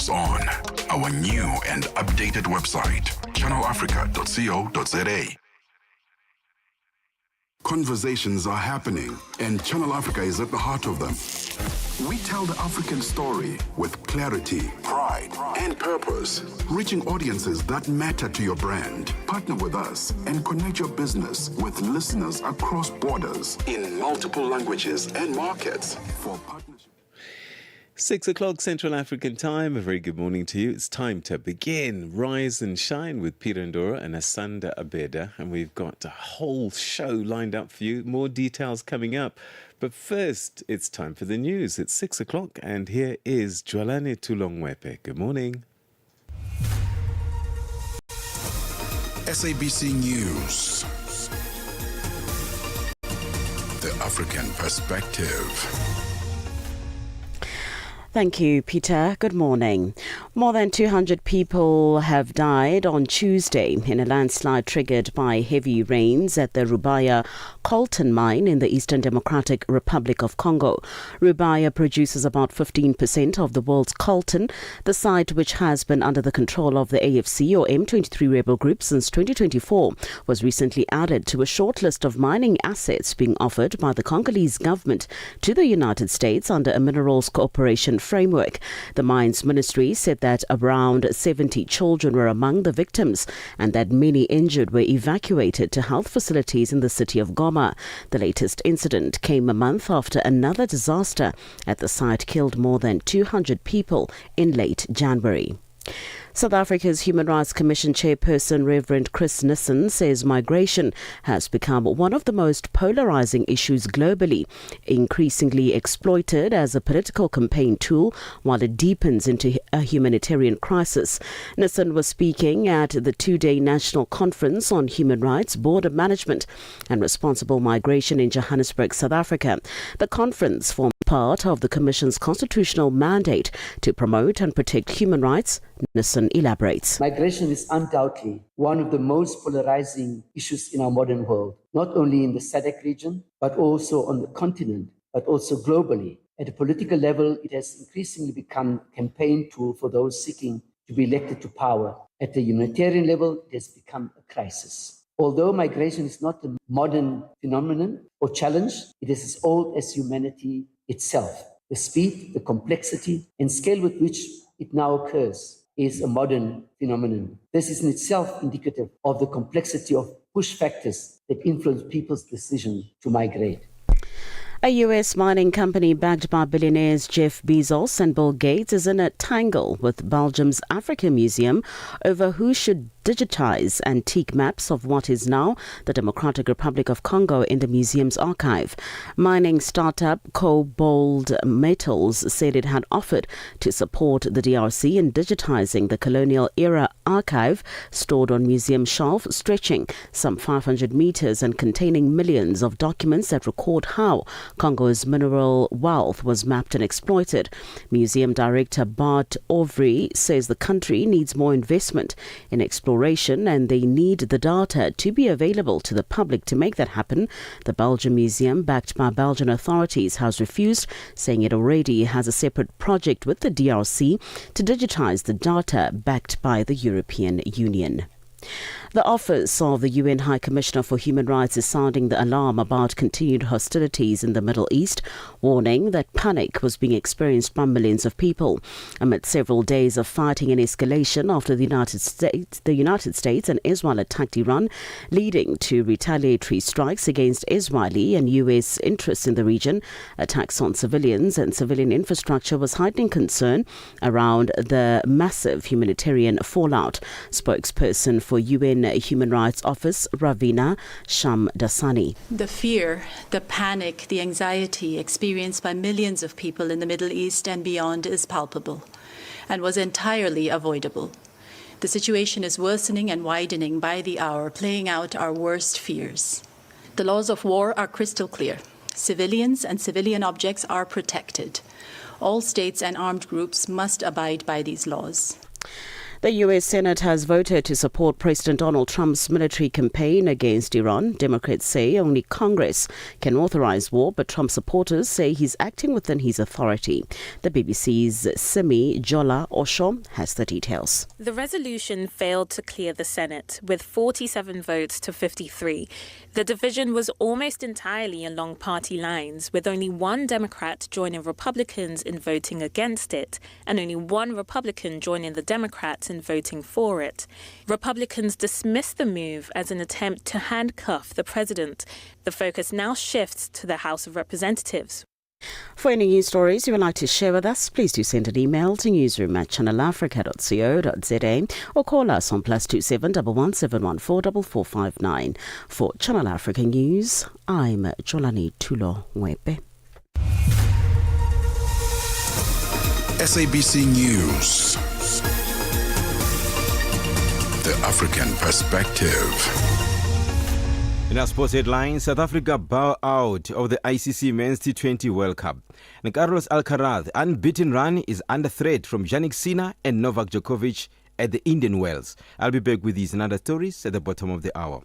us on our new and updated website, channelafrica.co.za. Conversations are happening, and Channel Africa is at the heart of them. We tell the African story with clarity, pride, and purpose, reaching audiences that matter to your brand. Partner with us and connect your business with listeners across borders in multiple languages and markets. For partnership. 6 o'clock Central African time. A very good morning to you. It's time to begin Rise and Shine with Peter Ndoro and Asanda Beda. And we've got a whole show lined up for you. More details coming up. But first, it's time for the news. It's 6 o'clock and here is Jwalane Tulongwepe. Good morning. SABC News. The African Perspective. Thank you, Peter. Good morning. More than 200 people have died on Tuesday in a landslide triggered by heavy rains at the Rubaya coltan mine in the Eastern Democratic Republic of Congo. Rubaya produces about 15% of the world's coltan. The site, which has been under the control of the AFC or M23 rebel group since 2024, was recently added to a short list of mining assets being offered by the Congolese government to the United States under a minerals cooperation framework. The mines ministry said that around 70 children were among the victims and that many injured were evacuated to health facilities in the city of Goma. The latest incident came a month after another disaster at the site killed more than 200 people in late January. South Africa's Human Rights Commission chairperson Reverend Chris Nissen says migration has become one of the most polarizing issues globally, increasingly exploited as a political campaign tool while it deepens into a humanitarian crisis. Nissen was speaking at the two-day National Conference on Human Rights, Border Management and Responsible Migration in Johannesburg, South Africa. The conference formed part of the Commission's constitutional mandate to promote and protect human rights. Nissen elaborates. Migration is undoubtedly one of the most polarizing issues in our modern world, not only in the SADC region, but also on the continent, but also globally. At a political level, it has increasingly become a campaign tool for those seeking to be elected to power. At the humanitarian level, it has become a crisis. Although migration is not a modern phenomenon or challenge, it is as old as humanity itself. The speed, the complexity, and scale with which it now occurs is a modern phenomenon. This is in itself indicative of the complexity of push factors that influence people's decision to migrate. A U.S. mining company backed by billionaires Jeff Bezos and Bill Gates is in a tangle with Belgium's Africa Museum over who should digitize antique maps of what is now the Democratic Republic of Congo in the museum's archive. Mining startup Cobalt Metals said it had offered to support the DRC in digitizing the colonial-era archive stored on museum shelf stretching some 500 meters and containing millions of documents that record how Congo's mineral wealth was mapped and exploited. Museum Director Bart Ovry says the country needs more investment in exploration and they need the data to be available to the public to make that happen. The Belgium Museum, backed by Belgian authorities, has refused, saying it already has a separate project with the DRC to digitize the data backed by the European Union. The Office of the UN High Commissioner for Human Rights is sounding the alarm about continued hostilities in the Middle East, warning that panic was being experienced by millions of people. Amid several days of fighting and escalation after the United States and Israel attacked Iran, leading to retaliatory strikes against Israeli and US interests in the region, attacks on civilians and civilian infrastructure was heightening concern around the massive humanitarian fallout. Spokesperson for UN Human Rights Office, Ravina Shamdasani. The fear, the panic, the anxiety experienced by millions of people in the Middle East and beyond is palpable and was entirely avoidable. The situation is worsening and widening by the hour, playing out our worst fears. The laws of war are crystal clear. Civilians and civilian objects are protected. All states and armed groups must abide by these laws. The U.S. Senate has voted to support President Donald Trump's military campaign against Iran. Democrats say only Congress can authorize war, but Trump supporters say he's acting within his authority. The BBC's Simi Jola Osho has the details. The resolution failed to clear the Senate, with 47 votes to 53. The division was almost entirely along party lines, with only one Democrat joining Republicans in voting against it, and only one Republican joining the Democrats in voting for it. Republicans dismissed the move as an attempt to handcuff the president. The focus now shifts to the House of Representatives. For any news stories you would like to share with us, please do send an email to newsroom@channelafrica.co.za or call us on +27 11 714 4459. For Channel Africa News, I'm Jolani Tulo Wepe. SABC News. The African Perspective. In our sports headlines, South Africa bow out of the ICC Men's T20 World Cup. And Carlos Alcaraz' unbeaten run is under threat from Jannik Sinner and Novak Djokovic at the Indian Wells. I'll be back with these and other stories at the bottom of the hour.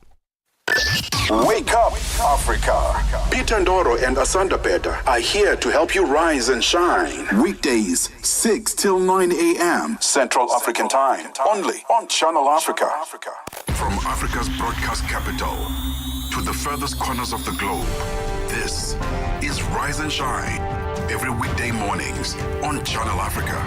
Wake up, Africa. Peter Ndoro and Asanda Beda are here to help you rise and shine. Weekdays, 6 till 9 a.m. Central African Time. Only on Channel Africa. From Africa's broadcast capital to the furthest corners of the globe, this is Rise and Shine. Every weekday mornings on Channel Africa.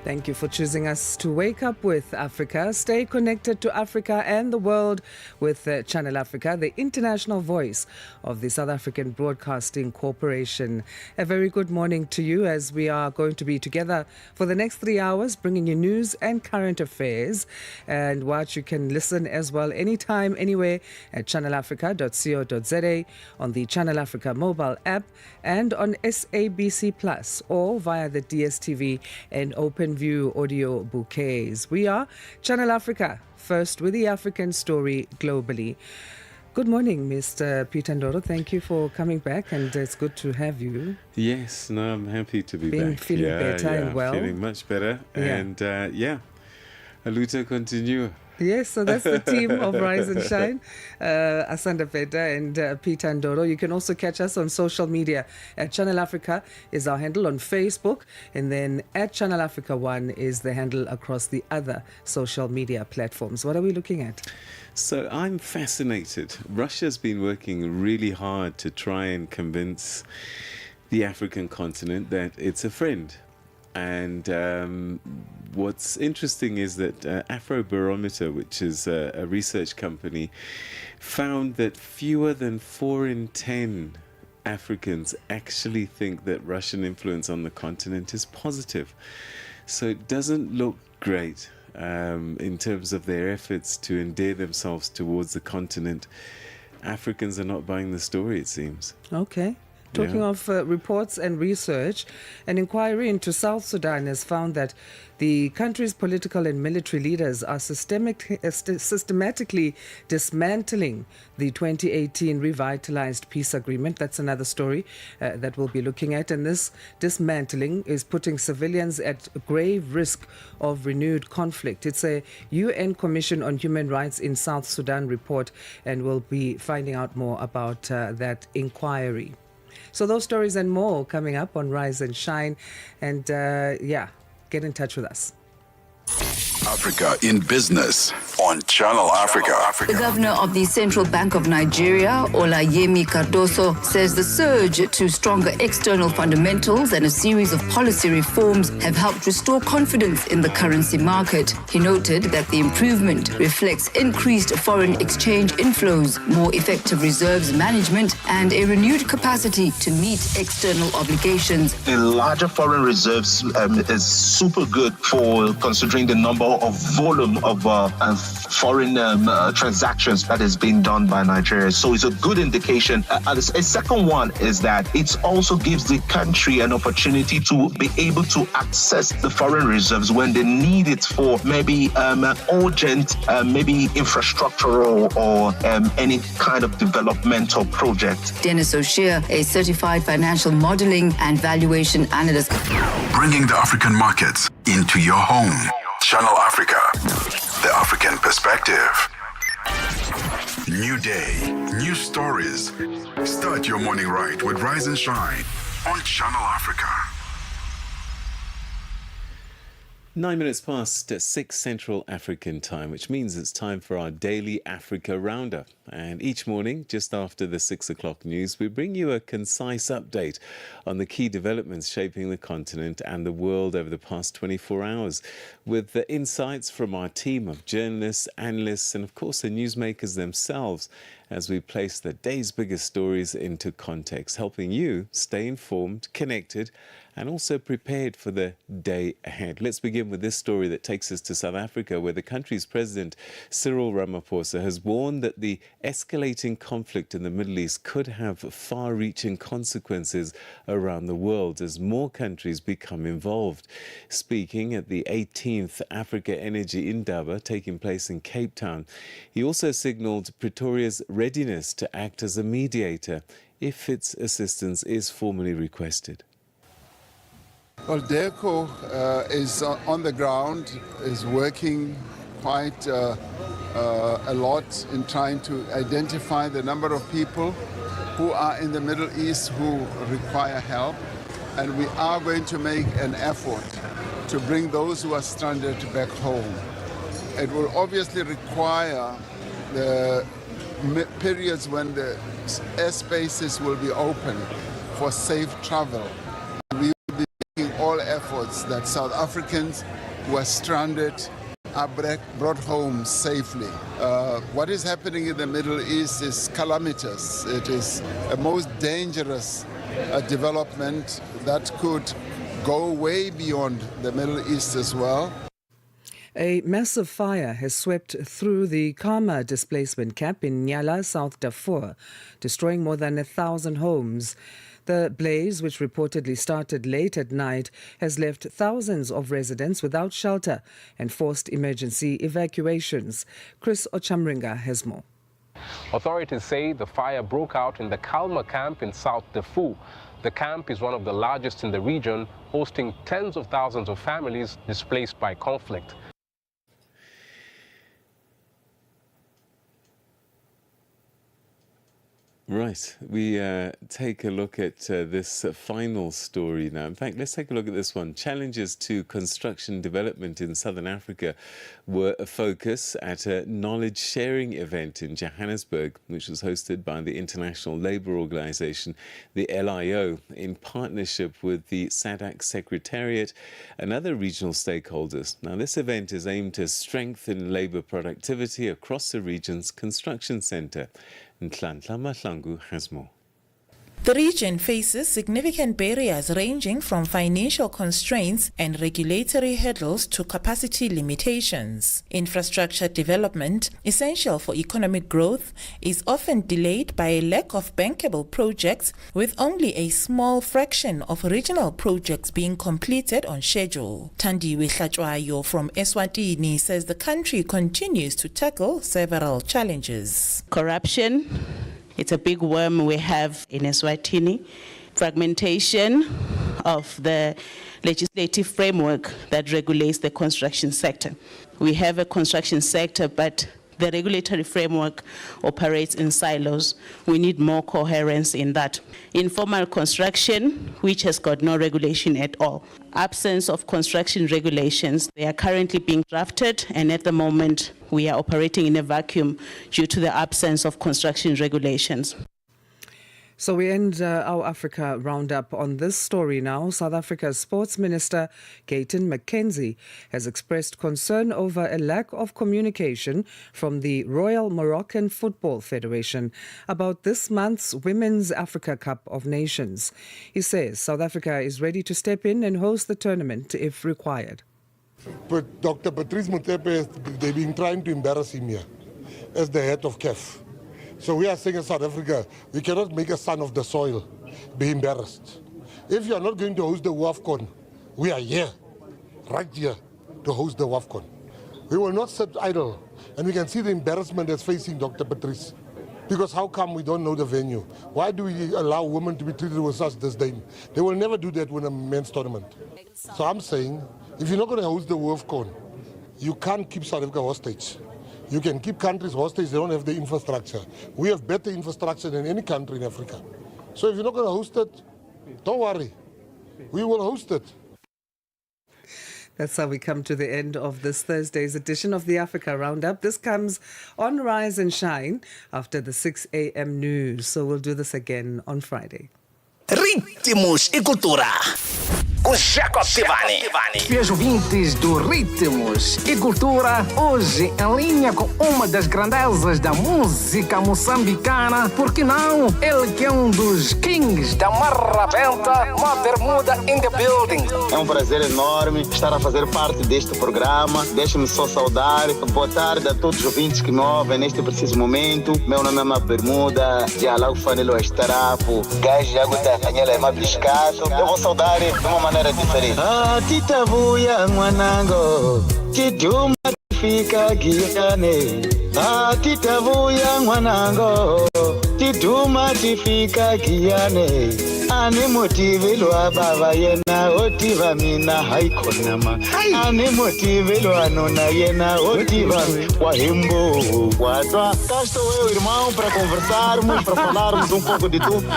Thank you for choosing us to wake up with Africa. Stay connected to Africa and the world with Channel Africa, the international voice of the South African Broadcasting Corporation. A very good morning to you as we are going to be together for the next 3 hours, bringing you news and current affairs, and what you can listen as well anytime, anywhere at channelafrica.co.za, on the Channel Africa mobile app, and on SABC Plus, or via the DSTV and OpenView audio bouquets. We are Channel Africa, first with the African story globally. Good morning, Mr. Peter Ndoro. Thank you for coming back, and it's good to have you. Yes, no, I'm happy to be back. Feeling better and well. Feeling much better. And Aluta continue. Yes, so that's the team of Rise and Shine, Asanda, Beda and Peter Ndoro. You can also catch us on social media. At Channel Africa is our handle on Facebook, and then at Channel Africa 1 is the handle across the other social media platforms. What are we looking at? So I'm fascinated. Russia's been working really hard to try and convince the African continent that it's a friend. And what's interesting is that Afrobarometer, which is a research company, found that fewer than 4 in 10 Africans actually think that Russian influence on the continent is positive. So it doesn't look great in terms of their efforts to endear themselves towards the continent. Africans are not buying the story, it seems. Okay. Talking of reports and research, an inquiry into South Sudan has found that the country's political and military leaders are systematically dismantling the 2018 revitalized peace agreement. That's another story that we'll be looking at. And this dismantling is putting civilians at grave risk of renewed conflict. It's a UN Commission on Human Rights in South Sudan report, and we'll be finding out more about that inquiry. So those stories and more coming up on Rise and Shine. And get in touch with us. Africa in Business on Channel Africa. The governor of the Central Bank of Nigeria, Olayemi Cardoso, says the surge to stronger external fundamentals and a series of policy reforms have helped restore confidence in the currency market. He noted that the improvement reflects increased foreign exchange inflows, more effective reserves management, and a renewed capacity to meet external obligations. The larger foreign reserves is super good for considering the number of volume of foreign transactions that is being done by Nigeria. So it's a good indication. A second one is that it also gives the country an opportunity to be able to access the foreign reserves when they need it for maybe urgent, maybe infrastructural or any kind of developmental project. Dennis O'Shea, a certified financial modeling and valuation analyst. Bringing the African markets into your home. Channel Africa, the African perspective. New day, new stories. Start your morning right with Rise and Shine on Channel Africa. 9 minutes past 6 Central African time, which means it's time for our daily Africa Roundup. And each morning, just after the 6 o'clock news, we bring you a concise update on the key developments shaping the continent and the world over the past 24 hours, with the insights from our team of journalists, analysts, and of course the newsmakers themselves, as we place the day's biggest stories into context, helping you stay informed, connected, and also prepared for the day ahead. Let's begin with this story that takes us to South Africa, where the country's president, Cyril Ramaphosa, has warned that the escalating conflict in the Middle East could have far-reaching consequences around the world as more countries become involved. Speaking at the 18th Africa Energy Indaba taking place in Cape Town, he also signalled Pretoria's readiness to act as a mediator if its assistance is formally requested. Well, DERCO is on the ground, is working quite a lot in trying to identify the number of people who are in the Middle East who require help. And we are going to make an effort to bring those who are stranded back home. It will obviously require the periods when the airspaces will be open for safe travel. We will be making all efforts that South Africans who are stranded are brought home safely. What is happening in the Middle East is calamitous. It is a most dangerous development that could go way beyond the Middle East as well. A massive fire has swept through the Kama displacement camp in Nyala, South Darfur, destroying more than 1,000 homes. The blaze, which reportedly started late at night, has left thousands of residents without shelter and forced emergency evacuations. Chris Ochamringa has more. Authorities say the fire broke out in the Kalma camp in South Darfur. The camp is one of the largest in the region, hosting tens of thousands of families displaced by conflict. Right, we take a look at this final story now. In fact, let's take a look at this one. Challenges to construction development in Southern Africa were a focus at a knowledge-sharing event in Johannesburg, which was hosted by the International Labour Organization, the LIO, in partnership with the SADC Secretariat and other regional stakeholders. Now, this event is aimed to strengthen labour productivity across the region's construction centre. Nhlanhla Mahlangu has more. The region faces significant barriers ranging from financial constraints and regulatory hurdles to capacity limitations. Infrastructure development, essential for economic growth, is often delayed by a lack of bankable projects, with only a small fraction of regional projects being completed on schedule. Thandiwe Hlatshwayo from Eswatini says the country continues to tackle several challenges. Corruption. It's a big worm we have in Eswatini. Fragmentation of the legislative framework that regulates the construction sector. We have a construction sector, but the regulatory framework operates in silos. We need more coherence in that. Informal construction, which has got no regulation at all. Absence of construction regulations. They are currently being drafted, and at the moment we are operating in a vacuum due to the absence of construction regulations. So we end our Africa Roundup on this story now. South Africa's Sports Minister, Gayton McKenzie, has expressed concern over a lack of communication from the Royal Moroccan Football Federation about this month's Women's Africa Cup of Nations. He says South Africa is ready to step in and host the tournament if required. But Dr. Patrice Motsepe, they've been trying to embarrass him here as the head of CAF. So we are saying in South Africa, we cannot make a son of the soil be embarrassed. If you are not going to host the WAFCON, we are here, right here, to host the WAFCON. We will not sit idle, and we can see the embarrassment that's facing Dr. Patrice. Because how come we don't know the venue? Why do we allow women to be treated with such disdain? They will never do that with a men's tournament. So I'm saying, if you're not going to host the WAFCON, you can't keep South Africa hostage. You can keep countries hostage, they don't have the infrastructure. We have better infrastructure than any country in Africa. So if you're not going to host it, don't worry. We will host it. That's how we come to the end of this Thursday's edition of the Africa Roundup. This comes on Rise and Shine after the 6 a.m. news. So we'll do this again on Friday. Ritmos e Cultura com Jacob Tivani. Fiéis ouvintes do Ritmos e Cultura, hoje em linha com uma das grandezas da música moçambicana, porque não? Ele que é um dos kings da marrabenta, uma bermuda in the building. É um prazer enorme estar a fazer parte deste programa. Deixe-me só saudar. Boa tarde a todos os ouvintes que me ouvem neste preciso momento. Meu nome é Uma Bermuda, de Alau Fanelo Estarapo, Gás de Água da Canhela é Mabiscato. Eu vou saudar de uma maneira diferente. Ah, titavuya mwanango, tiduma tifika giane. Ah, titavuya mwanango, tiduma tifika giane. Ani motivelo ababa yena otiva mina haikonama. Ani motivelo anona yena otiva wahimbo watwa. Cá estou eu, irmão, para conversarmos, para falarmos um pouco de tudo.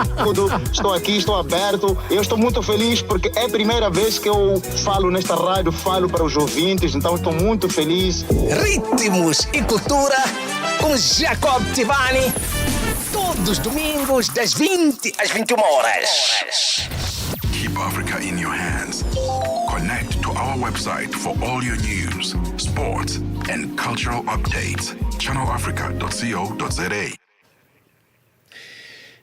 Estou aqui, estou aberto. Eu estou muito feliz porque é a primeira vez que eu falo nesta rádio, falo para os ouvintes, então estou muito feliz. Ritmos e Cultura com Jacob Tivani. Todos os domingos, das 20 às 21 horas. Keep Africa in your hands. Connect to our website for all your news, sports, and cultural updates. channelafrica.co.za.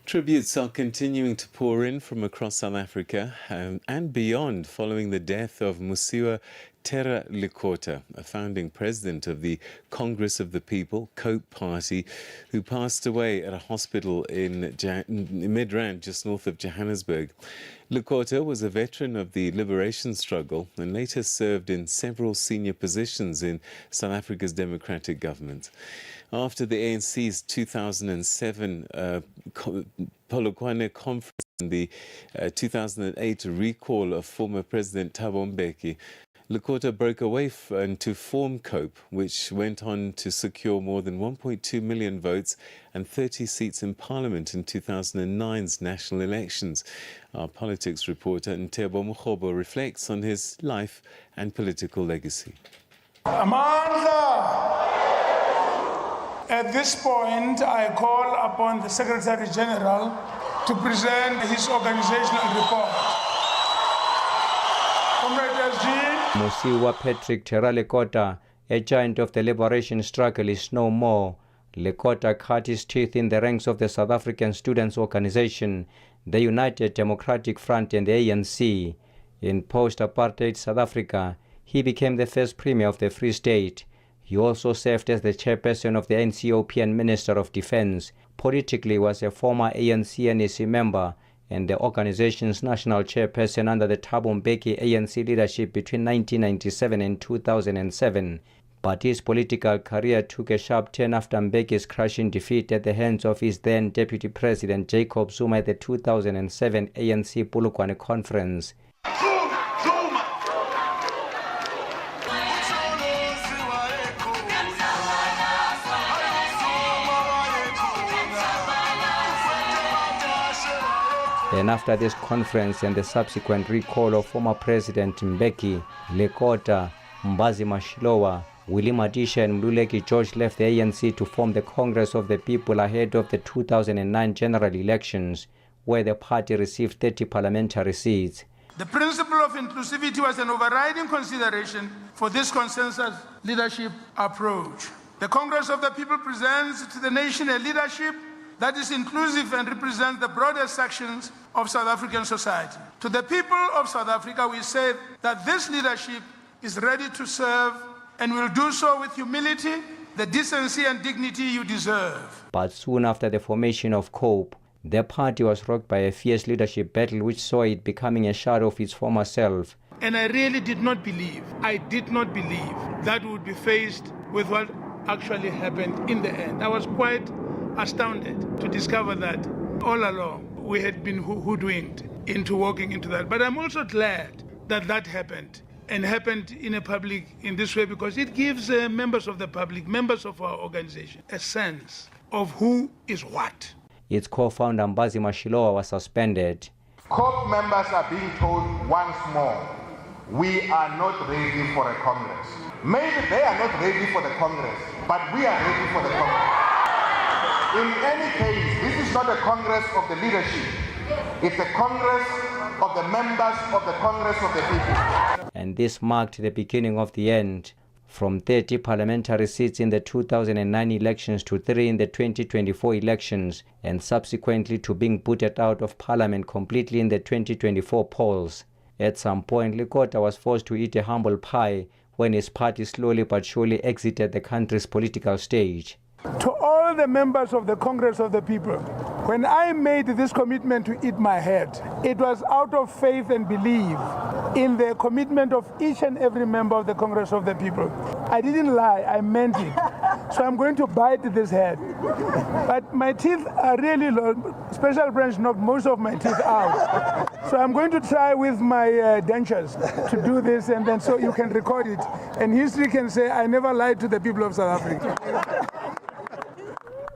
Tributes are continuing to pour in from across South Africa and beyond following the death of Musiwa Terra Likota, a founding president of the Congress of the People, COPE Party, who passed away at a hospital in Midrand, just north of Johannesburg. Likota was a veteran of the liberation struggle and later served in several senior positions in South Africa's democratic government. After the ANC's 2007 Polokwane conference and the 2008 recall of former President Thabo Mbeki, Likota broke away to form COPE, which went on to secure more than 1.2 million votes and 30 seats in Parliament in 2009's national elections. Our politics reporter Ntebo Mukhobo reflects on his life and political legacy. Amandla! At this point, I call upon the Secretary General to present his organizational report. Comrade SG. Musiwa Patrick Terra Likota, a giant of the liberation struggle, is no more. Likota cut his teeth in the ranks of the South African Students' Organization, the United Democratic Front and the ANC. In post-apartheid South Africa, he became the first Premier of the Free State. He also served as the chairperson of the NCOP and Minister of Defense. Politically, was a former ANC NEC member and the organization's national chairperson under the Thabo Mbeki ANC leadership between 1997 and 2007. But his political career took a sharp turn after Mbeki's crushing defeat at the hands of his then Deputy President Jacob Zuma at the 2007 ANC Polokwane Conference. And after this conference and the subsequent recall of former President Mbeki, Likota, Mbazi Mashilowa, Willie Madisha and Mluleki George left the ANC to form the Congress of the People ahead of the 2009 general elections, where the party received 30 parliamentary seats. The principle of inclusivity was an overriding consideration for this consensus leadership approach. The Congress of the People presents to the nation a leadership that is inclusive and represents the broader sections of South African society. To the people of South Africa, we say that this leadership is ready to serve and will do so with humility, the decency and dignity you deserve. But soon after the formation of COPE, the party was rocked by a fierce leadership battle which saw it becoming a shadow of its former self. And I really did not believe that we would be faced with what actually happened in the end. I was quite astounded to discover that all along we had been hoodwinked into walking into that. But I'm also glad that that happened, and happened in this way, because it gives members of the public, members of our organization, a sense of who is what. Its co-founder Mbazi Mashilowa was suspended. COPE members are being told once more, we are not ready for a Congress. Maybe they are not ready for the Congress, but we are ready for the Congress. In any case, this is not a Congress of the leadership. It's a Congress of the members of the Congress of the people. And this marked the beginning of the end. From 30 parliamentary seats in the 2009 elections to 3 in the 2024 elections, and subsequently to being booted out of parliament completely in the 2024 polls. At some point, Lekota was forced to eat a humble pie when his party slowly but surely exited the country's political stage. To all the members of the Congress of the People, when I made this commitment to eat my head, it was out of faith and belief in the commitment of each and every member of the Congress of the People. I didn't lie, I meant it. So I'm going to bite this head. But my teeth are really low. Special branch knocked most of my teeth out. So I'm going to try with my dentures to do this, and then so you can record it. And history can say I never lied to the people of South Africa.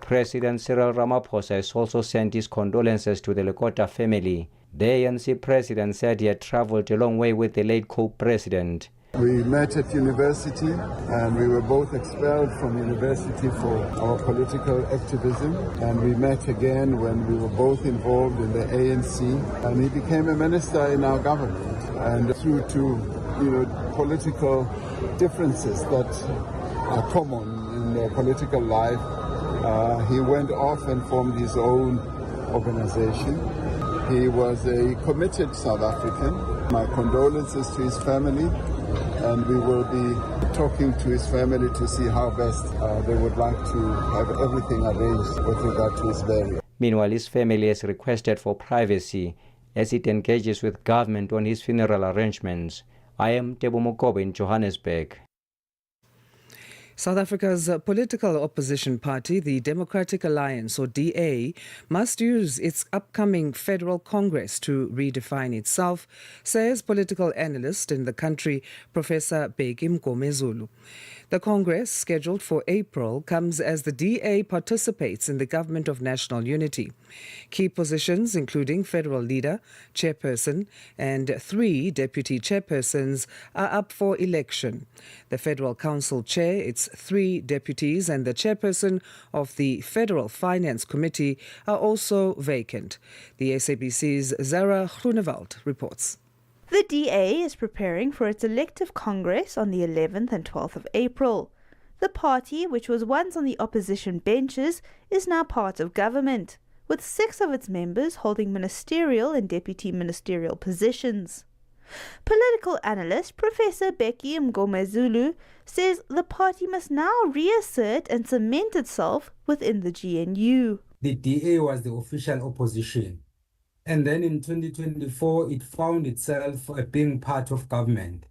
President Cyril Ramaphosa has also sent his condolences to the Lekota family. The ANC president said he had traveled a long way with the late COPE president. We met at university and we were both expelled from university for our political activism, and we met again when we were both involved in the ANC, and he became a minister in our government. And through to political differences that are common in the political life, he went off and formed his own organization. He was a committed South African. My condolences to his family, and we will be talking to his family to see how best they would like to have everything arranged with regard to his burial. Meanwhile, his family has requested for privacy as it engages with government on his funeral arrangements. I am Tebo Mokobe in Johannesburg. South Africa's political opposition party, the Democratic Alliance, or DA, must use its upcoming federal Congress to redefine itself, says political analyst in the country, Professor Beda Mngomezulu. The Congress, scheduled for April, comes as the DA participates in the Government of National Unity. Key positions, including federal leader, chairperson, and 3 deputy chairpersons, are up for election. The Federal Council chair, its 3 deputies, and the chairperson of the Federal Finance Committee are also vacant. The SABC's Zara Groenewald reports. The DA is preparing for its elective Congress on the 11th and 12th of April. The party, which was once on the opposition benches, is now part of government, with 6 of its members holding ministerial and deputy ministerial positions. Political analyst Professor Beda Mngomezulu says the party must now reassert and cement itself within the GNU. The DA was the official opposition. And then in 2024, it found itself being part of government,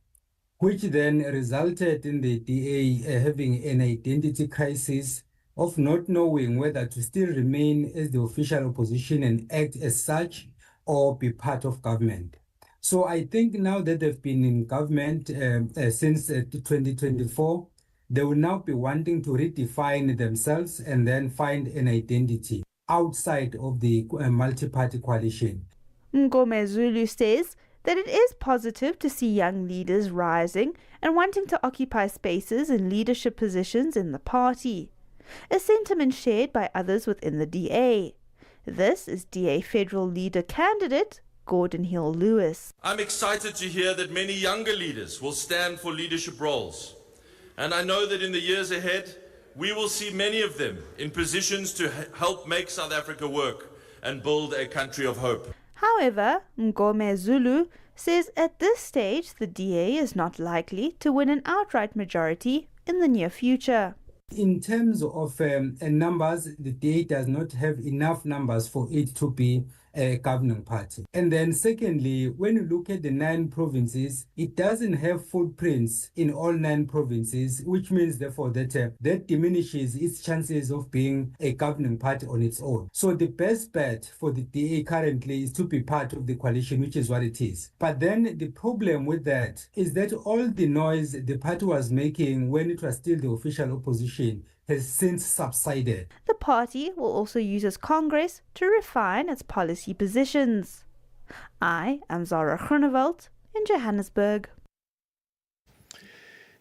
which then resulted in the DA having an identity crisis of not knowing whether to still remain as the official opposition and act as such or be part of government. So I think now that they've been in government since 2024, they will now be wanting to redefine themselves and then find an identity outside of the multi-party coalition. Mngomezulu says that it is positive to see young leaders rising and wanting to occupy spaces in leadership positions in the party, a sentiment shared by others within the DA. This is DA federal leader candidate Gordon Hill-Lewis. I'm excited to hear that many younger leaders will stand for leadership roles, and I know that in the years ahead we will see many of them in positions to help make South Africa work and build a country of hope. However, Mngomezulu says at this stage the DA is not likely to win an outright majority in the near future. In terms of numbers, the DA does not have enough numbers for it to be a governing party. And then secondly, when you look at the 9 provinces, it doesn't have footprints in all 9 provinces, which means therefore that that diminishes its chances of being a governing party on its own. So the best bet for the DA currently is to be part of the coalition, which is what it is. But then the problem with that is that all the noise the party was making when it was still the official opposition has since subsided. The party will also use its Congress to refine its policy positions. I am Zara Groenewald in Johannesburg.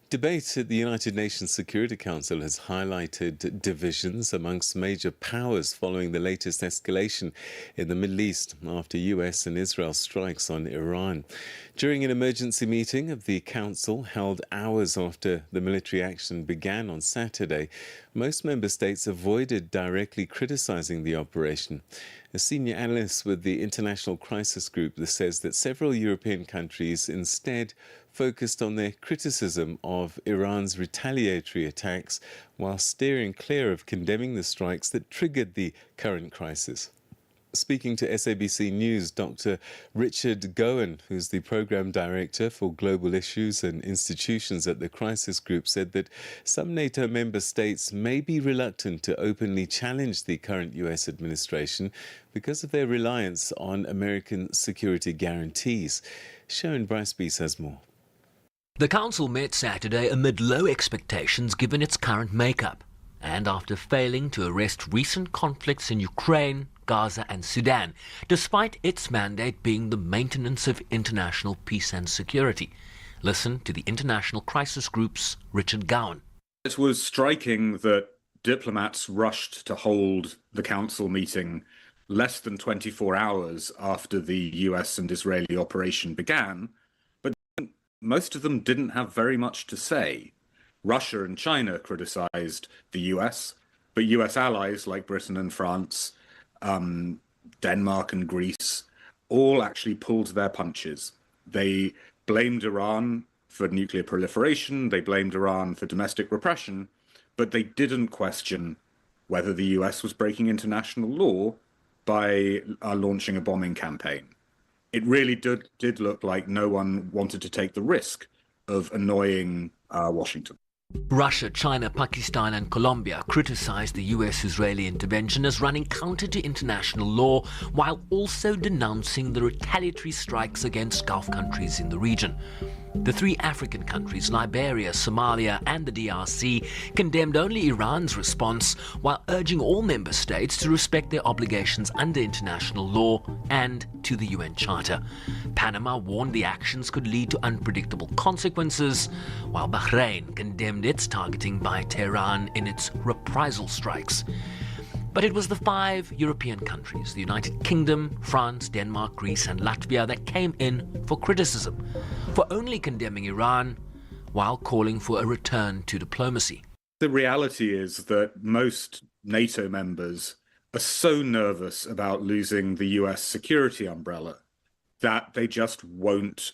Debate at the United Nations Security Council has highlighted divisions amongst major powers following the latest escalation in the Middle East after US and Israel strikes on Iran. During an emergency meeting of the Council held hours after the military action began on Saturday, most member states avoided directly criticizing the operation. A senior analyst with the International Crisis Group says that several European countries instead focused on their criticism of Iran's retaliatory attacks while steering clear of condemning the strikes that triggered the current crisis. Speaking to SABC News, Dr. Richard Gowan, who's the Programme Director for Global Issues and Institutions at the Crisis Group, said that some NATO member states may be reluctant to openly challenge the current US administration because of their reliance on American security guarantees. Sharon Bryce-Beese has more. The Council met Saturday amid low expectations given its current makeup, and after failing to arrest recent conflicts in Ukraine, Gaza and Sudan, despite its mandate being the maintenance of international peace and security. Listen to the International Crisis Group's Richard Gowan. It was striking that diplomats rushed to hold the Council meeting less than 24 hours after the US and Israeli operation began, but most of them didn't have very much to say. Russia and China criticized the US, but US allies like Britain and France, Denmark and Greece, all actually pulled their punches. They blamed Iran for nuclear proliferation, they blamed Iran for domestic repression, but they didn't question whether the US was breaking international law by launching a bombing campaign. It really did look like no one wanted to take the risk of annoying Washington. Russia, China, Pakistan and Colombia criticized the US-Israeli intervention as running counter to international law while also denouncing the retaliatory strikes against Gulf countries in the region. The 3 African countries, Liberia, Somalia and the DRC, condemned only Iran's response while urging all member states to respect their obligations under international law and to the UN Charter. Panama warned the actions could lead to unpredictable consequences, while Bahrain condemned its targeting by Tehran in its reprisal strikes. But it was the 5 European countries, the United Kingdom, France, Denmark, Greece and Latvia, that came in for criticism for only condemning Iran while calling for a return to diplomacy. The reality is that most NATO members are so nervous about losing the US security umbrella that they just won't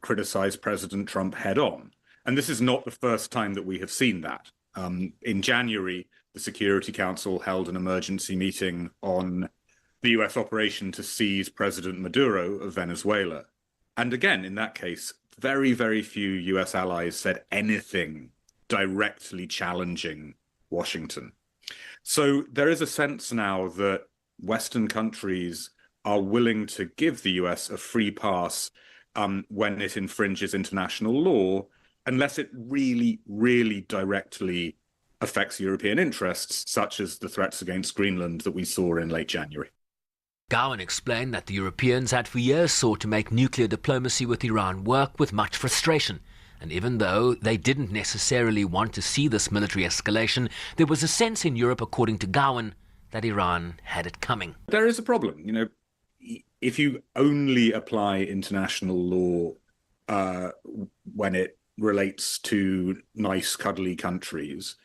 criticize President Trump head on. And this is not the first time that we have seen that. In January, the Security Council held an emergency meeting on the US operation to seize President Maduro of Venezuela. And again, in that case, very, very few US allies said anything directly challenging Washington. So there is a sense now that Western countries are willing to give the US a free pass when it infringes international law, unless it really, really directly affects European interests, such as the threats against Greenland that we saw in late January. Gowan explained that the Europeans had for years sought to make nuclear diplomacy with Iran work with much frustration. And even though they didn't necessarily want to see this military escalation, there was a sense in Europe, according to Gowan, that Iran had it coming. There is a problem. You know, if you only apply international law when it relates to nice, cuddly countries,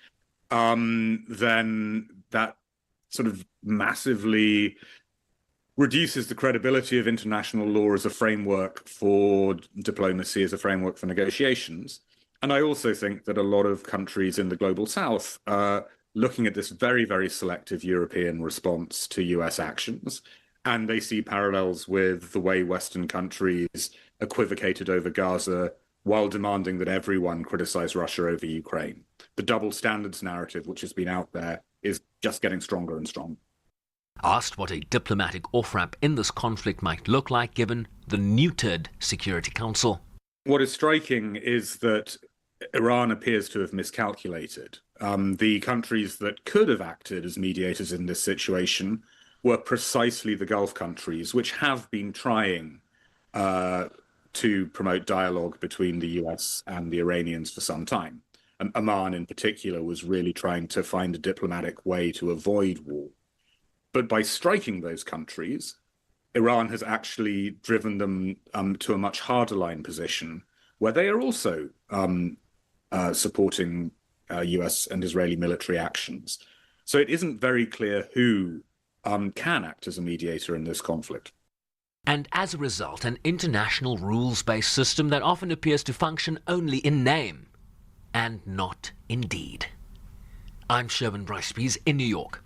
then that sort of massively reduces the credibility of international law as a framework for diplomacy, as a framework for negotiations. And I also think that a lot of countries in the global south are looking at this very, very selective European response to US actions, and they see parallels with the way Western countries equivocated over Gaza while demanding that everyone criticize Russia over Ukraine. The double standards narrative, which has been out there, is just getting stronger and stronger. Asked what a diplomatic off-ramp in this conflict might look like given the neutered Security Council. What is striking is that Iran appears to have miscalculated. The countries that could have acted as mediators in this situation were precisely the Gulf countries, which have been trying to promote dialogue between the US and the Iranians for some time. And Oman in particular was really trying to find a diplomatic way to avoid war. But by striking those countries, Iran has actually driven them to a much harder line position where they are also supporting US and Israeli military actions. So it isn't very clear who can act as a mediator in this conflict. And as a result, an international rules-based system that often appears to function only in name and not in deed. I'm Sherwin Bryce-Pease in New York.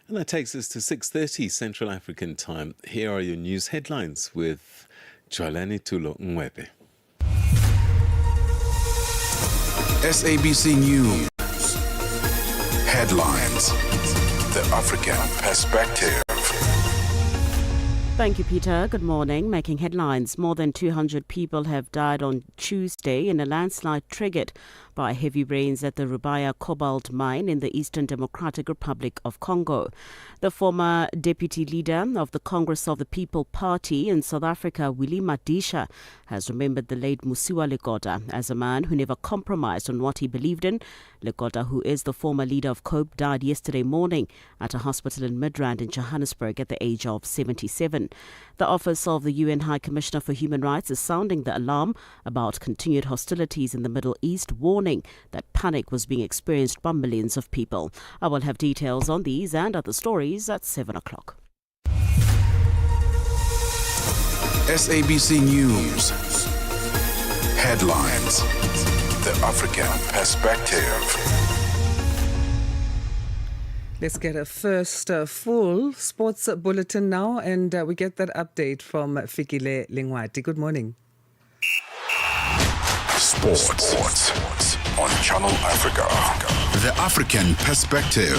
And that takes us to 6:30 Central African time. Here are your news headlines with Jolani Tulo Nwebe. SABC News. Headlines. The African Perspective. Thank you, Peter. Good morning. Making headlines. More than 200 people have died on Tuesday in a landslide triggered by heavy rains at the Rubaya cobalt mine in the Eastern Democratic Republic of Congo. The former deputy leader of the Congress of the People Party in South Africa, Willie Madisha, has remembered the late Musiwa Lekota as a man who never compromised on what he believed in. Lekota, who is the former leader of COPE, died yesterday morning at a hospital in Midrand in Johannesburg at the age of 77. The Office of the UN High Commissioner for Human Rights is sounding the alarm about continued hostilities in the Middle East, warning that panic was being experienced by millions of people. I will have details on these and other stories at 7 o'clock. SABC News. Headlines. The African Perspective. Let's get a first full sports bulletin now, and we get that update from Fikile Lingwati. Good morning. Sports on Channel Africa. The African Perspective.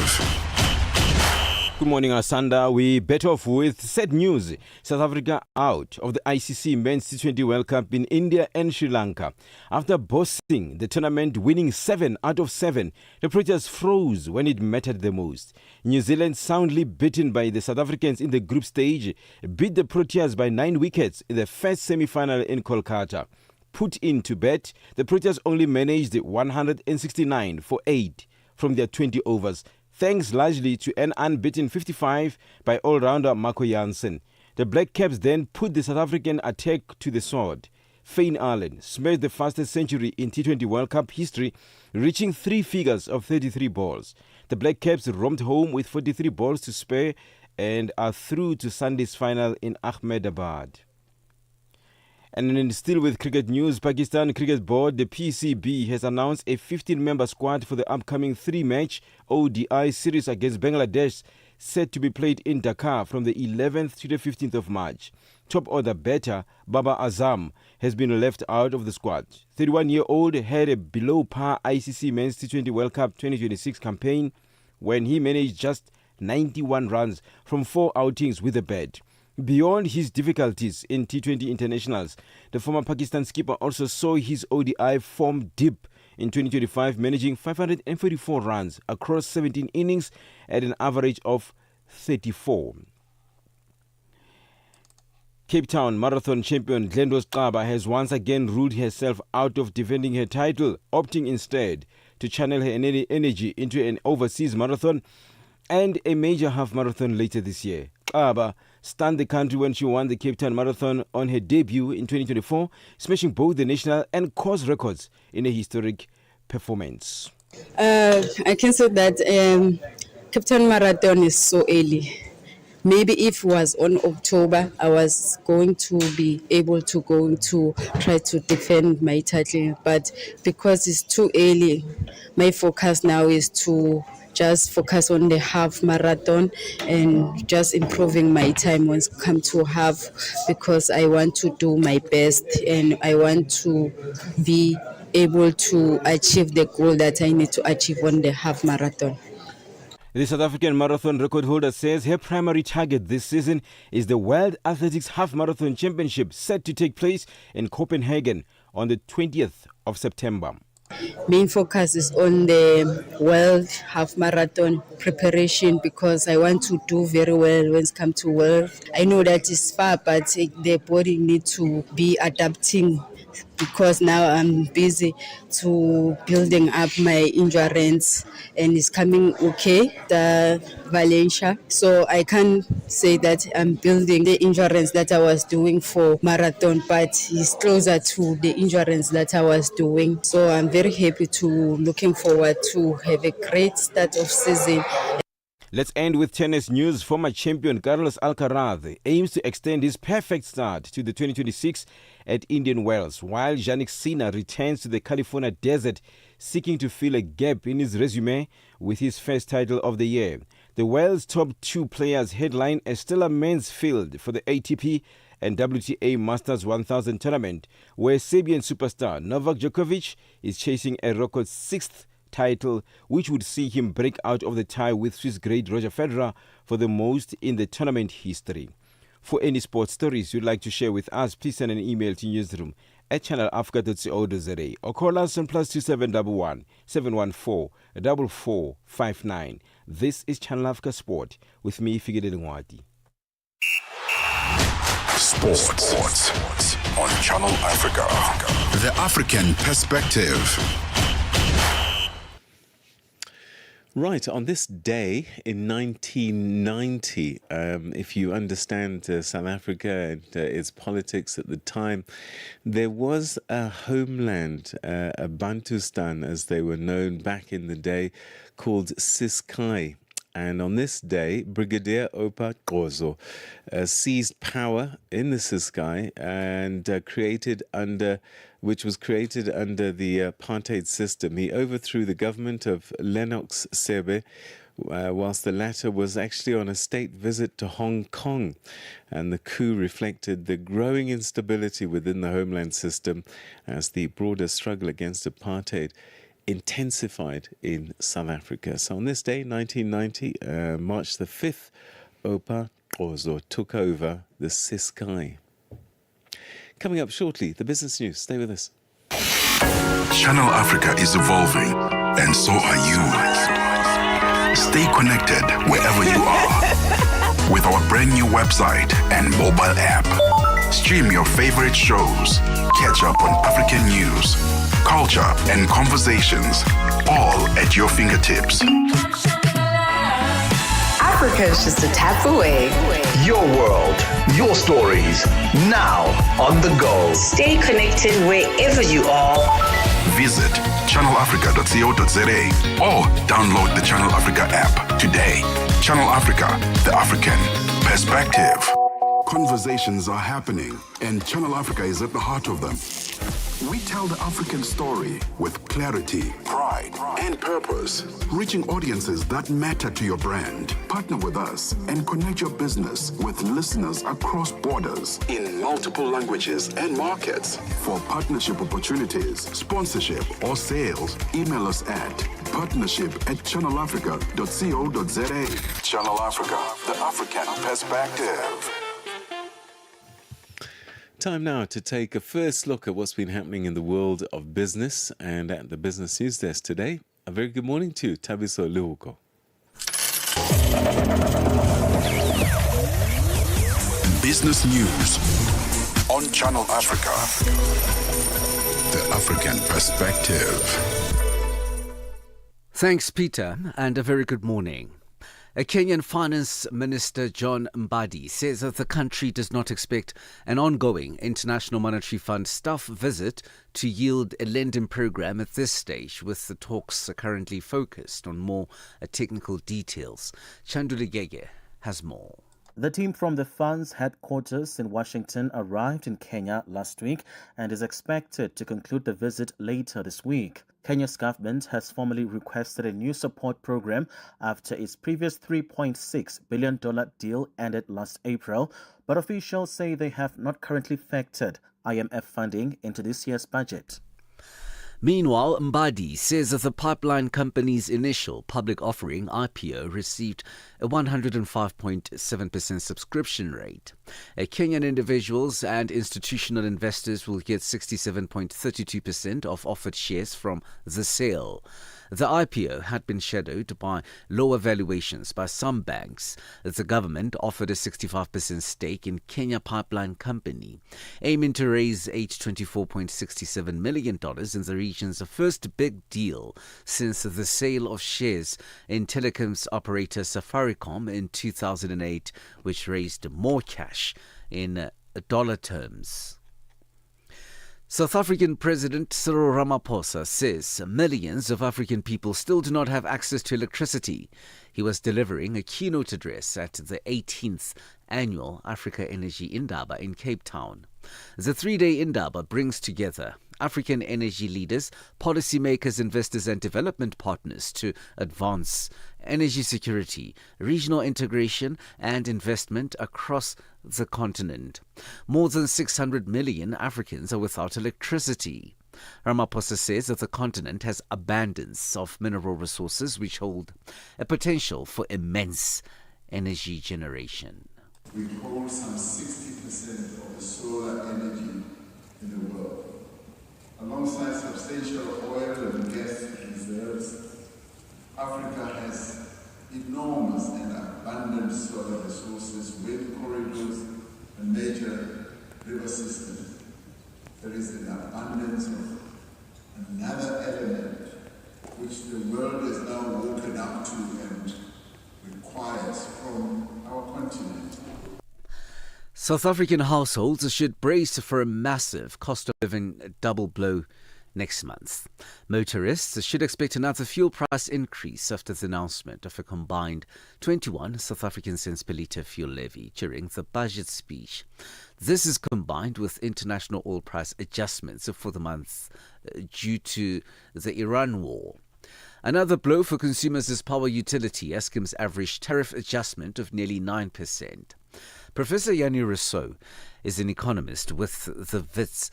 Good morning, Asanda. We bet off with sad news. South Africa out of the ICC Men's T20 World Cup in India and Sri Lanka. After bossing the tournament, winning 7 out of 7, the Proteas froze when it mattered the most. New Zealand, soundly beaten by the South Africans in the group stage, beat the Proteas by 9 wickets in the first semi-final in Kolkata. Put into bet, the Proteas only managed 169 for 8 from their 20 overs, thanks largely to an unbeaten 55 by all-rounder Marco Jansen. The Black Caps then put the South African attack to the sword. Fane Allen smashed the fastest century in T20 World Cup history, reaching 3 figures of 33 balls. The Black Caps romped home with 43 balls to spare and are through to Sunday's final in Ahmedabad. And then still with cricket news, Pakistan Cricket Board, the PCB, has announced a 15-member squad for the upcoming 3-match ODI series against Bangladesh, set to be played in Dhaka from the 11th to the 15th of March. Top order batter Baba Azam has been left out of the squad. 31-year-old had a below-par ICC Men's T20 World Cup 2026 campaign when he managed just 91 runs from 4 outings with a bat. Beyond his difficulties in T20 internationals, the former Pakistan skipper also saw his ODI form dip in 2025, managing 544 runs across 17 innings at an average of 34. Cape Town Marathon champion Glendos Xaba has once again ruled herself out of defending her title, opting instead to channel her energy into an overseas marathon and a major half marathon later this year. Xaba stunned the country when she won the Cape Town Marathon on her debut in 2024, smashing both the national and course records in a historic performance. I can say that Cape Town Marathon is so early. maybe if it was on October, I was going to be able to go to try to defend my title. But because it's too early, my focus now is to just focus on the half marathon and just improving my time when it comes to half, because I want to do my best and I want to be able to achieve the goal that I need to achieve on the half marathon. The South African marathon record holder says her primary target this season is the World Athletics Half Marathon Championship, set to take place in Copenhagen on the 20th of September. Main focus is on the World Half Marathon preparation, because I want to do very well when it comes to World. I know that it's far, but the body needs to be adapting, because now I'm busy to building up my endurance and it's coming okay, the Valencia. So I can't say that I'm building the endurance that I was doing for marathon, but it's closer to the endurance that I was doing. So I'm very happy to looking forward to have a great start of season. Let's end with tennis news. Former champion Carlos Alcaraz aims to extend his perfect start to the 2026 at Indian Wells, while Jannik Sinner returns to the California desert, seeking to fill a gap in his resume with his first title of the year. The Wells' top two players headline a stellar men's field for the ATP and WTA Masters 1000 tournament, where Serbian superstar Novak Djokovic is chasing a record sixth title, which would see him break out of the tie with Swiss great Roger Federer for the most in the tournament history. For any sports stories you'd like to share with us, please send an email to newsroom@channelafrica.co.za or call us on +2711 714 4459. This is Channel Africa Sport with me, Figile Ngwati. Sports on Channel Africa. The African perspective. Right, on this day in 1990, if you understand South Africa and its politics at the time, there was a homeland, a Bantustan as they were known back in the day, called Ciskei. And on this day, Brigadier Oupa Qozo seized power in the Ciskei and which was created under the apartheid system. He overthrew the government of Lennox Sebe, whilst the latter was actually on a state visit to Hong Kong. And the coup reflected the growing instability within the homeland system as the broader struggle against apartheid intensified in South Africa. So on this day, 1990, March the 5th, Oupa Qozo took over the Ciskei. Coming up shortly, the business news. Stay with us. Channel Africa is evolving, and so are you. Stay connected wherever you are with our brand new website and mobile app. Stream your favorite shows, catch up on African news, culture, and conversations, all at your fingertips. Africa is just a tap away. Your world, your stories, now on the go. Stay connected wherever you are. Visit channelafrica.co.za or download the Channel Africa app today. Channel Africa, the African perspective. Conversations are happening, and Channel Africa is at the heart of them. We tell the African story with clarity, pride, and purpose, reaching audiences that matter to your brand. Partner with us and connect your business with listeners across borders in multiple languages and markets. For partnership opportunities, sponsorship, or sales, email us at partnership@channelafrica.co.za. Channel Africa, the African perspective. Time now to take a first look at what's been happening in the world of business and at the Business News Desk today. A very good morning to Tabiso Luhuko. Business News on Channel Africa. The African perspective. Thanks, Peter, and a very good morning. A Kenyan Finance Minister, John Mbadi, says that the country does not expect an ongoing International Monetary Fund staff visit to yield a lending program at this stage, with the talks currently focused on more technical details. Chanduli Gege has more. The team from the fund's headquarters in Washington arrived in Kenya last week and is expected to conclude the visit later this week. Kenya's government has formally requested a new support program after its previous $3.6 billion deal ended last April, but officials say they have not currently factored IMF funding into this year's budget. Meanwhile, Mbadi says that the pipeline company's initial public offering, IPO, received a 105.7% subscription rate. Kenyan individuals and institutional investors will get 67.32% of offered shares from the sale. The IPO had been shadowed by lower valuations by some banks. The government offered a 65% stake in Kenya Pipeline Company, aiming to raise $24.67 million in the region's first big deal since the sale of shares in telecoms operator Safaricom in 2008, which raised more cash in dollar terms. South African President Cyril Ramaphosa says millions of African people still do not have access to electricity. He was delivering a keynote address at the 18th annual Africa Energy Indaba in Cape Town. The three-day Indaba brings together African energy leaders, policymakers, investors and development partners to advance energy security, regional integration and investment across the continent. More than 600 million Africans are without electricity. Ramaphosa says that the continent has abundance of mineral resources which hold a potential for immense energy generation. We hold some 60% of the solar energy in the world. Alongside substantial oil and gas reserves, Africa has enormous and abundant solar resources, wind corridors, and major river systems. There is an abundance of another element which the world is now woken up to and requires from our continent. South African households should brace for a massive cost of living double blow next month. Motorists should expect another fuel price increase after the announcement of a combined 21 South African cents per litre fuel levy during the budget speech. This is combined with international oil price adjustments for the month due to the Iran war. Another blow for consumers is power utility Eskom's average tariff adjustment of nearly 9%. Professor Yanni Rousseau is an economist with the Wits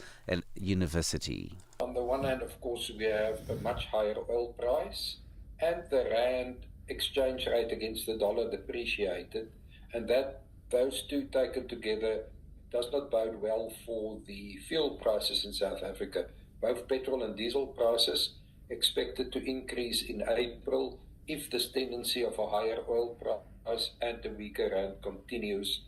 University. On the one hand, of course, we have a much higher oil price and the rand exchange rate against the dollar depreciated, and that those two taken together does not bode well for the fuel prices in South Africa. Both petrol and diesel prices expected to increase in April if this tendency of a higher oil price and a weaker rand continues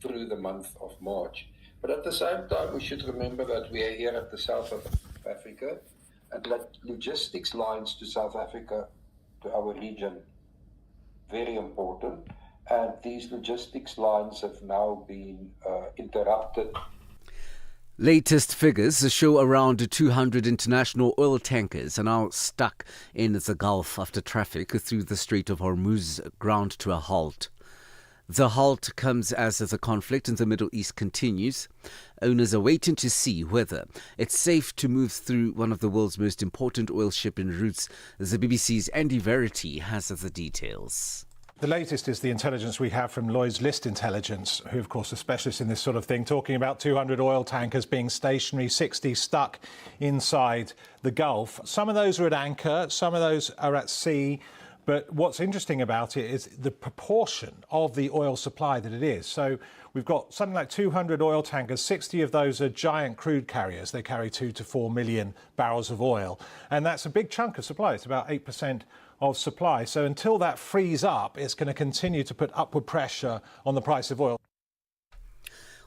through the month of March. But at the same time, we should remember that we are here at the south of Africa, and that logistics lines to South Africa, to our region, very important. And these logistics lines have now been interrupted. Latest figures show around 200 international oil tankers are now stuck in the Gulf after traffic through the Strait of Hormuz ground to a halt. The halt comes as the conflict in the Middle East continues. Owners are waiting to see whether it's safe to move through one of the world's most important oil shipping routes. The BBC's Andy Verity has the details. The latest is the intelligence we have from Lloyd's List Intelligence, who of course are specialists in this sort of thing, talking about 200 oil tankers being stationary, 60 stuck inside the Gulf. Some of those are at anchor, some of those are at sea. But what's interesting about it is the proportion of the oil supply that it is. So we've got something like 200 oil tankers, 60 of those are giant crude carriers. They carry 2 to 4 million barrels of oil. And that's a big chunk of supply. It's about 8% of supply. So until that frees up, it's going to continue to put upward pressure on the price of oil.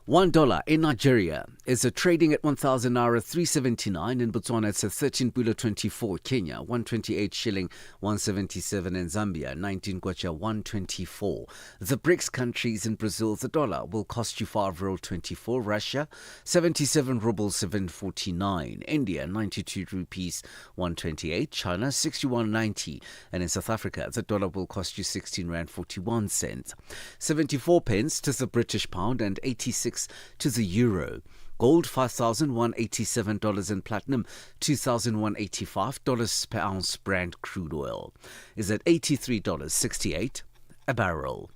$1 in Nigeria is trading at 1,000 naira 379. In Botswana, it's at 13.24. Kenya, 128 shilling 177. In Zambia, 19 kwacha 124. The BRICS countries in Brazil, the dollar will cost you 5.24. Russia, 77 rubles 749. India, 92 rupees 128. China, 61.90. And in South Africa, the dollar will cost you 16 rand 41 cents. 74 pence to the British pound and 86 to the euro. Gold $5,187 and platinum $2,185 per ounce. Brent crude oil is at $83.68 a barrel.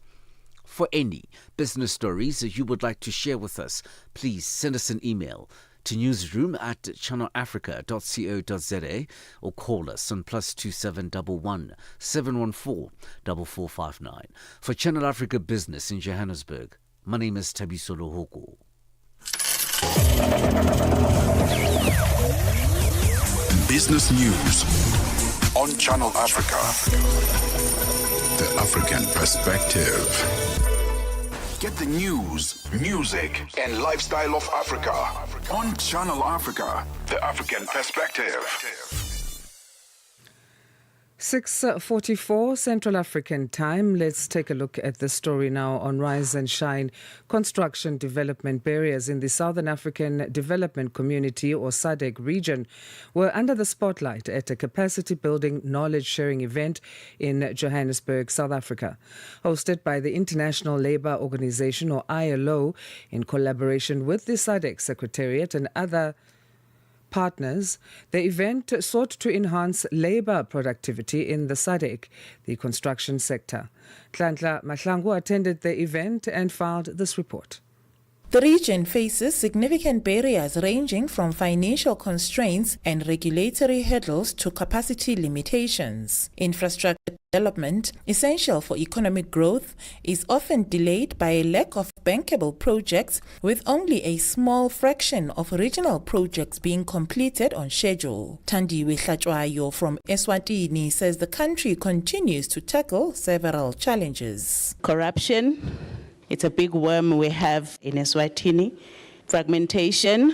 For any business stories that you would like to share with us, please send us an email to newsroom@channelafrica.co.za or call us on +2711 714 4459. For Channel Africa Business in Johannesburg, my name is Tabiso Lohoko. Business news on Channel Africa. The African perspective. Get the news, music, and lifestyle of Africa on Channel Africa. The African perspective. 6:44 Central African Time. Let's take a look at the story now on Rise and Shine. Construction development barriers in the Southern African Development Community, or SADC region, were under the spotlight at a capacity-building knowledge-sharing event in Johannesburg, South Africa. Hosted by the International Labour Organization, or ILO, in collaboration with the SADC Secretariat and other partners, the event sought to enhance labour productivity in the SADC, the construction sector. Tlantla Mahlangu attended the event and filed this report. The region faces significant barriers ranging from financial constraints and regulatory hurdles to capacity limitations. Infrastructure development, essential for economic growth, is often delayed by a lack of bankable projects, with only a small fraction of regional projects being completed on schedule. Thandiwe Hlatshwayo from Eswatini says the country continues to tackle several challenges. Corruption, it's a big worm we have in Eswatini. Fragmentation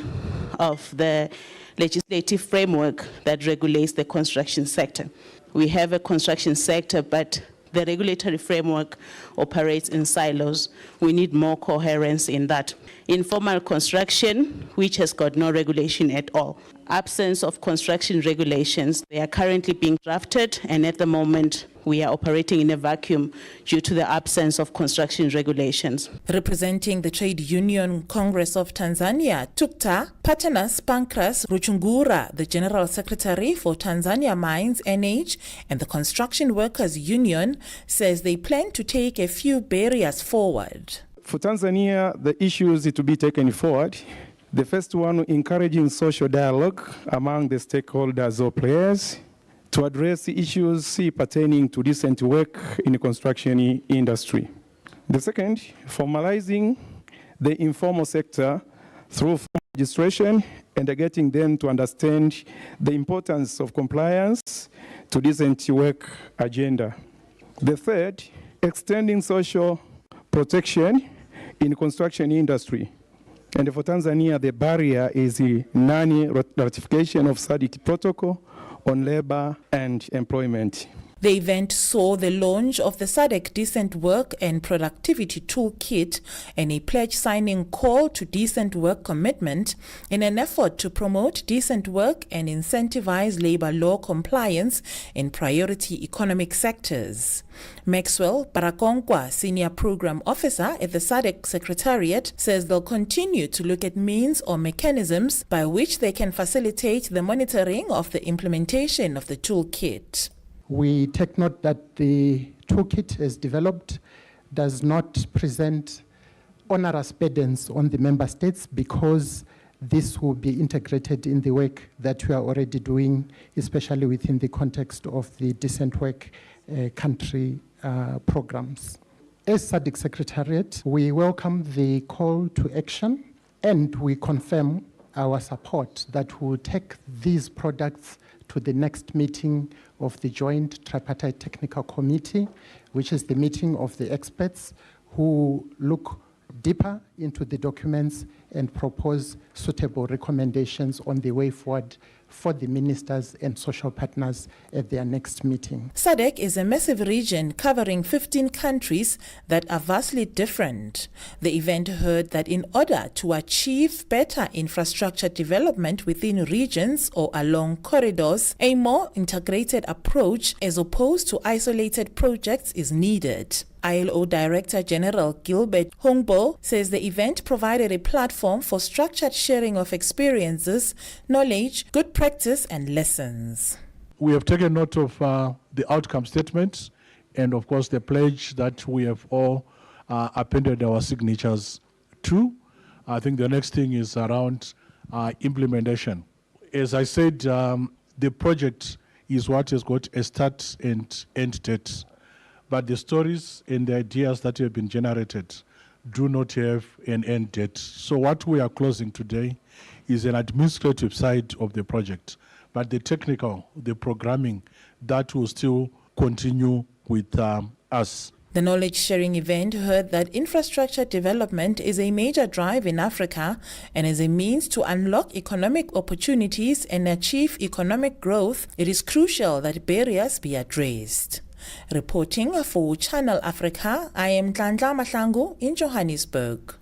of the legislative framework that regulates the construction sector. We have a construction sector, but the regulatory framework operates in silos. We need more coherence in that. Informal construction, which has got no regulation at all. Absence of construction regulations. They are currently being drafted, and at the moment we are operating in a vacuum due to the absence of construction regulations. Representing the Trade Union Congress of Tanzania, TUCTA, Patanas Pancras Ruchungura, the General Secretary for Tanzania Mines NH and the Construction Workers Union, says they plan to take a few barriers forward. For Tanzania, the issues to be taken forward. The first one, encouraging social dialogue among the stakeholders or players to address issues pertaining to decent work in the construction industry. The second, formalizing the informal sector through registration and getting them to understand the importance of compliance to decent work agenda. The third, extending social protection in the construction industry. And for Tanzania, the barrier is the non-ratification of SADC protocol on labor and employment. The event saw the launch of the SADC Decent Work and Productivity Toolkit and a pledge signing call to decent work commitment in an effort to promote decent work and incentivize labor law compliance in priority economic sectors. Maxwell Barakonkwa, Senior Program Officer at the SADC Secretariat, says they'll continue to look at means or mechanisms by which they can facilitate the monitoring of the implementation of the toolkit. We take note that the toolkit as developed does not present onerous burdens on the member states because this will be integrated in the work that we are already doing, especially within the context of the decent work country programs. As SADC Secretariat, we welcome the call to action and we confirm our support that will take these products to the next meeting of the Joint Tripartite Technical Committee, which is the meeting of the experts who look deeper into the documents and propose suitable recommendations on the way forward for the ministers and social partners at their next meeting. SADC is a massive region covering 15 countries that are vastly different. The event heard that in order to achieve better infrastructure development within regions or along corridors, a more integrated approach as opposed to isolated projects is needed. ILO Director General Gilbert Hongbo says the event provided a platform for structured sharing of experiences, knowledge, good practice and lessons. We have taken note of the outcome statements and of course the pledge that we have all appended our signatures to. I think the next thing is around implementation. As I said, the project is what has got a start and end date. But the stories and the ideas that have been generated do not have an end date. So what we are closing today is an administrative side of the project, but the technical, the programming, that will still continue with us. The knowledge sharing event heard that infrastructure development is a major drive in Africa and as a means to unlock economic opportunities and achieve economic growth, it is crucial that barriers be addressed. Reporting for Channel Africa, I am Tlandla Mahlangu in Johannesburg.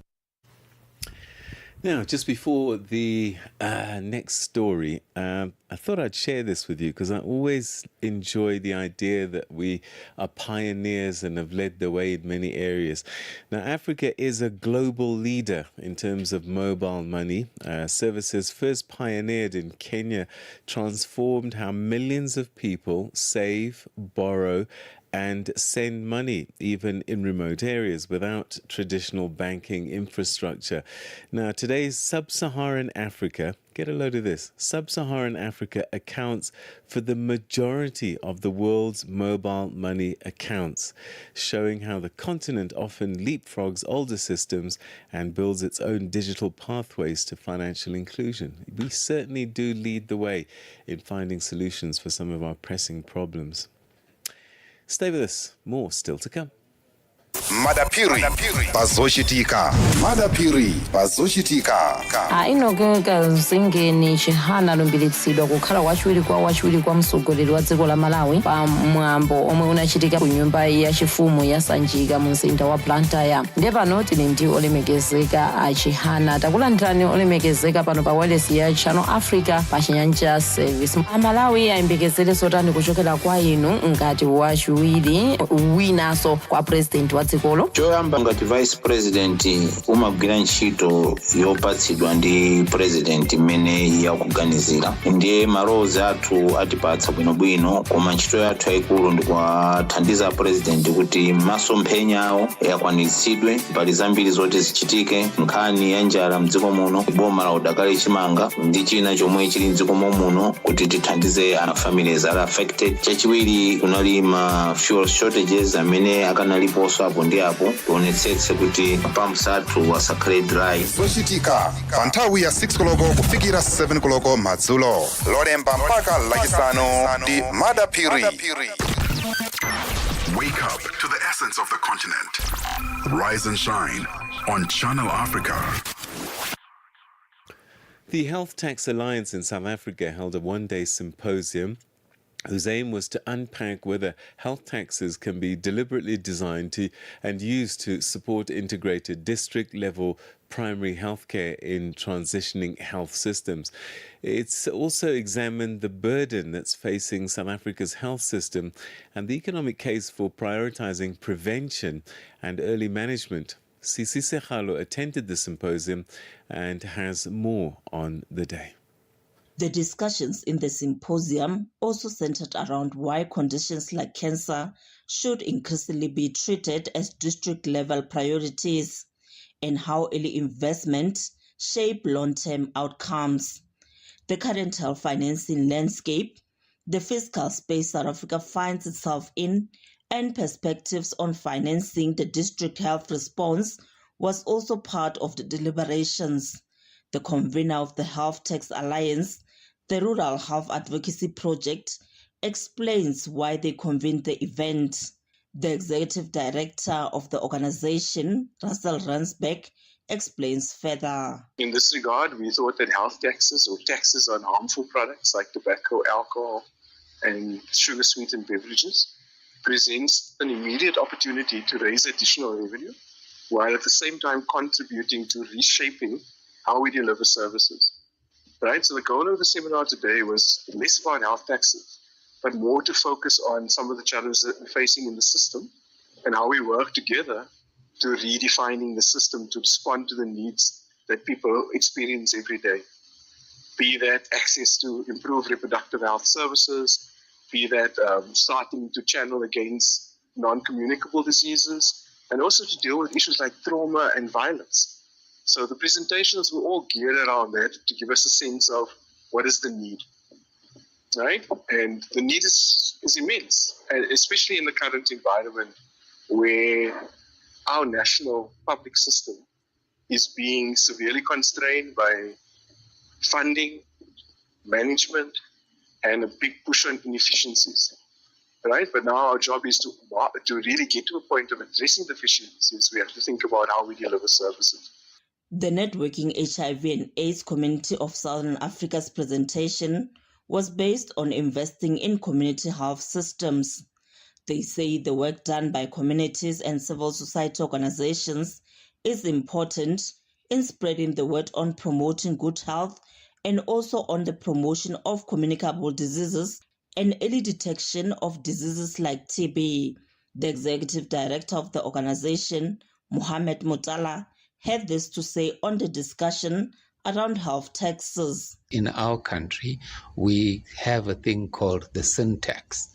Now, just before the next story, I thought I'd share this with you because I always enjoy the idea that we are pioneers and have led the way in many areas. Now, Africa is a global leader in terms of mobile money. Services first pioneered in Kenya transformed how millions of people save, borrow, and send money, even in remote areas, without traditional banking infrastructure. Now, today's sub-Saharan Africa, get a load of this, sub-Saharan Africa accounts for the majority of the world's mobile money accounts, showing how the continent often leapfrogs older systems and builds its own digital pathways to financial inclusion. We certainly do lead the way in finding solutions for some of our pressing problems. Stay with us. More still to come. Madapiri pazochitika. Madapiri pazochitika. Inogeka zingeni chihana lumbiritsidwa kukhala wachiwiri kwa mtsogoleri wa dziko la Malawi pa mwambo omwe unachitika ku nyumba ya chifumu ya Sanjika mu mzinda wa Blantyre. Ndiye pano tili ndi olemekezeka a chihana. Takulandirani olemekezeka pano pa wireless ya Channel Africa pa Chinyanja Service. Malawi ayembekezere zotani kuchokera kwa inu ngati wachiwiri winanso kwa president wa dzikolo? Choyamba ngati vice president umagwira ntchito yopatsidwa ndi president imene yakuganizira. Ndiye malowozi athu atipatsa bwinobwino, koma ntchito yathu yayikulu ndi kuwathandiza president kuti masomphenya awo yakwanitsidwe. Pali zambiri zoti zichitike, nkhani ya njala mdziko muno, boma la udakali chimanga ndi china chomwe chili mdziko muno kuti tithandize ana families are affected. Chachiwiri kunali ma fuel shortages amene akanaliponso apo ndi apo, tionetsetse kuti pumps athu asakhale dry. Zochitika pa nthawi ya 6 koloko kufikira 7 koloko madzulo. Lolemba mpaka lachisanu ndi Madapiri. Wake up to the essence of the continent. Rise and shine on Channel Africa. The Health Tax Alliance in South Africa held a one-day symposium whose aim was to unpack whether health taxes can be deliberately designed to and used to support integrated district-level primary healthcare in transitioning health systems. It's also examined the burden that's facing South Africa's health system and the economic case for prioritizing prevention and early management. Sisi Sekhalo attended the symposium and has more on the day. The discussions in the symposium also centered around why conditions like cancer should increasingly be treated as district-level priorities and how early investment shape long-term outcomes. The current health financing landscape, the fiscal space South Africa finds itself in, and perspectives on financing the district health response was also part of the deliberations. The convener of the Health Tax Alliance, the Rural Health Advocacy Project, explains why they convened the event. The executive director of the organization, Russell Ransbeck, explains further. In this regard, we thought that health taxes or taxes on harmful products like tobacco, alcohol, and sugar-sweetened beverages presents an immediate opportunity to raise additional revenue, while at the same time contributing to reshaping how we deliver services. Right? So the goal of the seminar today was less about health taxes, but more to focus on some of the challenges that we're facing in the system and how we work together to redefining the system to respond to the needs that people experience every day. Be that access to improved reproductive health services, be that starting to channel against non-communicable diseases, and also to deal with issues like trauma and violence. So the presentations were all geared around that to give us a sense of what is the need, right? And the need is immense, and especially in the current environment where our national public system is being severely constrained by funding, management, and a big push on inefficiencies, right? But now our job is to really get to a point of addressing the efficiencies. We have to think about how we deliver services. The Networking HIV and AIDS Community of Southern Africa's presentation was based on investing in community health systems. They say the work done by communities and civil society organizations is important in spreading the word on promoting good health and also on the promotion of communicable diseases and early detection of diseases like TB. The executive director of the organization, Mohamed Mutala, had this to say on the discussion around health taxes. In our country, we have a thing called the sin tax.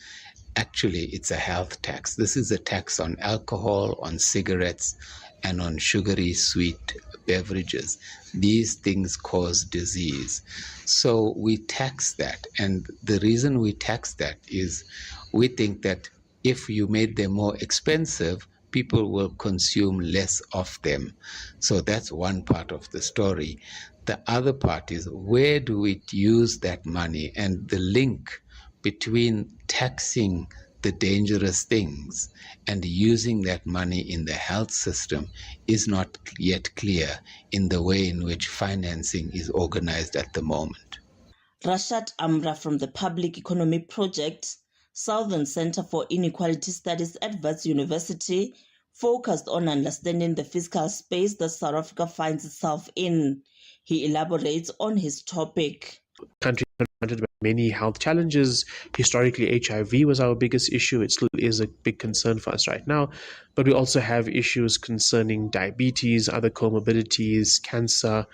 Actually, it's a health tax. This is a tax on alcohol, on cigarettes, and on sugary sweet beverages. These things cause disease. So we tax that. And the reason we tax that is we think that if you made them more expensive, people will consume less of them. So that's one part of the story. The other part is where do we use that money? And the link between taxing the dangerous things and using that money in the health system is not yet clear in the way in which financing is organized at the moment. Rashad Amra from the Public Economy Project, Southern Center for Inequality Studies at Wits University, focused on understanding the fiscal space that South Africa finds itself in. He elaborates on his topic. Country confronted by many health challenges. Historically, HIV was our biggest issue. It still is a big concern for us right now. But we also have issues concerning diabetes, other comorbidities, cancer.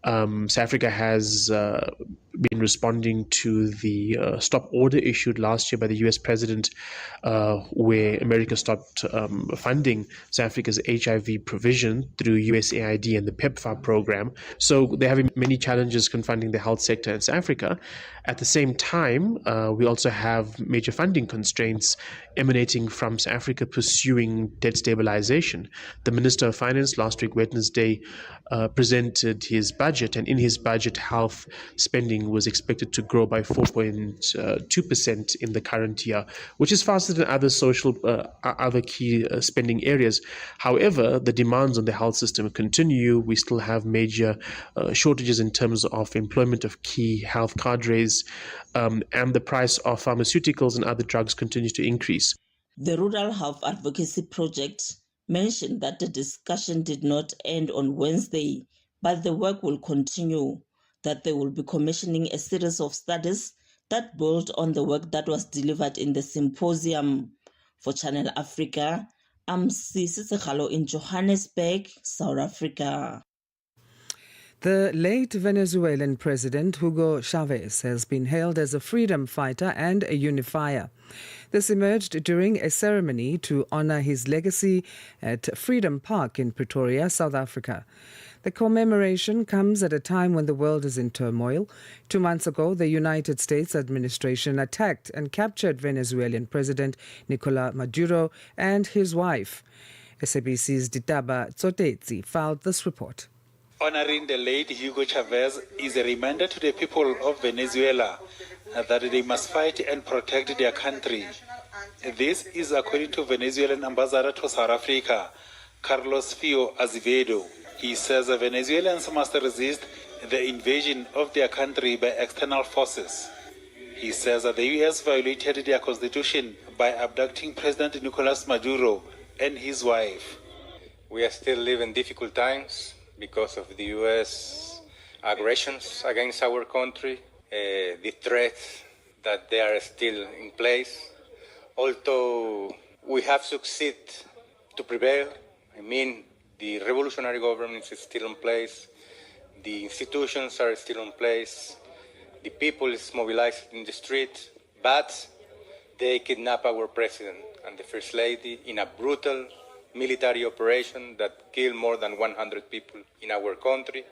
South Africa has been responding to the stop order issued last year by the US president, where America stopped funding South Africa's HIV provision through USAID and the PEPFAR program. So they're having many challenges confronting the health sector in South Africa. At the same time, we also have major funding constraints emanating from South Africa pursuing debt stabilization. The Minister of Finance last week, Wednesday, presented his budget, and in his budget, health spending was expected to grow by 4.2% in the current year, which is faster than other key spending areas. However, the demands on the health system continue. We still have major shortages in terms of employment of key health cadres, and the price of pharmaceuticals and other drugs continues to increase. The Rural Health Advocacy Project mentioned that the discussion did not end on Wednesday, but the work will continue, that they will be commissioning a series of studies that build on the work that was delivered in the symposium. For Channel Africa, I'm Sisi Sekhalo in Johannesburg, South Africa. The late Venezuelan President Hugo Chavez has been hailed as a freedom fighter and a unifier. This emerged during a ceremony to honor his legacy at Freedom Park in Pretoria, South Africa. The commemoration comes at a time when the world is in turmoil. 2 months ago, the United States administration attacked and captured Venezuelan President Nicolas Maduro and his wife. SABC's Ditaba Tsotetsi filed this report. Honoring the late Hugo Chavez is a reminder to the people of Venezuela that they must fight and protect their country This is according to Venezuelan ambassador to South Africa, Carlos Fio Azevedo. He says the Venezuelans must resist the invasion of their country by external forces. He says that the U.S. violated their constitution by abducting President Nicolas Maduro and his wife. We are still living difficult times because of the U.S. aggressions against our country, the threats that they are still in place. Although we have succeeded to prevail, the revolutionary government is still in place, the institutions are still in place, the people is mobilized in the street, but they kidnap our president and the first lady in a brutal military operation that killed more than 100 people in our country.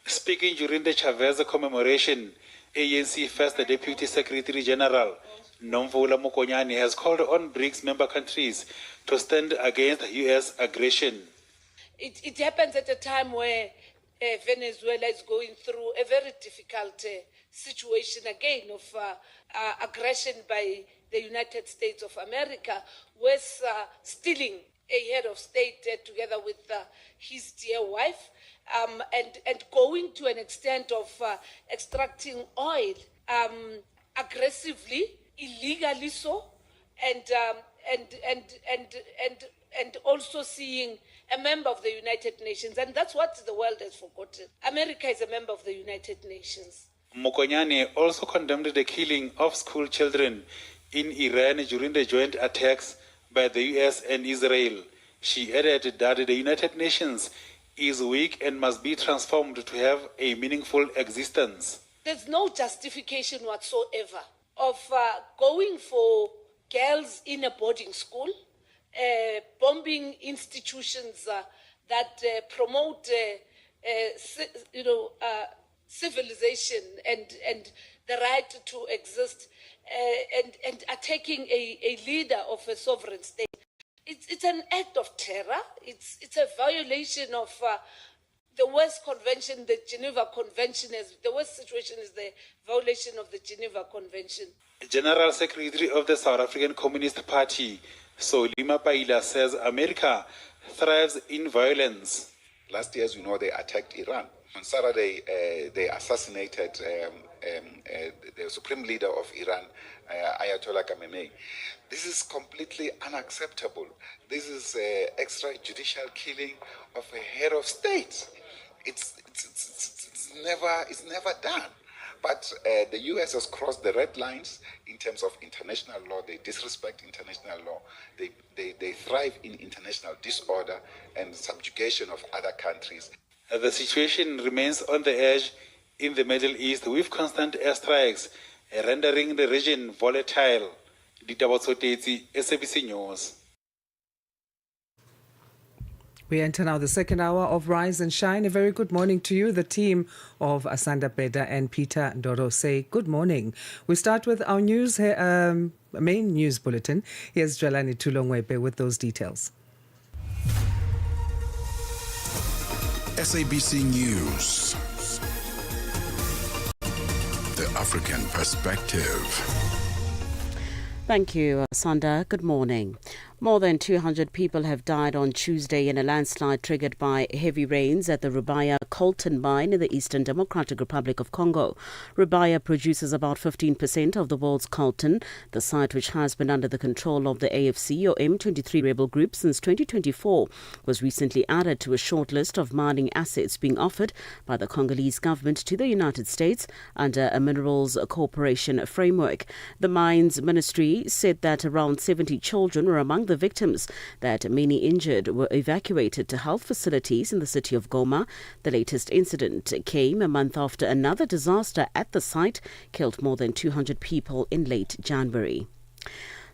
Speaking during the Chavez commemoration, ANC First Deputy Secretary General Nomvula Mokonyane has called on BRICS member countries to stand against U.S. aggression. It happens at a time where Venezuela is going through a very difficult situation again of aggression by the United States of America, was stealing a head of state together with his dear wife, and going to an extent of extracting oil aggressively, illegally so, and also seeing a member of the United Nations. And that's what the world has forgotten. America is a member of the United Nations. Mokonyane also condemned the killing of school children in Iran during the joint attacks by the US and Israel. She added that the United Nations is weak and must be transformed to have a meaningful existence. There's no justification whatsoever of going for girls in a boarding school, bombing institutions that promote, civilization and the right to exist, and attacking a leader of a sovereign state. It's an act of terror. It's a violation of the worst convention, the Geneva Convention. The worst situation is the violation of the Geneva Convention. General Secretary of the South African Communist Party, Solima Paila, says America thrives in violence. Last year, as we know, they attacked Iran. On Saturday, they assassinated the supreme leader of Iran, Ayatollah Khamenei. This is completely unacceptable. This is extrajudicial killing of a head of state. It's never done. But the U.S. has crossed the red lines in terms of international law. They disrespect international law. They thrive in international disorder and subjugation of other countries. The situation remains on the edge in the Middle East with constant airstrikes, rendering the region volatile. Ditabotsotezi, SABC News. We enter now the second hour of Rise and Shine. A very good morning to you. The team of Asanda, Beda and Peter Ndoro say good morning. We start with our news, main news bulletin. Here's Dwelani Tulongwepe with those details. SABC News. The African Perspective. Thank you, Asanda. Good morning. More than 200 people have died on Tuesday in a landslide triggered by heavy rains at the Rubaya coltan mine in the Eastern Democratic Republic of Congo. Rubaya produces about 15% of the world's coltan. The site, which has been under the control of the AFC or M23 rebel group since 2024, was recently added to a short list of mining assets being offered by the Congolese government to the United States under a Minerals Corporation framework. The mines ministry said that around 70 children were among the victims, that many injured were evacuated to health facilities in the city of Goma. The latest incident came a month after another disaster at the site killed more than 200 people in late January.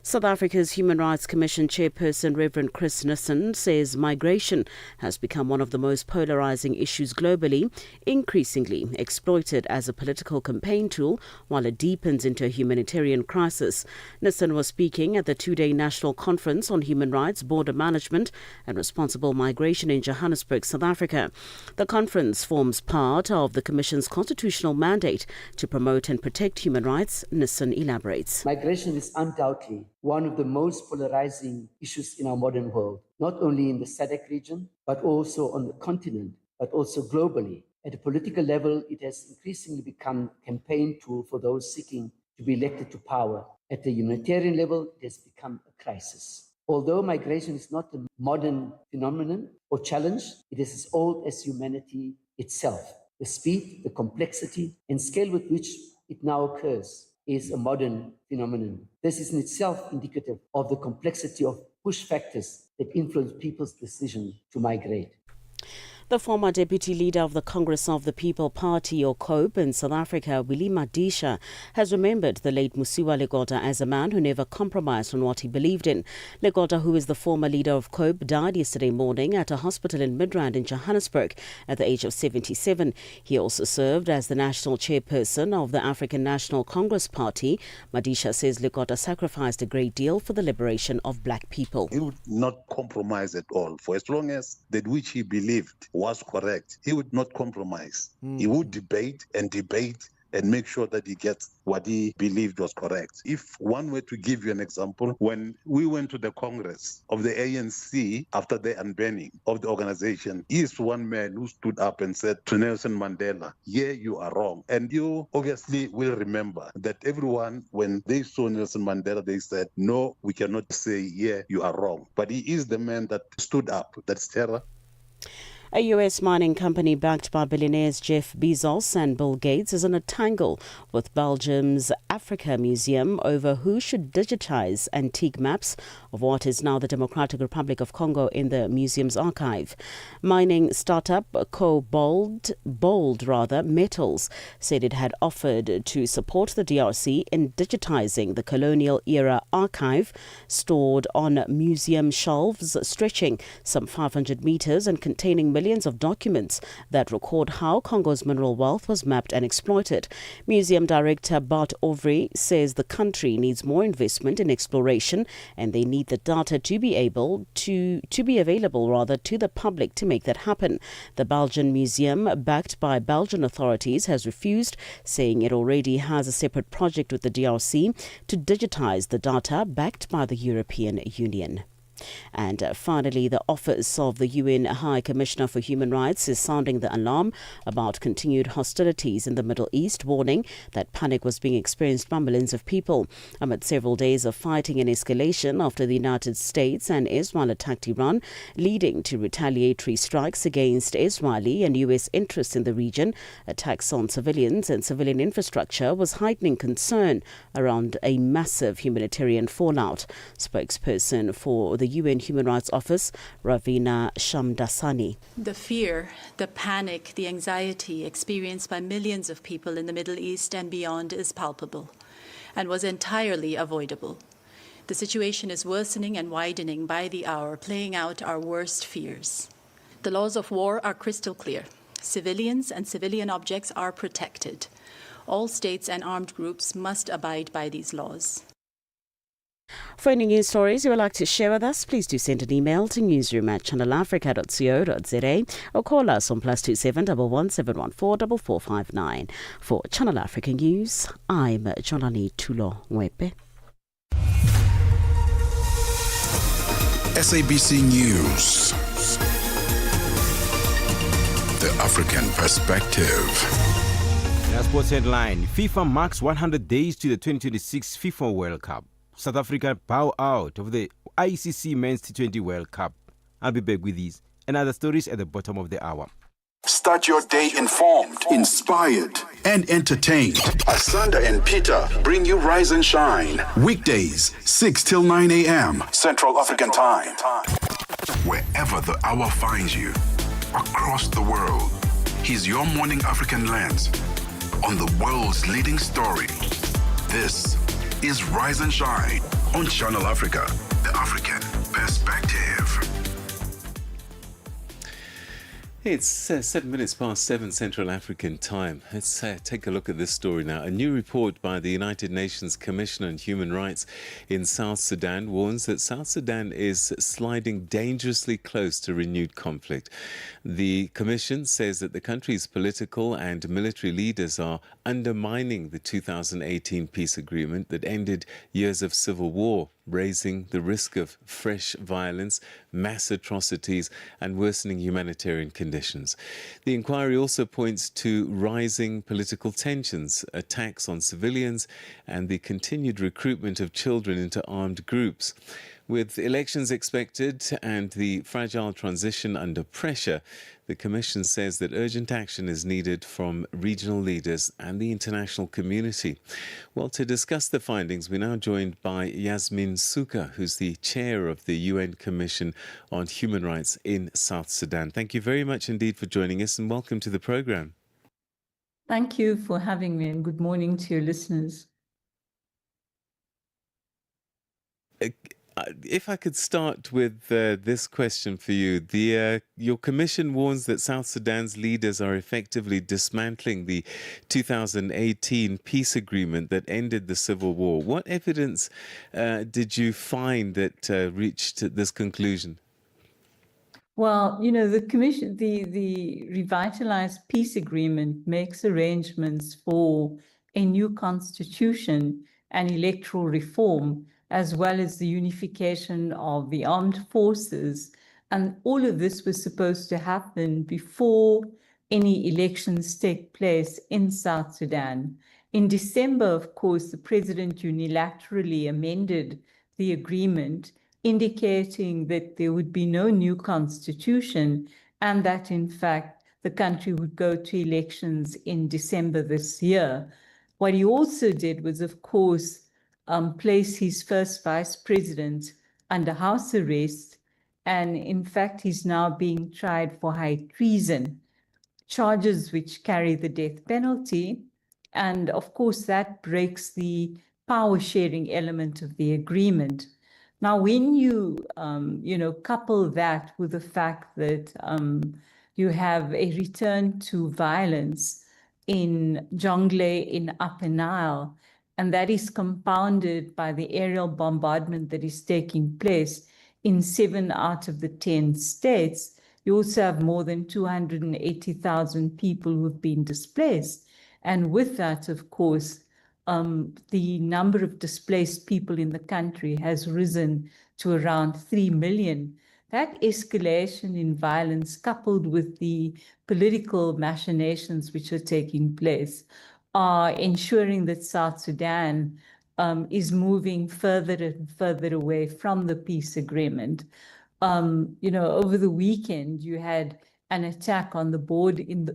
South Africa's Human Rights Commission chairperson Reverend Chris Nissen says migration has become one of the most polarizing issues globally, increasingly exploited as a political campaign tool while it deepens into a humanitarian crisis. Nissen was speaking at the two-day National Conference on Human Rights, Border Management and Responsible Migration in Johannesburg, South Africa. The conference forms part of the Commission's constitutional mandate to promote and protect human rights. Nissen elaborates. Migration is undoubtedly one of the most polarizing issues in our modern world, not only in the SADC region, but also on the continent, but also globally. At a political level, it has increasingly become a campaign tool for those seeking to be elected to power. At the humanitarian level, it has become a crisis. Although migration is not a modern phenomenon or challenge, it is as old as humanity itself. The speed, the complexity, and scale with which it now occurs is a modern phenomenon. This is in itself indicative of the complexity of push factors that influence people's decision to migrate. The former deputy leader of the Congress of the People Party, or COPE, in South Africa, Willie Madisha, has remembered the late Musiwa Legoda as a man who never compromised on what he believed in. Legoda, who is the former leader of COPE, died yesterday morning at a hospital in Midrand in Johannesburg at the age of 77. He also served as the national chairperson of the African National Congress Party. Madisha says Legoda sacrificed a great deal for the liberation of black people. He would not compromise at all. For as long as that which he believed was correct, he would not compromise. He would debate and make sure that he gets what he believed was correct. If one were to give you an example, when we went to the Congress of the ANC after the unbanning of the organization, he is one man who stood up and said to Nelson Mandela, yeah, you are wrong. And you obviously will remember that everyone, when they saw Nelson Mandela, they said, no, we cannot say, yeah, you are wrong. But he is the man that stood up. That's terror. A U.S. mining company backed by billionaires Jeff Bezos and Bill Gates is in a tangle with Belgium's Africa Museum over who should digitize antique maps of what is now the Democratic Republic of Congo in the museum's archive. Mining startup Bold Metals said it had offered to support the DRC in digitizing the colonial-era archive stored on museum shelves stretching some 500 meters and containing millions of documents that record how Congo's mineral wealth was mapped and exploited. Museum Director Bart Ovry says the country needs more investment in exploration and they need the data to be available to the public to make that happen. The Belgian museum, backed by Belgian authorities, has refused, saying it already has a separate project with the DRC to digitize the data backed by the European Union. And finally, the Office of the UN High Commissioner for Human Rights is sounding the alarm about continued hostilities in the Middle East, warning that panic was being experienced by millions of people. Amid several days of fighting and escalation after the United States and Israel attacked Iran, leading to retaliatory strikes against Israeli and U.S. interests in the region, attacks on civilians and civilian infrastructure was heightening concern around a massive humanitarian fallout. Spokesperson for the UN Human Rights Office, Ravina Shamdasani. The fear, the panic, the anxiety experienced by millions of people in the Middle East and beyond is palpable and was entirely avoidable. The situation is worsening and widening by the hour, playing out our worst fears. The laws of war are crystal clear. Civilians and civilian objects are protected. All states and armed groups must abide by these laws. For any news stories you would like to share with us, please do send an email to newsroom@channelafrica.co.za or call us on +27 11 714 4459. For Channel Africa News, I'm Jolani Tulo Mwepe. SABC News. The African Perspective. In our sports headline, FIFA marks 100 days to the 2026 FIFA World Cup. South Africa bow out of the ICC Men's T20 World Cup. I'll be back with these and other stories at the bottom of the hour. Start your day informed, inspired, and entertained. Asanda and Peter bring you Rise and Shine. Weekdays, 6 till 9 a.m. Central African Time. Wherever the hour finds you, across the world, here's your morning African lens on the world's leading story. This is Rise and Shine on Channel Africa, the African Perspective. It's 7 minutes past 7 Central African Time. Let's take a look at this story now. A new report by the United Nations Commission on Human Rights in South Sudan warns that South Sudan is sliding dangerously close to renewed conflict. The Commission says that the country's political and military leaders are undermining the 2018 peace agreement that ended years of civil war. raising the risk of fresh violence, mass atrocities, and worsening humanitarian conditions. The inquiry also points to rising political tensions, attacks on civilians, and the continued recruitment of children into armed groups. With elections expected and the fragile transition under pressure, the Commission says that urgent action is needed from regional leaders and the international community. Well, to discuss the findings, we're now joined by Yasmin Suka, who's the chair of the UN Commission on Human Rights in South Sudan. Thank you very much indeed for joining us and welcome to the program. Thank you for having me and good morning to your listeners. If I could start with this question for you. Your commission warns that South Sudan's leaders are effectively dismantling the 2018 peace agreement that ended the civil war. What evidence did you find that reached this conclusion? Well, you know, the commission, the revitalized peace agreement makes arrangements for a new constitution and electoral reform, as well as the unification of the armed forces. And all of this was supposed to happen before any elections take place in South Sudan. In December, of course, the president unilaterally amended the agreement, indicating that there would be no new constitution and that, in fact, the country would go to elections in December this year. What he also did was, of course, place his first vice president under house arrest. And in fact, he's now being tried for high treason, charges which carry the death penalty. And of course, that breaks the power sharing element of the agreement. Now, when you, couple that with the fact that you have a return to violence in Jonglei, in Upper Nile, and that is compounded by the aerial bombardment that is taking place in 7 out of the 10 states. You also have more than 280,000 people who've been displaced. And with that, of course, the number of displaced people in the country has risen to around 3 million. That escalation in violence, coupled with the political machinations which are taking place, are ensuring that South Sudan is moving further and further away from the peace agreement. Over the weekend, you had an attack on the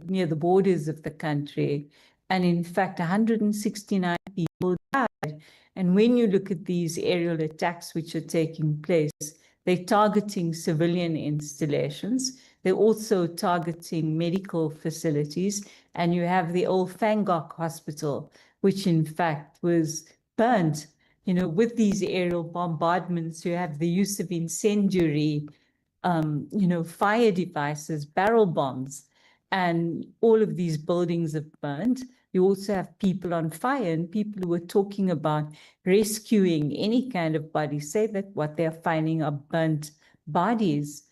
near the borders of the country, and in fact, 169 people died. And when you look at these aerial attacks which are taking place, they're targeting civilian installations. They're also targeting medical facilities. And you have the old Fangok Hospital, which in fact was burnt. With these aerial bombardments, you have the use of incendiary, fire devices, barrel bombs, and all of these buildings have burnt. You also have people on fire and people who are talking about rescuing any kind of body, say that what they're finding are burnt bodies.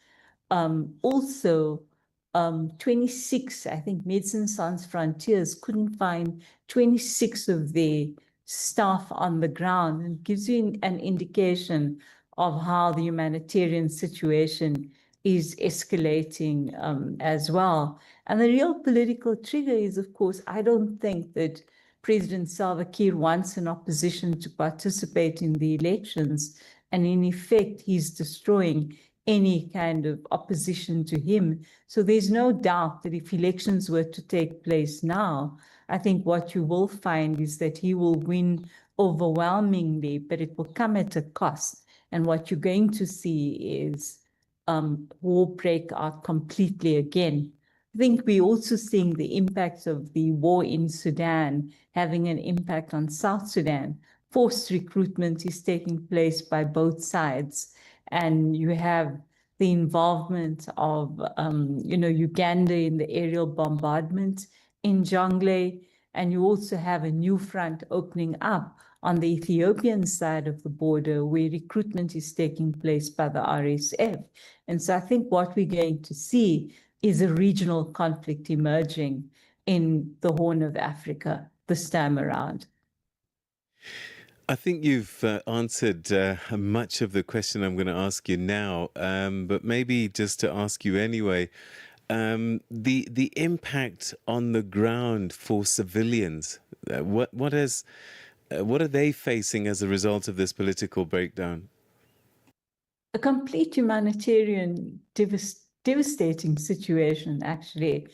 26, I think Médecins Sans Frontières couldn't find 26 of their staff on the ground, and gives you an indication of how the humanitarian situation is escalating as well. And the real political trigger is, of course, I don't think that President Salva Kiir wants an opposition to participate in the elections. And in effect, he's destroying any kind of opposition to him. So there's no doubt that if elections were to take place now, I think what you will find is that he will win overwhelmingly, but it will come at a cost. And what you're going to see is war break out completely again. I think we're also seeing the impacts of the war in Sudan having an impact on South Sudan. Forced recruitment is taking place by both sides. And you have the involvement of, Uganda in the aerial bombardment in Jonglei. And you also have a new front opening up on the Ethiopian side of the border, where recruitment is taking place by the RSF. And so I think what we're going to see is a regional conflict emerging in the Horn of Africa this time around. I think you've answered much of the question I'm going to ask you now, but maybe just to ask you anyway, the impact on the ground for civilians. What are they facing as a result of this political breakdown? A complete humanitarian devastating situation, actually.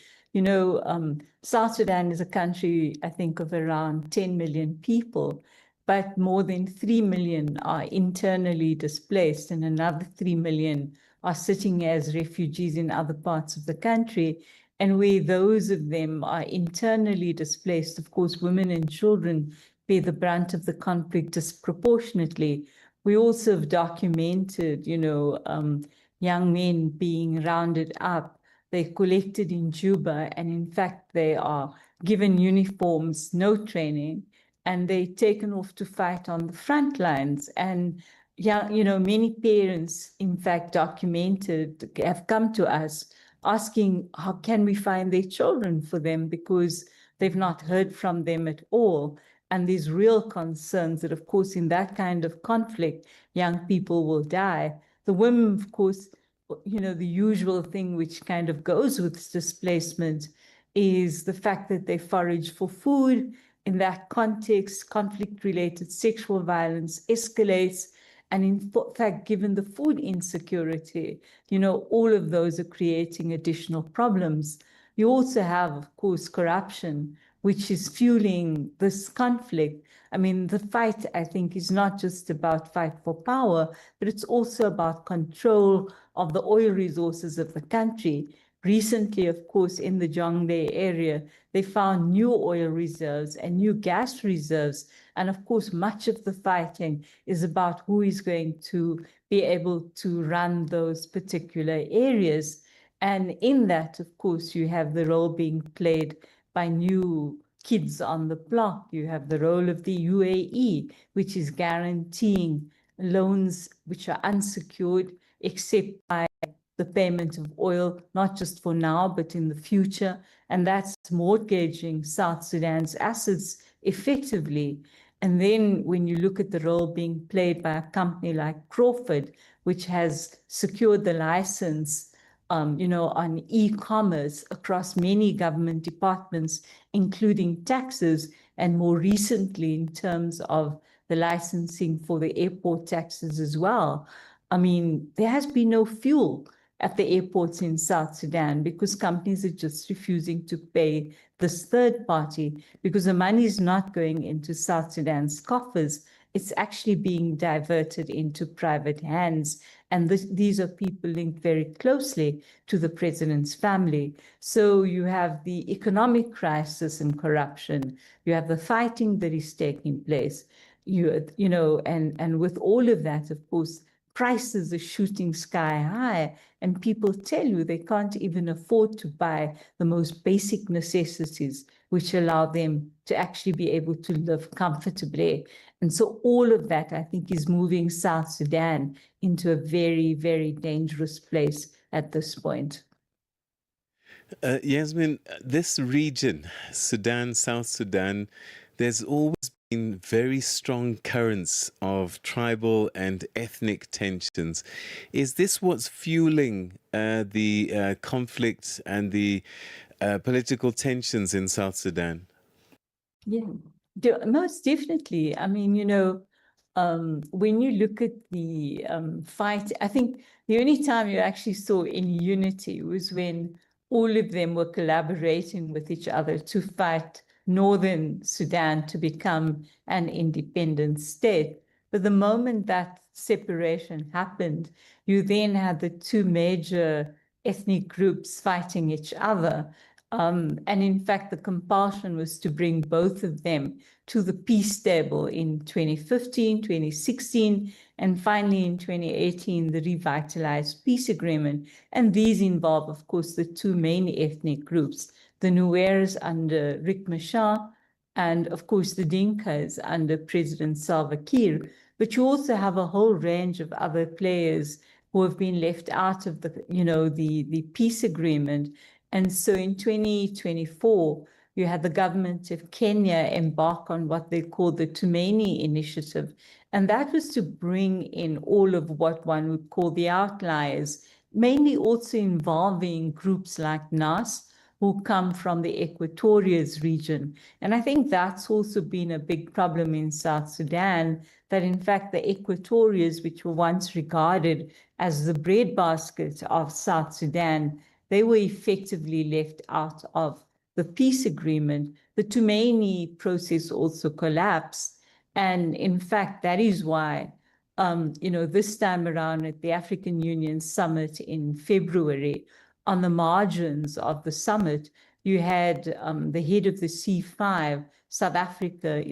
South Sudan is a country, I think, of around 10 million people, but more than 3 million are internally displaced, and another 3 million are sitting as refugees in other parts of the country. And where those of them are internally displaced, of course, women and children bear the brunt of the conflict disproportionately. We also have documented, young men being rounded up. They're collected in Juba, and in fact, they are given uniforms, no training, and they're taken off to fight on the front lines. And many parents, in fact, documented, have come to us asking, how can we find their children for them, because they've not heard from them at all. And there's real concerns that, of course, in that kind of conflict, young people will die. The women, of course, the usual thing which kind of goes with displacement is the fact that they forage for food. In that context, conflict-related sexual violence escalates. And in fact, given the food insecurity, all of those are creating additional problems. You also have, of course, corruption, which is fueling this conflict. I mean, the fight, I think, is not just about fight for power, but it's also about control of the oil resources of the country. Recently, of course, in the Jonglei area, they found new oil reserves and new gas reserves. And of course, much of the fighting is about who is going to be able to run those particular areas. And in that, of course, you have the role being played by new kids on the block. You have the role of the UAE, which is guaranteeing loans which are unsecured except by the payment of oil, not just for now, but in the future. And that's mortgaging South Sudan's assets effectively. And then when you look at the role being played by a company like Crawford, which has secured the license on e-commerce across many government departments, including taxes, and more recently in terms of the licensing for the airport taxes as well. I mean, there has been no fuel at the airports in South Sudan because companies are just refusing to pay this third party because the money is not going into South Sudan's coffers. It's actually being diverted into private hands. And these are people linked very closely to the president's family. So you have the economic crisis and corruption. You have the fighting that is taking place. And with all of that, of course, prices are shooting sky high, and people tell you they can't even afford to buy the most basic necessities, which allow them to actually be able to live comfortably. And so all of that, I think, is moving South Sudan into a very, very dangerous place at this point. Yasmin, this region, Sudan, South Sudan, there's always been very strong currents of tribal and ethnic tensions. Is this what's fueling the conflict and the political tensions in South Sudan? Yeah, most definitely. I mean, when you look at the fight, I think the only time you actually saw any unity was when all of them were collaborating with each other to fight Northern Sudan to become an independent state. But the moment that separation happened, you then had the two major ethnic groups fighting each other. And in fact, the compulsion was to bring both of them to the peace table in 2015, 2016, and finally in 2018, the revitalized peace agreement. And these involve, of course, the two main ethnic groups, the Nuers under Riek Machar, and of course, the Dinkas under President Salva Kiir. But you also have a whole range of other players who have been left out of the peace agreement. And so in 2024, you had the government of Kenya embark on what they call the Tumeni Initiative. And that was to bring in all of what one would call the outliers, mainly also involving groups like NAS, who come from the Equatorias region. And I think that's also been a big problem in South Sudan, that in fact the Equatorias, which were once regarded as the breadbasket of South Sudan, they were effectively left out of the peace agreement. The Tumeni process also collapsed. And in fact, that is why, this time around at the African Union Summit in February, on the margins of the summit, you had the head of the C5, South Africa,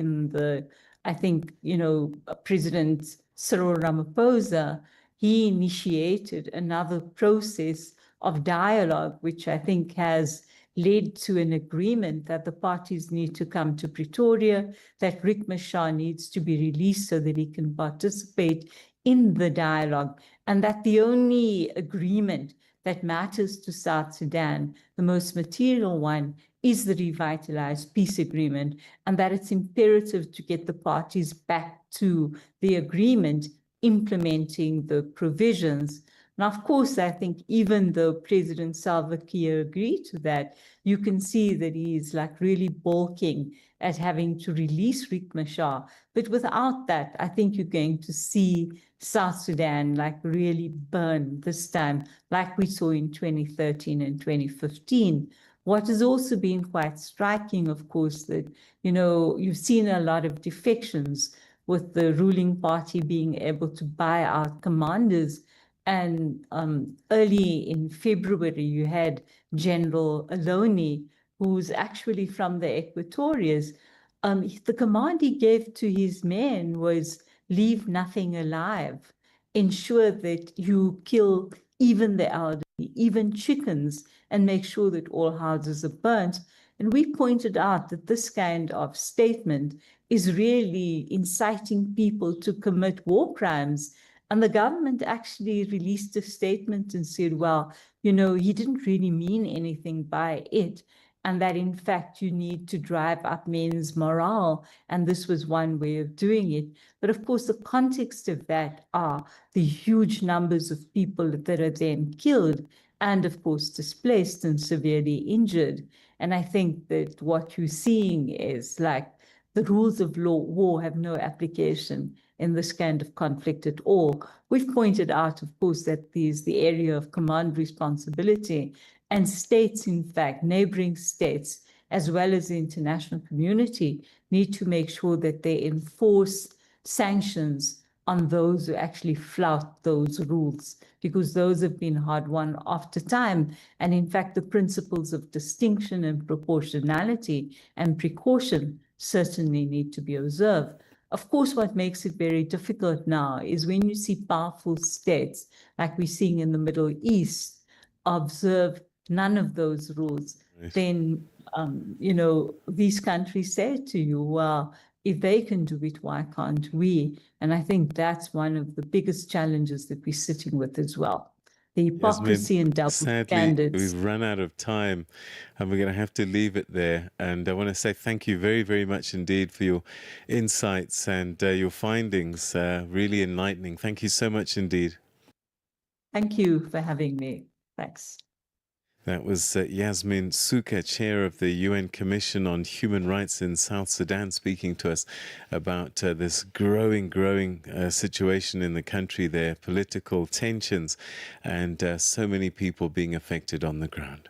President Cyril Ramaphosa. He initiated another process of dialogue, which I think has led to an agreement that the parties need to come to Pretoria, that Riek Machar needs to be released so that he can participate in the dialogue, and that the only agreement that matters to South Sudan, the most material one, is the revitalized peace agreement, and that it's imperative to get the parties back to the agreement, implementing the provisions. Now, of course, I think even though President Salva Kiir agreed to that, you can see that he is really balking at having to release Riek Machar. But without that, I think you're going to see South Sudan really burn this time, like we saw in 2013 and 2015. What has also been quite striking, of course, that, you've seen a lot of defections with the ruling party being able to buy out commanders. And early in February, you had General Aloni, who's actually from the Equatorias. The command he gave to his men was leave nothing alive, ensure that you kill even the elderly, even chickens, and make sure that all houses are burnt. And we pointed out that this kind of statement is really inciting people to commit war crimes. And the government actually released a statement and said, well, he didn't really mean anything by it, and that in fact you need to drive up men's morale, and this was one way of doing it. But of course, the context of that are the huge numbers of people that are then killed and of course displaced and severely injured. And I think that what you're seeing is the rules of war have no application in this kind of conflict at all. We've pointed out, of course, that there's the area of command responsibility, and states, in fact, neighboring states, as well as the international community, need to make sure that they enforce sanctions on those who actually flout those rules, because those have been hard won after time. And in fact, the principles of distinction and proportionality and precaution certainly need to be observed. Of course, what makes it very difficult now is when you see powerful states, like we're seeing in the Middle East, observe none of those rules, then, these countries say to you, well, if they can do it, why can't we? And I think that's one of the biggest challenges that we're sitting with as well. The hypocrisy and double standards. We've run out of time and we're going to have to leave it there. And I want to say thank you very, very much indeed for your insights and your findings. Really enlightening. Thank you so much indeed. Thank you for having me. Thanks. That was Yasmin Suka, chair of the UN Commission on Human Rights in South Sudan, speaking to us about this growing situation in the country there, political tensions, and so many people being affected on the ground.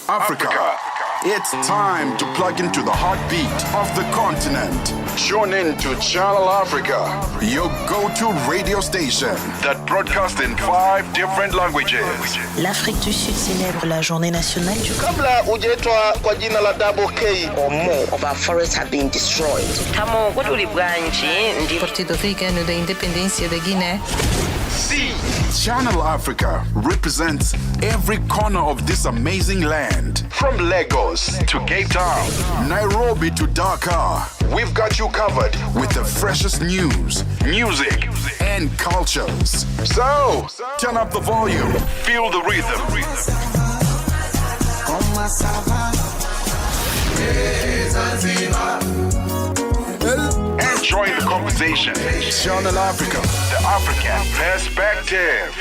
Africa. It's time to plug into the heartbeat of the continent. Tune in to Channel Africa, your go-to radio station that broadcasts in 5 different languages. L'Afrique du Sud célèbre la journée nationale du Kabla hujaitwa kwa jina la Double K or more of our forests have been destroyed. Tamo ndi Partido Africano da Independência da Guiné. See, Channel Africa represents every corner of this amazing land. From Lagos to Cape Town, Nairobi to Dakar, we've got you covered with the freshest news, music, and cultures. So, turn up the volume, feel the rhythm. And join the conversation. Channel Africa, the African perspective.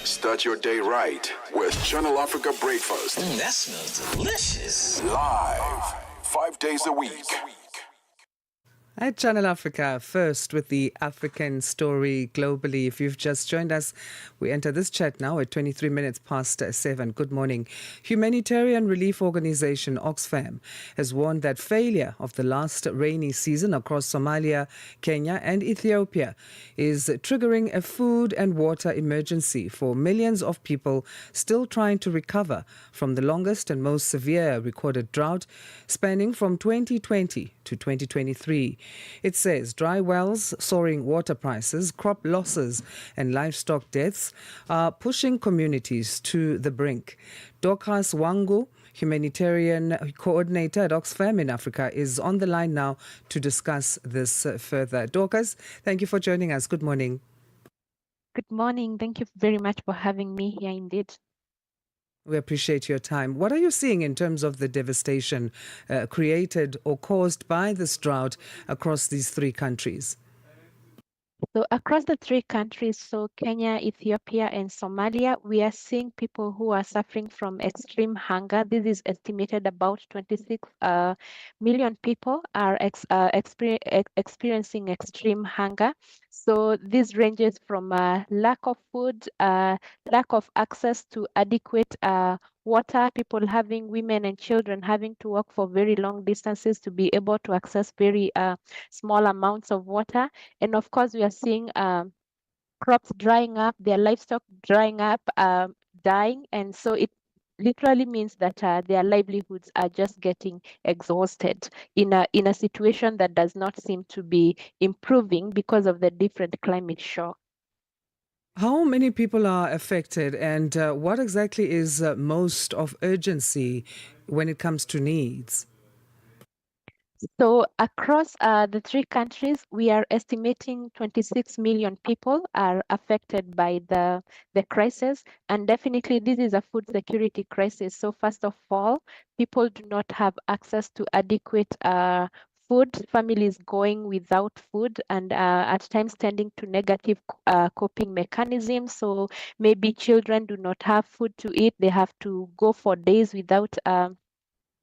Start your day right with Channel Africa Breakfast. That smells delicious. Live, 5 days a week. At Channel Africa, first with the African story globally. If you've just joined us, we enter this chat now at 23 minutes past 7. Good morning. Humanitarian relief organization Oxfam has warned that failure of the last rainy season across Somalia, Kenya and Ethiopia is triggering a food and water emergency for millions of people still trying to recover from the longest and most severe recorded drought spanning from 2020 to 2023. It says dry wells, soaring water prices, crop losses and livestock deaths are pushing communities to the brink. Dorcas Wangu, humanitarian coordinator at Oxfam in Africa, is on the line now to discuss this further. Dorcas, thank you for joining us. Good morning. Good morning. Thank you very much for having me here indeed. We appreciate your time. What are you seeing in terms of the devastation created or caused by this drought across these three countries? So across the three countries, so Kenya, Ethiopia, and Somalia, we are seeing people who are suffering from extreme hunger. This is estimated about 26 million people are experiencing extreme hunger. So this ranges from lack of food, lack of access to adequate water, women and children having to walk for very long distances to be able to access very small amounts of water. And of course, we are seeing crops drying up, their livestock drying up, dying. And so it literally means that their livelihoods are just getting exhausted in a situation that does not seem to be improving because of the different climate shock. How many people are affected, and what exactly is most of urgency when it comes to needs? So across the three countries, we are estimating 26 million people are affected by the crisis. And definitely this is a food security crisis. So first of all, people do not have access to adequate food, families going without food and at times tending to negative coping mechanisms. So maybe children do not have food to eat. They have to go for days without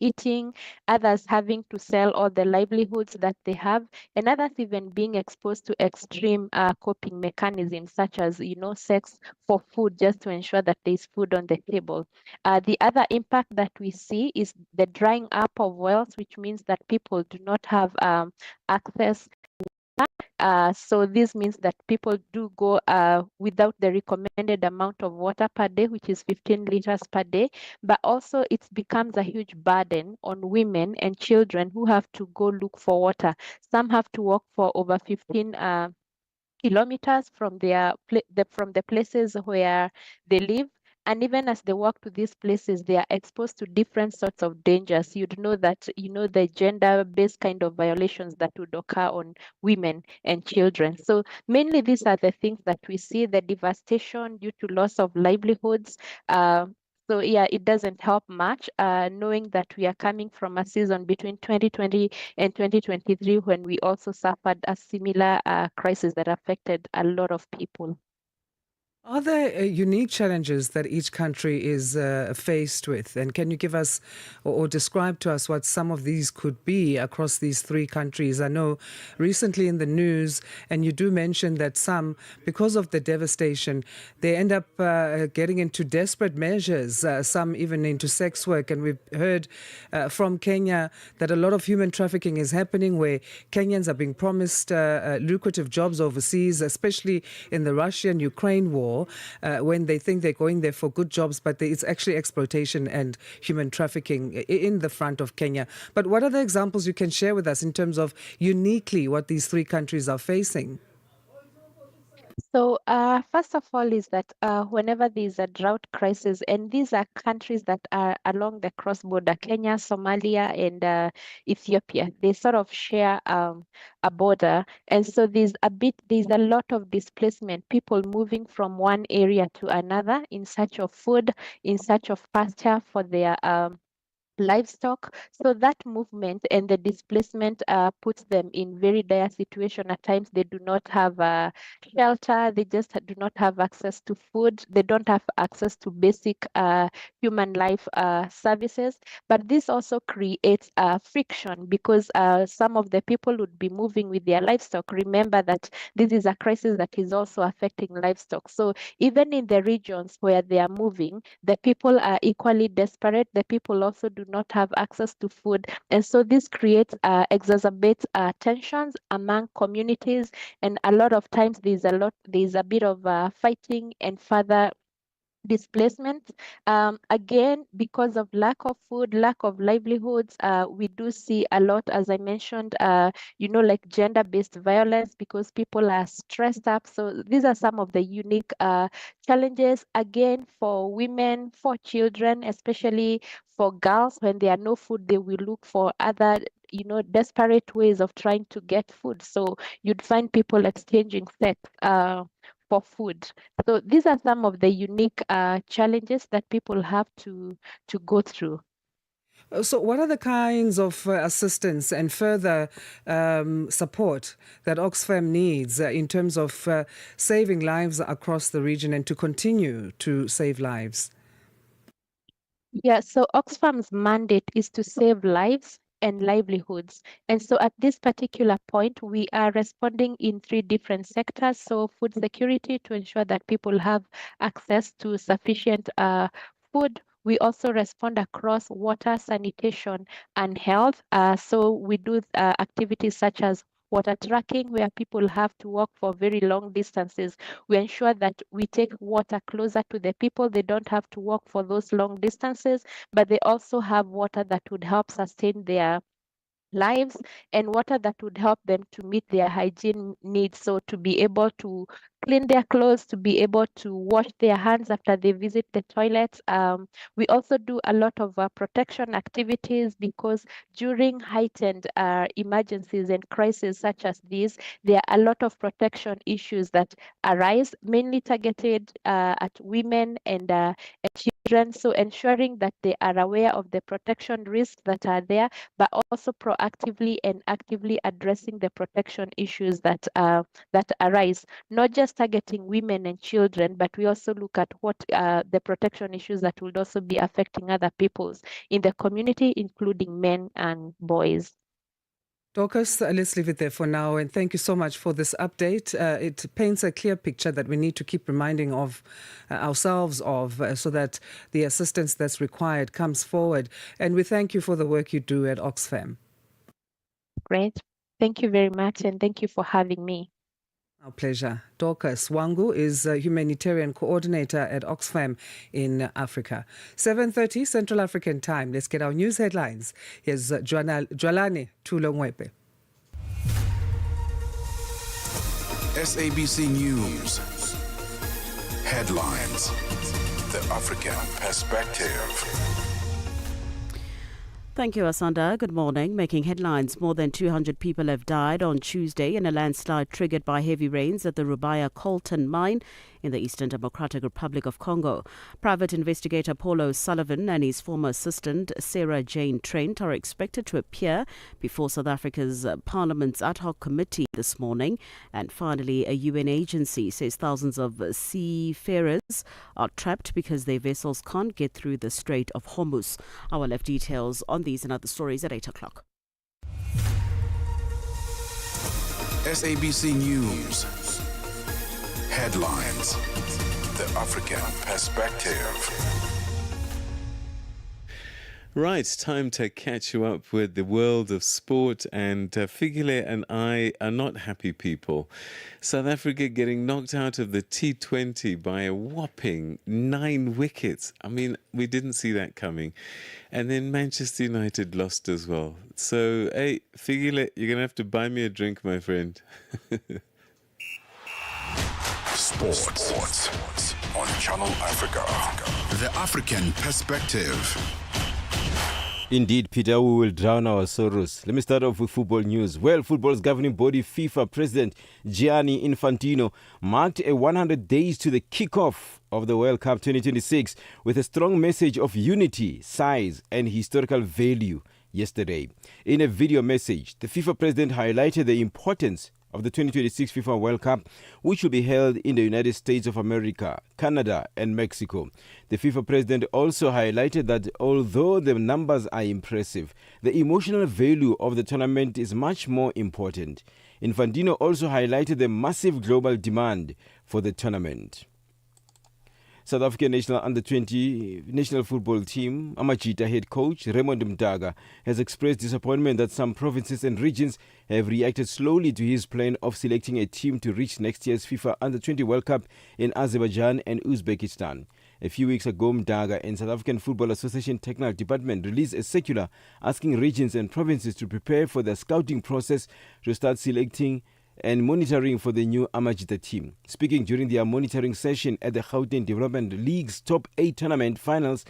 eating, others having to sell all the livelihoods that they have, and others even being exposed to extreme coping mechanisms such as, sex for food just to ensure that there's food on the table. The other impact that we see is the drying up of wells, which means that people do not have access. So this means that people do go without the recommended amount of water per day, which is 15 liters per day. But also it becomes a huge burden on women and children who have to go look for water. Some have to walk for over 15 kilometers from from the places where they live. And even as they walk to these places, they are exposed to different sorts of dangers. You'd know that, the gender-based kind of violations that would occur on women and children. So mainly these are the things that we see, the devastation due to loss of livelihoods. So yeah, it doesn't help much knowing that we are coming from a season between 2020 and 2023 when we also suffered a similar crisis that affected a lot of people. Are there unique challenges that each country is faced with? And can you give us or describe to us what some of these could be across these three countries? I know recently in the news, and you do mention that some, because of the devastation, they end up getting into desperate measures, some even into sex work. And we've heard from Kenya that a lot of human trafficking is happening where Kenyans are being promised lucrative jobs overseas, especially in the Russian-Ukraine war. When they think they're going there for good jobs, but it's actually exploitation and human trafficking in the front of Kenya. But what are the examples you can share with us in terms of uniquely what these three countries are facing? So first of all is that whenever there's a drought crisis, and these are countries that are along the cross-border, Kenya, Somalia, and Ethiopia, they sort of share a border. And so there's a lot of displacement, people moving from one area to another in search of food, in search of pasture for their livestock. So that movement and the displacement puts them in very dire situation. At times they do not have shelter, they just do not have access to food, they don't have access to basic human life services. But this also creates friction because some of the people would be moving with their livestock. Remember that this is a crisis that is also affecting livestock. So even in the regions where they are moving, the people are equally desperate. The people also do not have access to food. And so this creates, exacerbates tensions among communities. And a lot of times there's a bit of fighting and further displacement. Again, because of lack of food, lack of livelihoods, we do see a lot, as I mentioned, like gender-based violence because people are stressed up. So these are some of the unique challenges, again, for women, for children, especially for girls. When there are no food, they will look for other desperate ways of trying to get food. So you'd find people exchanging sex for food. So these are some of the unique challenges that people have to go through. So, what are the kinds of assistance and further support that Oxfam needs in terms of saving lives across the region and to continue to save lives? Yeah, so Oxfam's mandate is to save lives and livelihoods. And so at this particular point, we are responding in 3 different sectors. So food security to ensure that people have access to sufficient food. We also respond across water, sanitation, and health. So we do activities such as water tracking, where people have to walk for very long distances. We ensure that we take water closer to the people. They don't have to walk for those long distances, but they also have water that would help sustain their lives and water that would help them to meet their hygiene needs. So to be able to clean their clothes, to be able to wash their hands after they visit the toilets. We also do a lot of protection activities because during heightened emergencies and crises such as these, there are a lot of protection issues that arise, mainly targeted at women and children. So ensuring that they are aware of the protection risks that are there, but also proactively and actively addressing the protection issues that arise, not just targeting women and children, but we also look at what the protection issues that would also be affecting other peoples in the community, including men and boys. Dorcas, let's leave it there for now. And thank you so much for this update. It paints a clear picture that we need to keep reminding of ourselves of so that the assistance that's required comes forward. And we thank you for the work you do at Oxfam. Great. Thank you very much. And thank you for having me. Our pleasure. Dorcas Wangu is a humanitarian coordinator at Oxfam in Africa. 7:30 Central African Time. Let's get our news headlines. Here's Jwalane Tulongwepe. SABC News. Headlines. The African Perspective. Thank you, Asanda. Good morning. Making headlines, more than 200 people have died on Tuesday in a landslide triggered by heavy rains at the Rubaya Coltan mine in the Eastern Democratic Republic of Congo. Private investigator Paul O'Sullivan and his former assistant Sarah Jane Trent are expected to appear before South Africa's Parliament's ad hoc committee this morning. And finally, a UN agency says thousands of seafarers are trapped because their vessels can't get through the Strait of Hormuz. I will have details on these and other stories at 8 o'clock. SABC News. Headlines. The African Perspective. Right, time to catch you up with the world of sport, and Figile and I are not happy people. South Africa getting knocked out of the T20 by a whopping 9 wickets. I mean, we didn't see that coming. And then Manchester United lost as well. So, hey, Figile, you're going to have to buy me a drink, my friend. Sports on Channel Africa. The African Perspective. Indeed, Peter, we will drown our sorrows. Let me start off with football news. Well, football's governing body, FIFA President Gianni Infantino, marked a 100 days to the kickoff of the World Cup 2026 with a strong message of unity, size, and historical value yesterday. In a video message, the FIFA president highlighted the importance of the 2026 FIFA World Cup, which will be held in the United States of America, Canada, and Mexico. The FIFA president also highlighted that although the numbers are impressive, the emotional value of the tournament is much more important. Infantino also highlighted the massive global demand for the tournament. South African national under-20 national football team, Amajita head coach Raymond Mdaga, has expressed disappointment that some provinces and regions have reacted slowly to his plan of selecting a team to reach next year's FIFA Under-20 World Cup in Azerbaijan and Uzbekistan. A few weeks ago, Mdaga and South African Football Association Technical Department released a circular asking regions and provinces to prepare for the scouting process to start selecting and monitoring for the new Amajita team. Speaking during their monitoring session at the Gauteng Development League's Top 8 tournament finals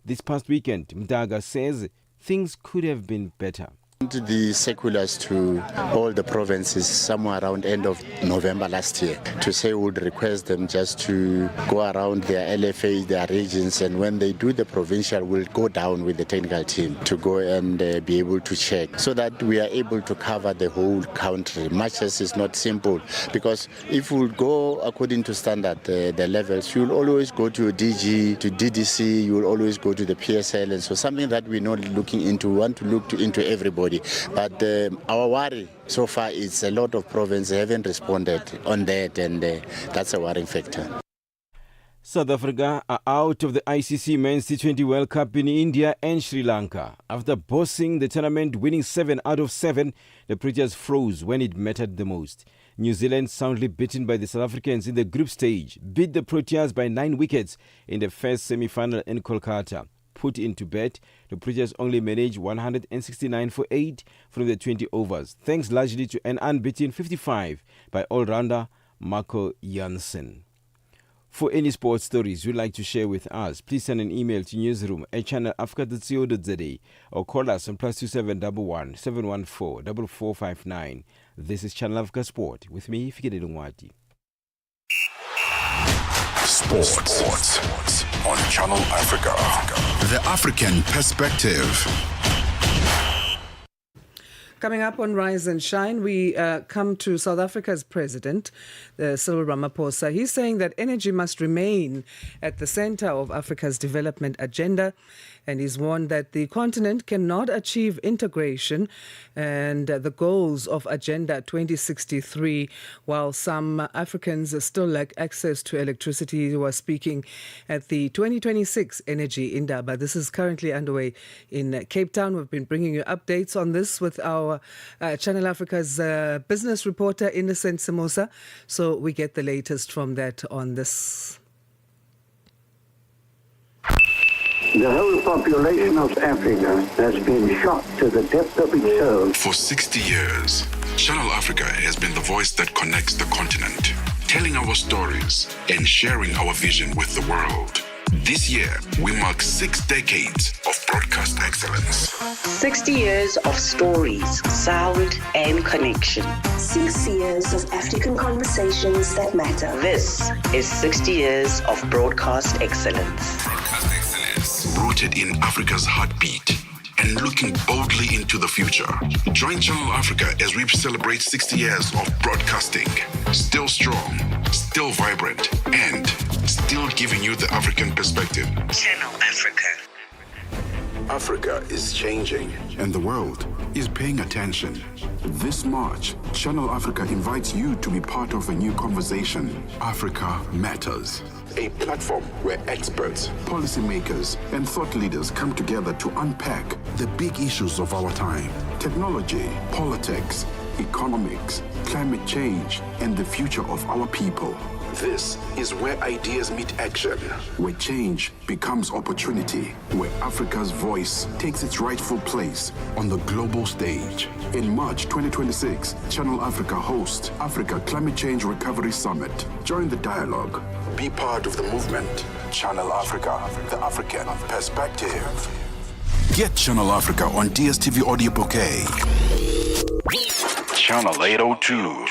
this past weekend, Mdaga says things could have been better. The circulars to all the provinces somewhere around end of November last year to say we would request them just to go around their LFAs, their regions, and when they do the provincial, we'll go down with the technical team to go and be able to check so that we are able to cover the whole country. Much as it's not simple, because if we go according to standard, the levels, you'll always go to DG, to DDC, you'll always go to the PSL, and so something that we're not looking into, we want to look into everybody. But our worry so far is a lot of provinces haven't responded on that, and that's a worrying factor. South Africa are out of the ICC Men's T20 World Cup in India and Sri Lanka. After bossing the tournament, winning 7 out of 7, the Proteas froze when it mattered the most. New Zealand, soundly beaten by the South Africans in the group stage, beat the Proteas by 9 wickets in the first semi-final in Kolkata. Put into bed, the Proteas only managed 169 for 8 from the 20 overs, thanks largely to an unbeaten 55 by all-rounder Marco Jansen. For any sports stories you'd like to share with us, please send an email to newsroom@channelafrica.co.za or call us on +2711 714 4459. This is Channel Africa Sport with me, Fikile Lungwati. Sports on Channel Africa. The African Perspective. Coming up on Rise and Shine, we come to South Africa's president, Cyril Ramaphosa. He's saying that energy must remain at the center of Africa's development agenda, and he's warned that the continent cannot achieve integration and the goals of Agenda 2063 while some Africans still lack access to electricity. He was speaking at the 2026 Energy Indaba. This is currently underway in Cape Town. We've been bringing you updates on this with our Channel Africa's business reporter, Innocent Simosa. So we get the latest from that on this. The whole population of Africa has been shocked to the depth of its soul. For 60 years, Channel Africa has been the voice that connects the continent, telling our stories and sharing our vision with the world. This year, we mark 6 decades of broadcast excellence. 60 years of stories, sound, and connection. 6 years of African conversations that matter. This is 60 years of broadcast excellence. Broadcast excellence. Rooted in Africa's heartbeat and looking boldly into the future. Join Channel Africa as we celebrate 60 years of broadcasting. Still strong, still vibrant, and still giving you the African perspective. Channel Africa. Africa is changing, and the world is paying attention. This March, Channel Africa invites you to be part of a new conversation. Africa Matters. A platform where experts, policymakers, and thought leaders come together to unpack the big issues of our time. Technology, politics, economics, climate change, and the future of our people. This is where ideas meet action, where change becomes opportunity, where Africa's voice takes its rightful place on the global stage. In March 2026, Channel Africa hosts Africa Climate Change Recovery Summit. Join the dialogue. Be part of the movement. Channel Africa, the African perspective. Get Channel Africa on DSTV Audio Bouquet. Channel 802.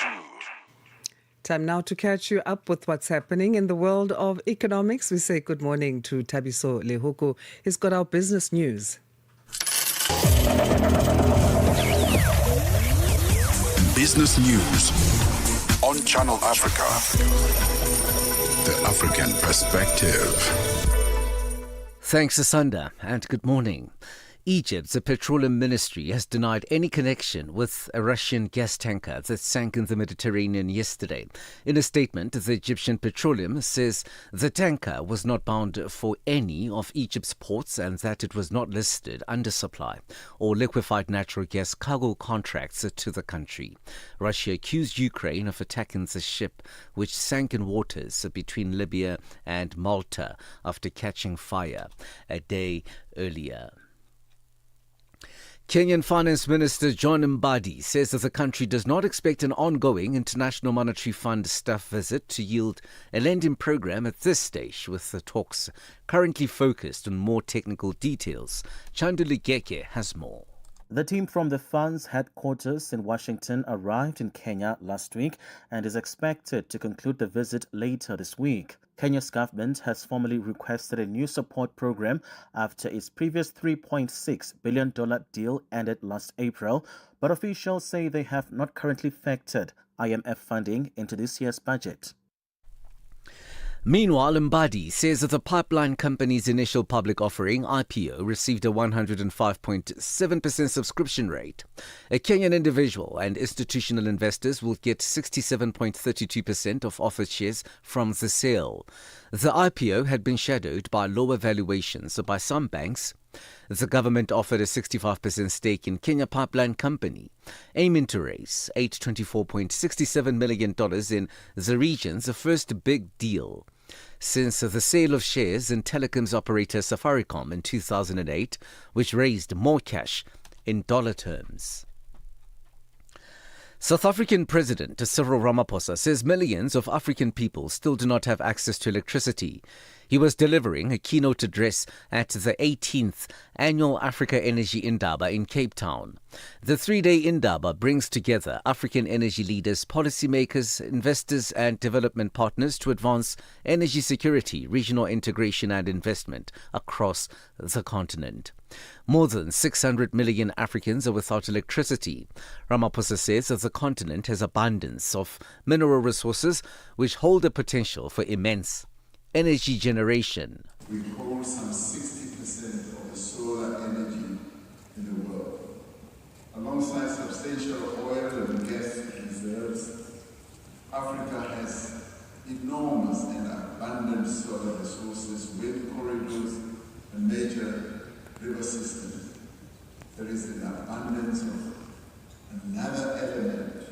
Time now to catch you up with what's happening in the world of economics. We say good morning to Tabiso Lehuku. He's got our business news. Business news on Channel Africa. The African perspective. Thanks, Asanda, and good morning. Egypt's petroleum ministry has denied any connection with a Russian gas tanker that sank in the Mediterranean yesterday. In a statement, the Egyptian Petroleum says the tanker was not bound for any of Egypt's ports and that it was not listed under supply or liquefied natural gas cargo contracts to the country. Russia accused Ukraine of attacking the ship, which sank in waters between Libya and Malta after catching fire a day earlier. Kenyan Finance Minister John Mbadi says that the country does not expect an ongoing International Monetary Fund staff visit to yield a lending program at this stage, with the talks currently focused on more technical details. Chanduli Geke has more. The team from the fund's headquarters in Washington arrived in Kenya last week and is expected to conclude the visit later this week. Kenya's government has formally requested a new support program after its previous $3.6 billion deal ended last April, but officials say they have not currently factored IMF funding into this year's budget. Meanwhile, Mbadi says that the pipeline company's initial public offering, IPO, received a 105.7% subscription rate. A Kenyan individual and institutional investors will get 67.32% of offered shares from the sale. The IPO had been shadowed by lower valuations by some banks. The government offered a 65% stake in Kenya Pipeline Company, aiming to raise $824.67 million in the region's first big deal since the sale of shares in telecoms operator Safaricom in 2008, which raised more cash in dollar terms. South African President Cyril Ramaphosa says millions of African people still do not have access to electricity. He was delivering a keynote address at the 18th Annual Africa Energy Indaba in Cape Town. The three-day Indaba brings together African energy leaders, policymakers, investors and development partners to advance energy security, regional integration and investment across the continent. More than 600 million Africans are without electricity. Ramaphosa says that the continent has abundance of mineral resources which hold the potential for immense energy generation. We hold some 60% of the solar energy in the world. Alongside substantial oil and gas reserves, Africa has enormous and abundant solar resources, wind corridors, and major river systems. There is an abundance of another element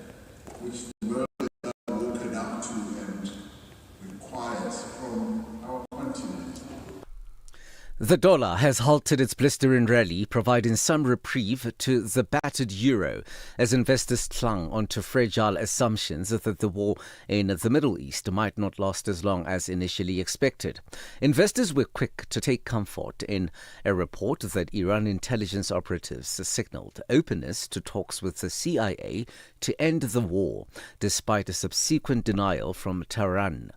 which the world is not woken up to and requires from our continent. The dollar has halted its blistering rally, providing some reprieve to the battered euro as investors clung onto fragile assumptions that the war in the Middle East might not last as long as initially expected. Investors were quick to take comfort in a report that Iran intelligence operatives signaled openness to talks with the CIA to end the war, despite a subsequent denial from Tehran,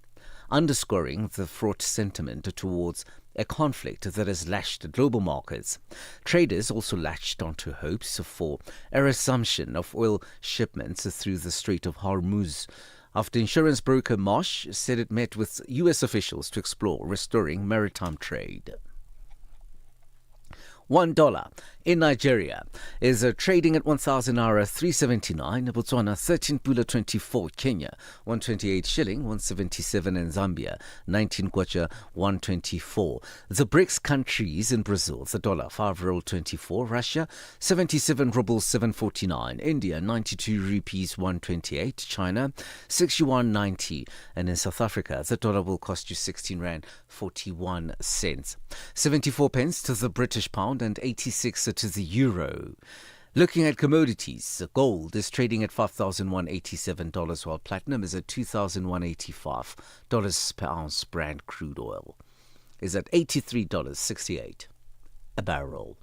underscoring the fraught sentiment towards a conflict that has lashed global markets. Traders also latched onto hopes for a resumption of oil shipments through the Strait of Hormuz, after insurance broker Marsh said it met with U.S. officials to explore restoring maritime trade. $1 in Nigeria is trading at 1,000 naira 379, Botswana 13 pula 24, Kenya 128 shilling 177, and Zambia 19 kwacha 124. The BRICS countries in Brazil, the dollar 5 roll 24, Russia 77 rubles 749, India 92 rupees 128, China 6 yuan 90, and in South Africa the dollar will cost you 16 rand 41 cents. 74 pence to the British pound and 86 to the euro. Looking at commodities, gold is trading at $5,187, while platinum is at $2,185 per ounce. Brent crude oil is at $83.68 a barrel.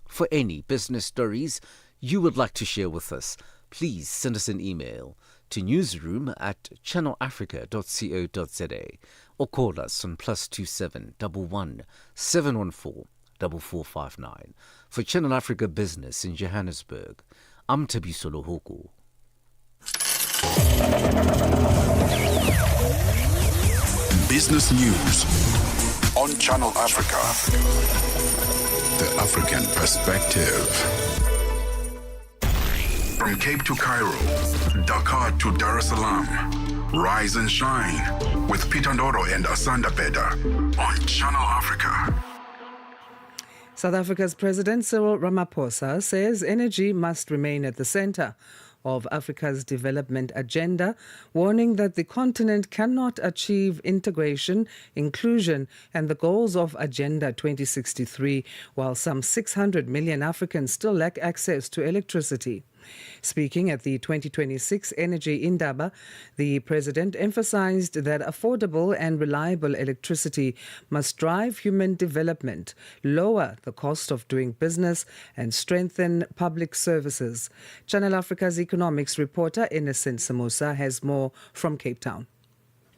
For any business stories you would like to share with us, please send us an email to newsroom@channelafrica.co.za or call us on +27 11 714 4459. For Channel Africa Business in Johannesburg, I'm Tabiso Lohoko. Business News on Channel Africa. The African Perspective. From Cape to Cairo, Dakar to Dar es Salaam. Rise and shine with Peter Ndoro and Asanda Beda on Channel Africa. South Africa's President Cyril Ramaphosa says energy must remain at the center of Africa's development agenda, warning that the continent cannot achieve integration, inclusion, and the goals of Agenda 2063 while some 600 million Africans still lack access to electricity. Speaking at the 2026 Energy Indaba, the president emphasized that affordable and reliable electricity must drive human development, lower the cost of doing business, and strengthen public services. Channel Africa's economics reporter Innocent Samusa has more from Cape Town.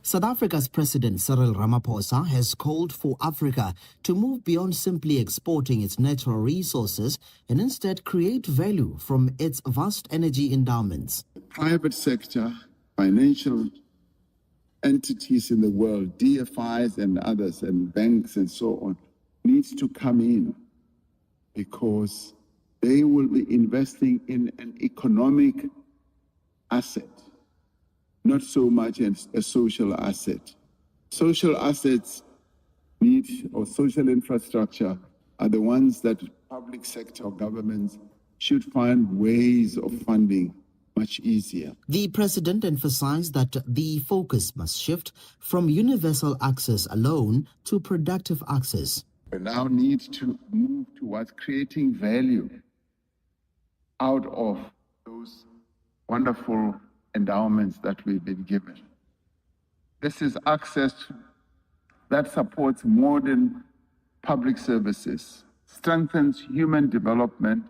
South Africa's President Cyril Ramaphosa has called for Africa to move beyond simply exporting its natural resources and instead create value from its vast energy endowments. The private sector, financial entities in the world, DFIs and others, and banks and so on, needs to come in because they will be investing in an economic asset, not so much as a social asset. Social assets or social infrastructure are the ones that public sector governments should find ways of funding much easier. The president emphasized that the focus must shift from universal access alone to productive access. We now need to move towards creating value out of those wonderful endowments that we've been given. This is access that supports modern public services, strengthens human development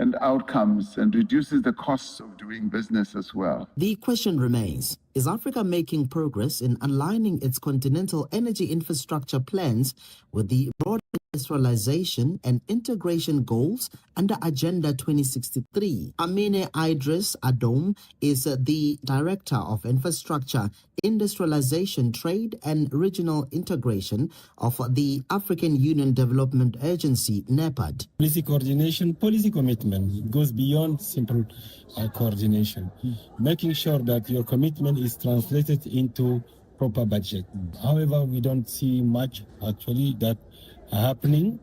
and outcomes, and reduces the costs of doing business as well. The question remains, is Africa making progress in aligning its continental energy infrastructure plans with the broader industrialization and integration goals under Agenda 2063? Amine Idris Adom is the Director of Infrastructure, Industrialization, Trade and Regional Integration of the African Union Development Agency, NEPAD. Policy coordination, policy commitment goes beyond simple coordination. Making sure that your commitment is translated into proper budget. However, we don't see much actually that happening,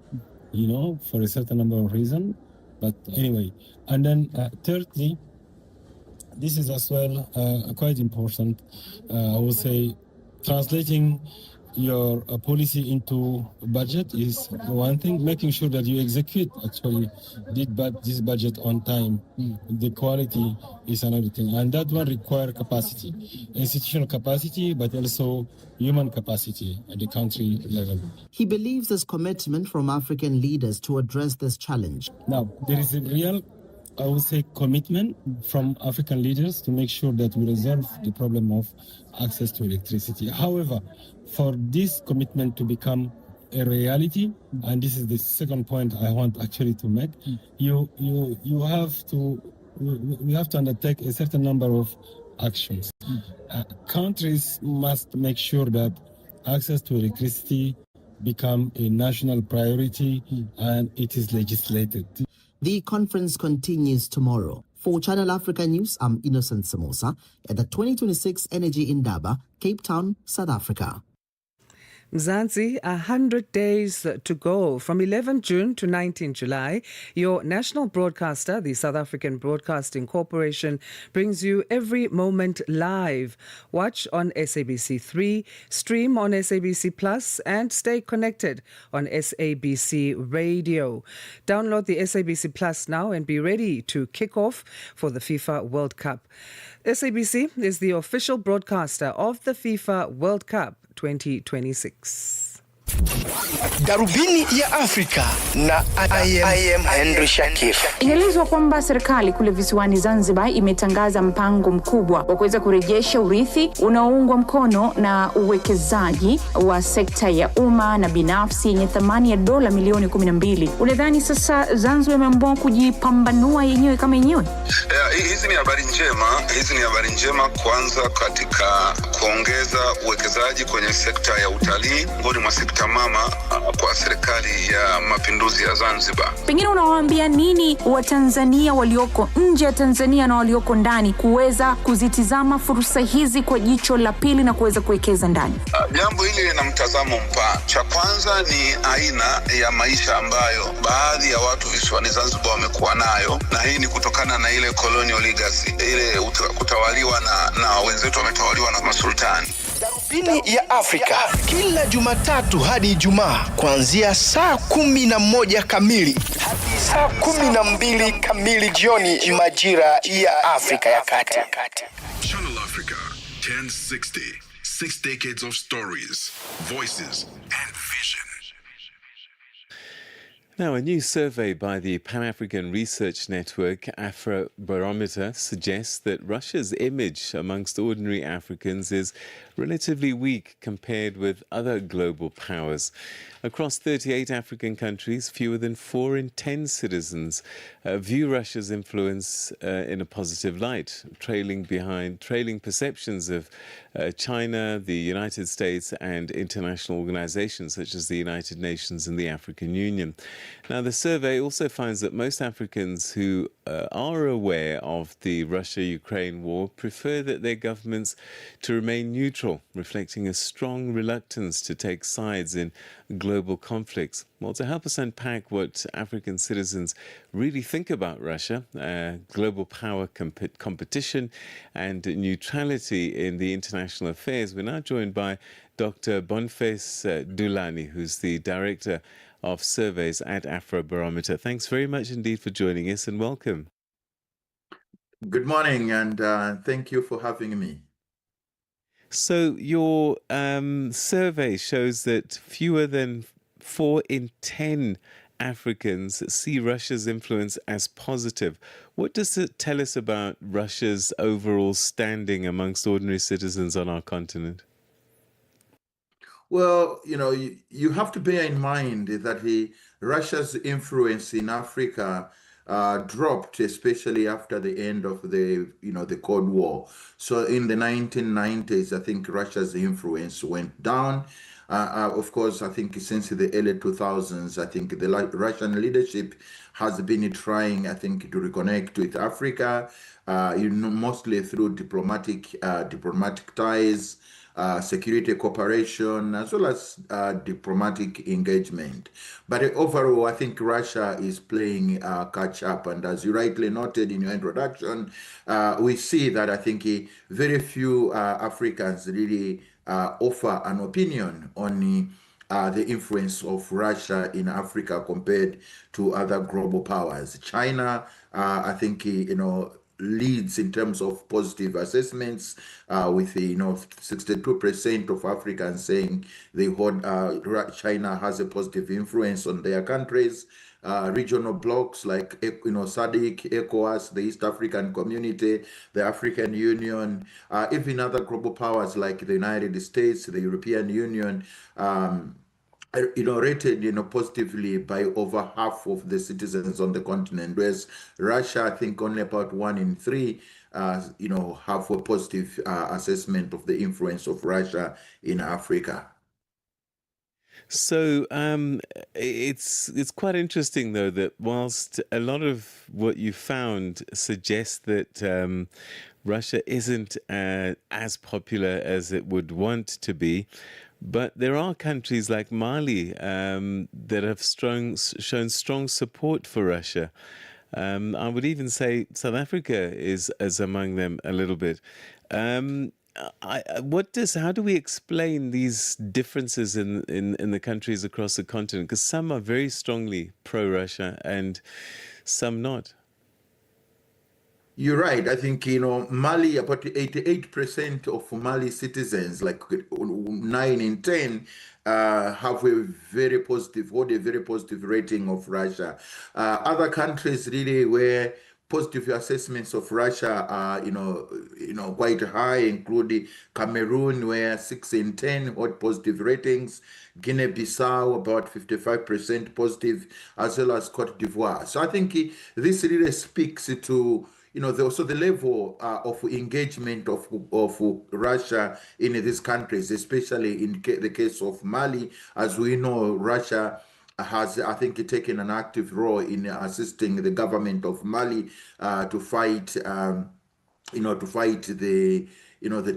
for a certain number of reasons. But anyway, and then thirdly, this is as well quite important, I would say, translating your policy into budget is one thing, making sure that you execute actually this budget on time. The quality is another thing, and that one requires capacity, institutional capacity, but also human capacity at the country level. He believes there's commitment from African leaders to address this challenge. Now, there is a real, I would say, commitment from African leaders to make sure that we resolve the problem of access to electricity. However, for this commitment to become a reality, and this is the second point I want actually to make, we have to undertake a certain number of actions. Countries must make sure that access to electricity become a national priority and it is legislated. The conference continues tomorrow. For Channel Africa News, I'm Innocent Samosa at the 2026 Energy Indaba, Cape Town, South Africa. Mzansi, 100 days to go. From 11 June to 19 July, your national broadcaster, the South African Broadcasting Corporation, brings you every moment live. Watch on SABC3, stream on SABC Plus, and stay connected on SABC Radio. Download the SABC Plus now and be ready to kick off for the FIFA World Cup. SABC is the official broadcaster of the FIFA World Cup 2026. Darubini ya Afrika na I am Henry Shakif. Inaelezwa kwamba serikali kule visiwani Zanzibar imetangaza mpango mkubwa wa kuweza kurejesha urithi unaoungwa mkono na uwekezaji wa sekta ya umma na binafsi yenye thamani ya dola milioni 12. Unadhani sasa Zanzibar imeamua kujipambanua yenyewe kama yenyewe? Hizi ni habari njema. Hizi ni habari njema kwanza katika kuongeza uwekezaji kwenye sekta ya utalii, miongoni mwa sekta mama kwa serikali ya mapinduzi ya Zanzibar. Pengine unawaambia nini Watanzania walioko nje ya Tanzania na walioko ndani kuweza kuzitizama fursa hizi kwa jicho la pili na kuweza kuwekeza ndani? Jambo hili lina mtazamo mpana. Cha kwanza ni aina ya maisha ambayo baadhi ya watu visiwani Zanzibar wamekuwa nayo, na hii ni kutokana na ile colonial legacy, ile kutawaliwa na wenzetu wametawaliwa na masultani. Darubini ya Afrika kila Jumatatu hadi Ijumaa kuanzia saa 11 kamili hadi saa 12 kamili jioni majira ya Afrika ya Kati. Channel Africa 1060. 6 decades of stories, voices, and vision. Now, a new survey by the Pan-African Research Network, Afrobarometer, suggests that Russia's image amongst ordinary Africans is relatively weak compared with other global powers. Across 38 African countries, fewer than 4 in 10 citizens view Russia's influence in a positive light, trailing perceptions of China, the United States, and international organizations such as the United Nations and the African Union. Now, the survey also finds that most Africans who are aware of the Russia-Ukraine war prefer that their governments to remain neutral, reflecting a strong reluctance to take sides in global conflicts. Well, to help us unpack what African citizens really think about Russia, global power competition and neutrality in the international affairs, we're now joined by Dr. Boniface Dulani, who's the Director of Surveys at Afrobarometer. Thanks very much indeed for joining us, and welcome. Good morning, and thank you for having me. So your survey shows that fewer than 4 in 10 Africans see Russia's influence as positive. What does it tell us about Russia's overall standing amongst ordinary citizens on our continent? Well, you have to bear in mind that Russia's influence in Africa dropped, especially after the end of the Cold War. So in the 1990s, I think Russia's influence went down. Of course, I think since the early 2000s, I think the Russian leadership has been trying, I think, to reconnect with Africa, mostly through diplomatic ties, security cooperation, as well as diplomatic engagement. But overall, I think Russia is playing catch up. And as you rightly noted in your introduction, we see that I think very few Africans really offer an opinion on the influence of Russia in Africa compared to other global powers. China, I think, leads in terms of positive assessments, with 62% of Africans saying they hold China has a positive influence on their countries. Regional blocs like SADC, ECOWAS, the East African Community, the African Union, even other global powers like the United States, the European Union, rated positively by over half of the citizens on the continent, whereas Russia, I think only about 1 in 3 have a positive assessment of the influence of Russia in Africa. So it's quite interesting, though, that whilst a lot of what you found suggests that Russia isn't as popular as it would want to be, but there are countries like Mali that have shown strong support for Russia. I would even say South Africa is among them a little bit. How do we explain these differences in the countries across the continent? Because some are very strongly pro-Russia and some not. You're right. I think, Mali, about 88% of Mali citizens, like 9 in 10, have a very positive, hold a very positive rating of Russia. Other countries really where positive assessments of Russia are, quite high, including Cameroon, where 6 in 10 hold positive ratings, Guinea-Bissau about 55% positive, as well as Cote d'Ivoire. So I think this really speaks to also the level of engagement of Russia in these countries, especially in the case of Mali. As we know, Russia has, I think, taken an active role in assisting the government of Mali to fight, to fight the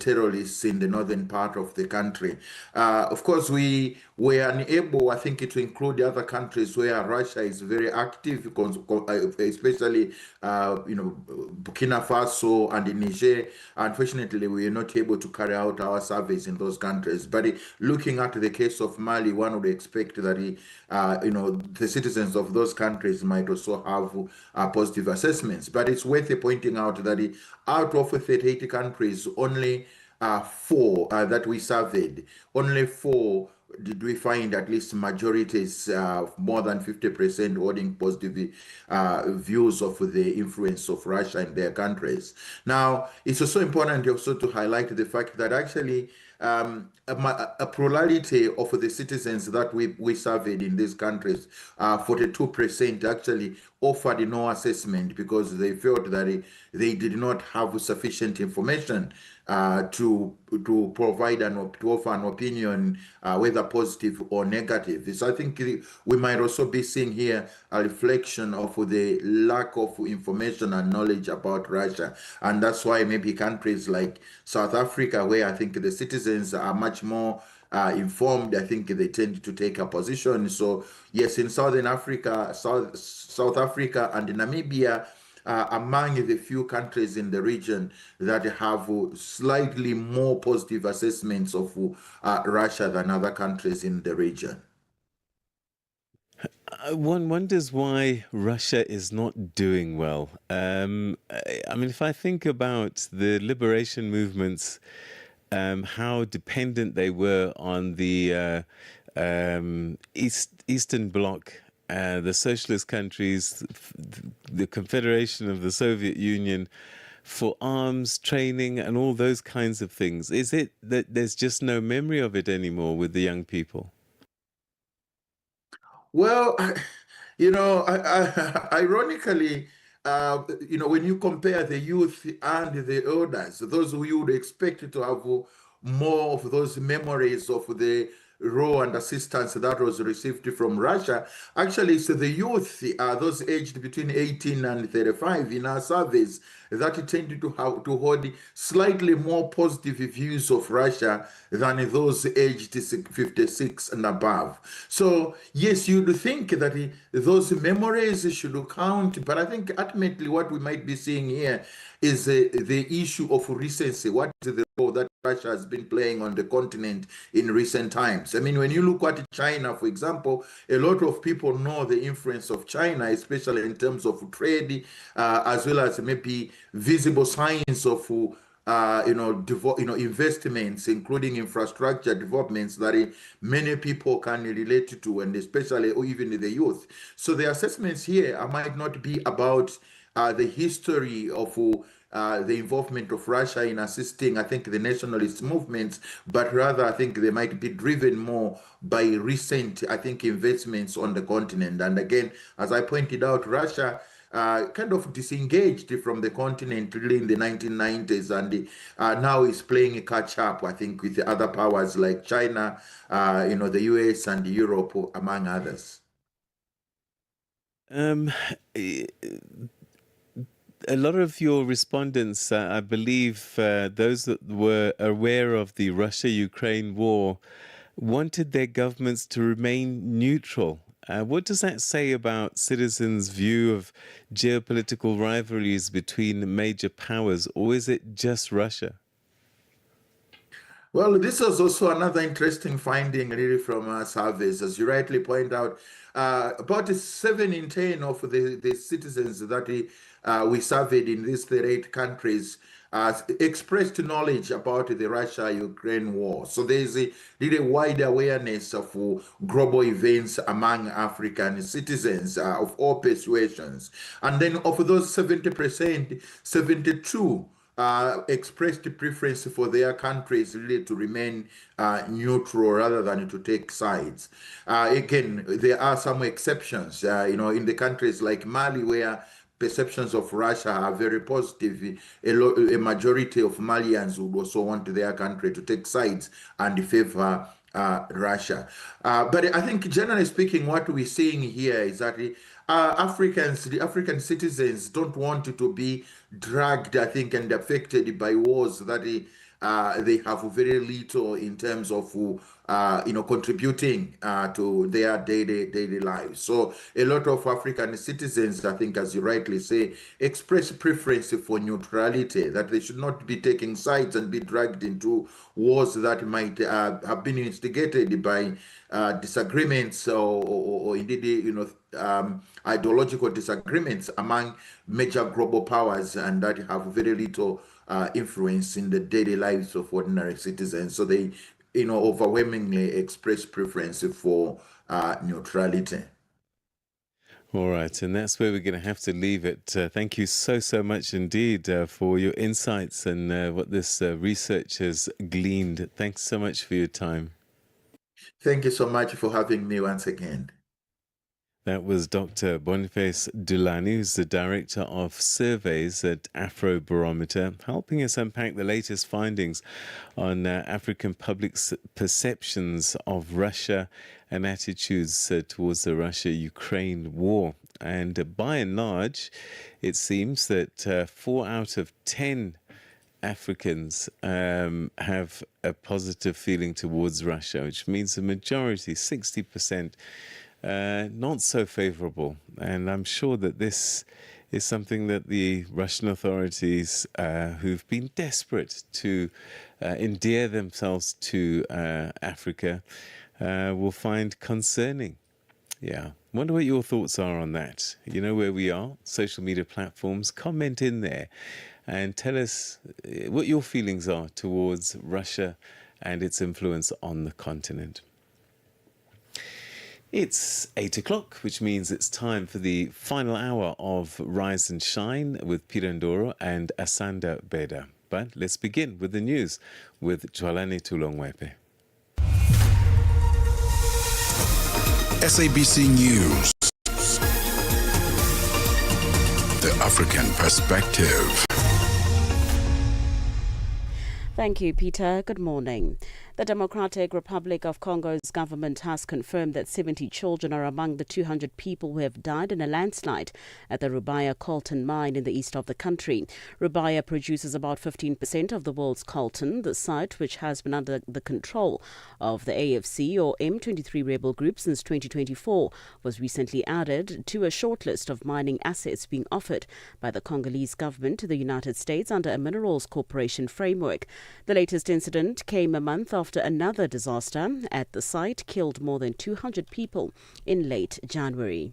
terrorists in the northern part of the country. Of course, we were unable, I think, to include the other countries where Russia is very active, especially, Burkina Faso and Niger. Unfortunately, we are not able to carry out our surveys in those countries. But looking at the case of Mali, one would expect that, the citizens of those countries might also have positive assessments. But it's worth pointing out that out of 38 countries, only 4 that we surveyed, only 4 did we find at least majorities, more than 50% holding positive views of the influence of Russia in their countries. Now, it's also important also to highlight the fact that actually a plurality of the citizens that we surveyed in these countries, 42% actually offered no assessment because they felt that they did not have sufficient information to provide to offer an opinion, whether positive or negative. So I think we might also be seeing here a reflection of the lack of information and knowledge about Russia, and that's why maybe countries like South Africa, where I think the citizens are much more informed, I think they tend to take a position. So yes, in Southern Africa, South Africa and Namibia, among the few countries in the region that have slightly more positive assessments of Russia than other countries in the region. One wonders why Russia is not doing well. I mean, if I think about the liberation movements, how dependent they were on the Eastern Bloc, the socialist countries, the Confederation of the Soviet Union, for arms training and all those kinds of things. Is it that there's just no memory of it anymore with the young people? Well, ironically, when you compare the youth and the elders, those who you would expect to have more of those memories of the role and assistance that was received from Russia, actually, so the youth, those aged between 18 and 35 in our surveys, that tended to hold slightly more positive views of Russia than those aged 56 and above. So yes, you'd think that those memories should count, but I think ultimately what we might be seeing here is the issue of recency. What is the role that Russia has been playing on the continent in recent times? I mean, when you look at China, for example, a lot of people know the influence of China, especially in terms of trade, as well as maybe visible signs of investments, including infrastructure developments that many people can relate to, and especially even the youth. So the assessments here might not be about the history of the involvement of Russia in assisting, I think, the nationalist movements, but rather I think they might be driven more by recent, I think, investments on the continent. And again, as I pointed out, Russia kind of disengaged from the continent really in the 1990s, and now is playing a catch up, I think, with the other powers like China, the US and Europe, among others. A lot of your respondents, I believe, those that were aware of the Russia-Ukraine war, wanted their governments to remain neutral. What does that say about citizens' view of geopolitical rivalries between major powers, or is it just Russia? Well, this was also another interesting finding really from our surveys. As you rightly point out, about 7 in 10 of the citizens that we surveyed in these 38 countries expressed knowledge about the Russia-Ukraine war. So there's a really wide awareness of global events among African citizens of all persuasions. And then of those 70%, 72 expressed preference for their countries really to remain neutral rather than to take sides. Again, there are some exceptions, in the countries like Mali, where perceptions of Russia are very positive. A majority of Malians would also want their country to take sides and favor Russia. But I think, generally speaking, what we're seeing here is that the African citizens don't want to be dragged, I think, and affected by wars that they have very little in terms of contributing to their daily lives. So a lot of African citizens, I think, as you rightly say, express preference for neutrality, that they should not be taking sides and be dragged into wars that might have been instigated by disagreements or indeed, ideological disagreements among major global powers, and that have very little influence in the daily lives of ordinary citizens. So they, overwhelmingly express preference for neutrality. All right, and that's where we're going to have to leave it. Thank you so much indeed for your insights and what this research has gleaned. Thanks so much for your time. Thank you so much for having me once again. That was Dr. Boniface Dulani, who's the Director of Surveys at Afrobarometer, helping us unpack the latest findings on African public's perceptions of Russia and attitudes towards the Russia-Ukraine war. And by and large, it seems that 4 out of 10 Africans have a positive feeling towards Russia, which means the majority, 60%, not so favorable. And I'm sure that this is something that the Russian authorities, who've been desperate to endear themselves to Africa, will find concerning. Yeah. Wonder what your thoughts are on that. You know where we are, social media platforms. Comment in there and tell us what your feelings are towards Russia and its influence on the continent. It's 8 o'clock, which means it's time for the final hour of Rise and Shine with Peter Ndoro and Asanda Beda. But let's begin with the news with Jwalani Tulongwepe. SABC News. The African Perspective. Thank you, Peter. Good morning. The Democratic Republic of Congo's government has confirmed that 70 children are among the 200 people who have died in a landslide at the Rubaya coltan mine in the east of the country. Rubaya produces about 15% of the world's coltan. The site, which has been under the control of the AFC or M23 rebel group since 2024, was recently added to a shortlist of mining assets being offered by the Congolese government to the United States under a Minerals Corporation framework. The latest incident came a month after another disaster at the site killed more than 200 people in late January.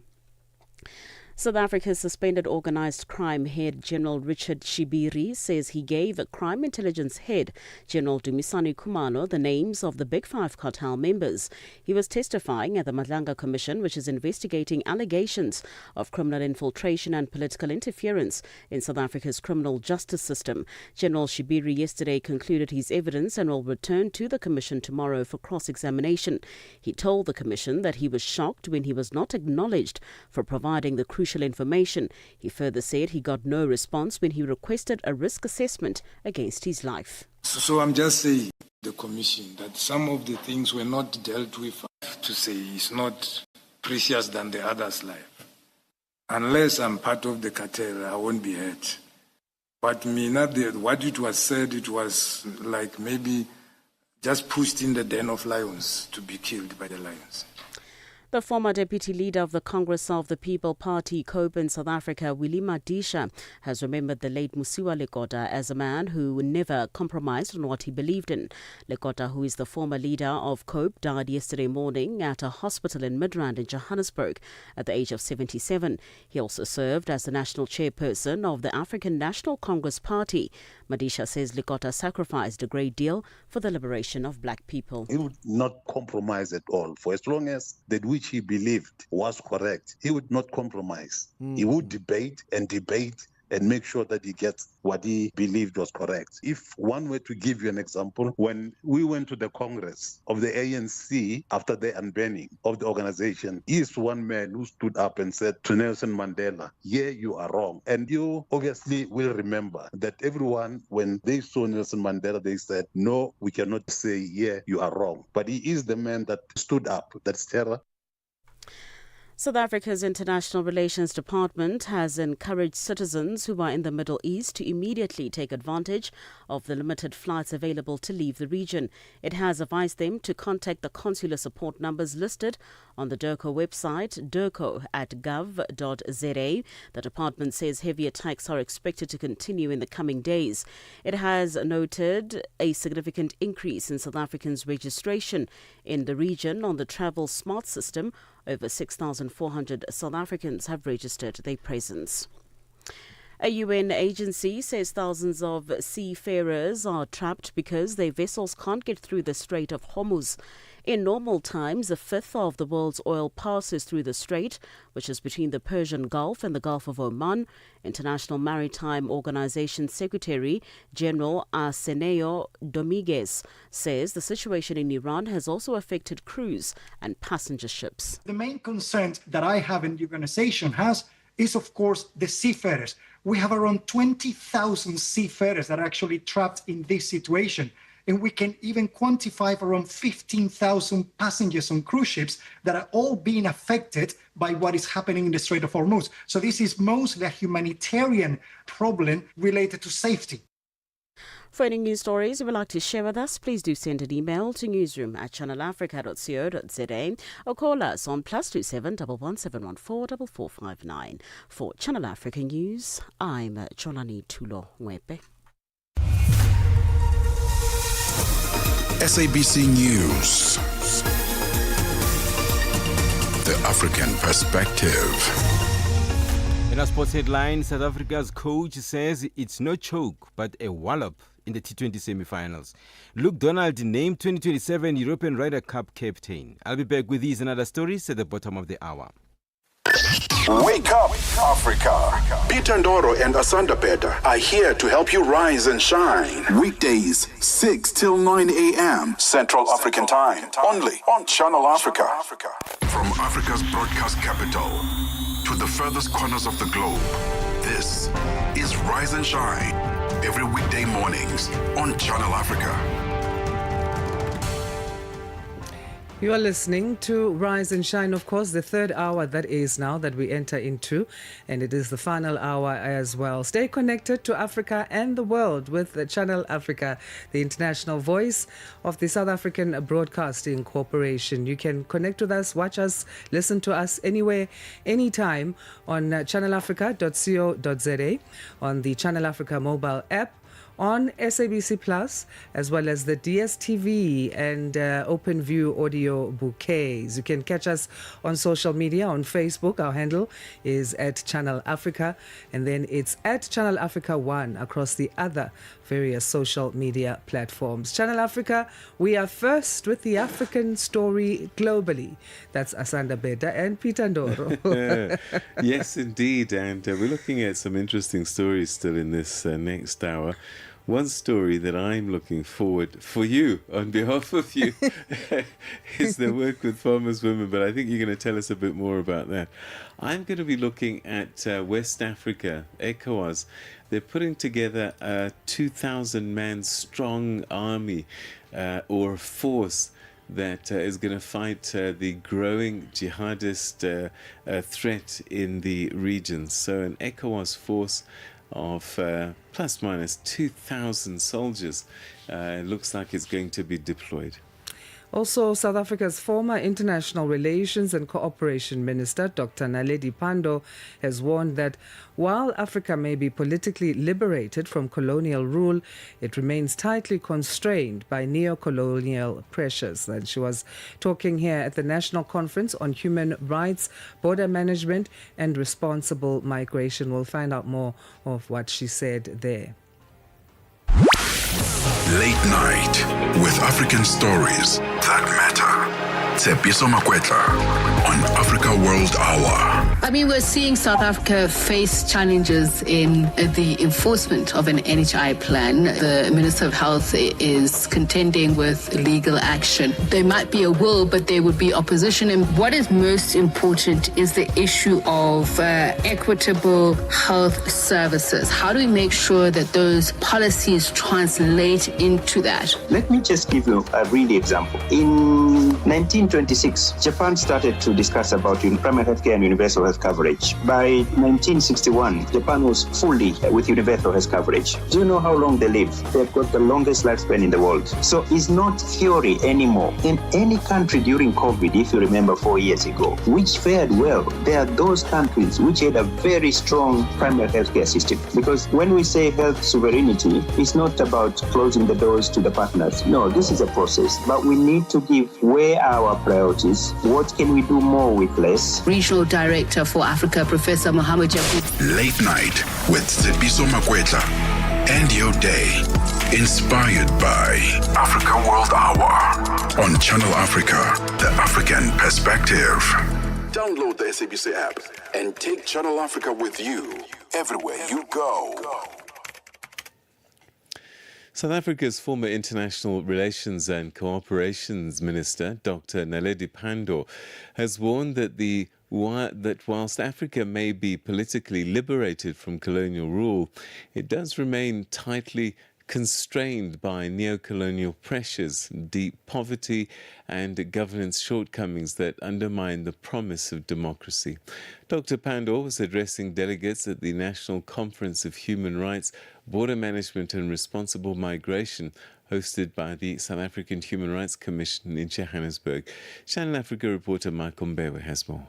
South Africa's suspended organised crime head General Richard Shibiri says he gave crime intelligence head General Dumisani Khumalo the names of the Big Five cartel members. He was testifying at the Madlanga Commission, which is investigating allegations of criminal infiltration and political interference in South Africa's criminal justice system. General Shibiri yesterday concluded his evidence and will return to the Commission tomorrow for cross-examination. He told the Commission that he was shocked when he was not acknowledged for providing the crucial information. He further said he got no response when he requested a risk assessment against his life. So I'm just saying the Commission that some of the things were not dealt with, to say it's not precious than the other's life. Unless I'm part of the cartel, I won't be hurt. But what it was said, it was like maybe just pushed in the den of lions to be killed by the lions. The former deputy leader of the Congress of the People Party, COPE in South Africa, Willie Madisha, has remembered the late Musiwa Lekota as a man who never compromised on what he believed in. Lekota, who is the former leader of COPE, died yesterday morning at a hospital in Midrand in Johannesburg at the age of 77. He also served as the national chairperson of the African National Congress Party. Madisha says Lekota sacrificed a great deal for the liberation of black people. He would not compromise at all. For as long as that which he believed was correct, he would not compromise. He would debate and make sure that he gets what he believed was correct. If one were to give you an example, when we went to the Congress of the ANC after the unbanning of the organization, he is one man who stood up and said to Nelson Mandela, "Yeah, you are wrong." And you obviously will remember that everyone, when they saw Nelson Mandela, they said, "No, we cannot say, yeah, you are wrong." But he is the man that stood up. That's terror. South Africa's International Relations Department has encouraged citizens who are in the Middle East to immediately take advantage of the limited flights available to leave the region. It has advised them to contact the consular support numbers listed on the DIRCO website, dirco.gov.za. The department says heavy attacks are expected to continue in the coming days. It has noted a significant increase in South Africans' registration in the region on the Travel Smart system. Over 6,400 South Africans have registered their presence. A UN agency says thousands of seafarers are trapped because their vessels can't get through the Strait of Hormuz. In normal times, a fifth of the world's oil passes through the strait, which is between the Persian Gulf and the Gulf of Oman. International Maritime Organization Secretary General Arsenio Dominguez says the situation in Iran has also affected cruise and passenger ships. The main concern that I have in the organization is, of course, the seafarers. We have around 20,000 seafarers that are actually trapped in this situation. And we can even quantify around 15,000 passengers on cruise ships that are all being affected by what is happening in the Strait of Hormuz. So this is mostly a humanitarian problem related to safety. For any news stories you would like to share with us, please do send an email to newsroom@channelafrica.co.za or call us on +27 11714 4459. For Channel Africa News, I'm Cholani Tulo Mwepe. SABC News. The African Perspective. In our sports headline, South Africa's coach says it's no choke but a wallop in the T20 semi-finals. Luke Donald named 2027 European Ryder Cup captain. I'll be back with these and other stories at the bottom of the hour. Wake up, Africa. Peter Ndoro and Asanda Beda are here to help you rise and shine. Weekdays, 6 till 9 a.m. Central African Time. Only on Channel Africa. From Africa's broadcast capital to the furthest corners of the globe, this is Rise and Shine. Every weekday mornings on Channel Africa. You are listening to Rise and Shine, of course, the third hour that is now that we enter into, and it is the final hour as well. Stay connected to Africa and the world with Channel Africa, the international voice of the South African Broadcasting Corporation. You can connect with us, watch us, listen to us anywhere, anytime on channelafrica.co.za, on the Channel Africa mobile app, on SABC Plus, as well as the DSTV and OpenView audio bouquets. You can catch us on social media, on Facebook. Our handle is @Channel Africa, and then it's @Channel Africa 1 across the other various social media platforms. Channel Africa, we are first with the African story globally. That's Asanda Beda and Peter Ndoro. Yes, indeed. And we're looking at some interesting stories still in this next hour. One story that I'm looking forward for you, on behalf of you, is the work with farmers women, but I think you're going to tell us a bit more about that. I'm going to be looking at West Africa, ECOWAS. They're putting together a 2,000-man strong army or force that is going to fight the growing jihadist threat in the region. So an ECOWAS force of plus minus 2,000 soldiers looks like it's going to be deployed. Also, South Africa's former International Relations and Cooperation Minister, Dr. Naledi Pandor, has warned that while Africa may be politically liberated from colonial rule, it remains tightly constrained by neo-colonial pressures. And she was talking here at the National Conference on Human Rights, Border Management and Responsible Migration. We'll find out more of what she said there. Late night with African stories that matter. Tsepiso Makwetla on Africa World Hour. I mean, we're seeing South Africa face challenges in the enforcement of an NHI plan. The Minister of Health is contending with legal action. There might be a will, but there would be opposition. And what is most important is the issue of equitable health services. How do we make sure that those policies translate into that? Let me just give you a real example. In 1926, Japan started to discuss about primary healthcare and universal health coverage. By 1961, Japan was fully with universal health coverage. Do you know how long they live? They've got the longest lifespan in the world. So it's not theory anymore. In any country during COVID, if you remember 4 years ago, which fared well, there are those countries which had a very strong primary healthcare system. Because when we say health sovereignty, it's not about closing the doors to the partners. No, this is a process. But we need to give where our priorities, what can we do more with less. Regional Director for Africa, Professor Mohamed Jacob. Late night with Tsepiso Makwetla. End your day inspired by Africa World Hour on Channel Africa, the African perspective. Download the SABC app and take Channel Africa with you everywhere you go. South Africa's former International Relations and Cooperations Minister, Dr. Naledi Pandor, has warned that whilst Africa may be politically liberated from colonial rule, it does remain tightly constrained by neo-colonial pressures, deep poverty and governance shortcomings that undermine the promise of democracy. Dr. Pandor was addressing delegates at the National Conference of Human Rights, Border Management and Responsible Migration, hosted by the South African Human Rights Commission in Johannesburg. Channel Africa reporter Michael Mbewe has more.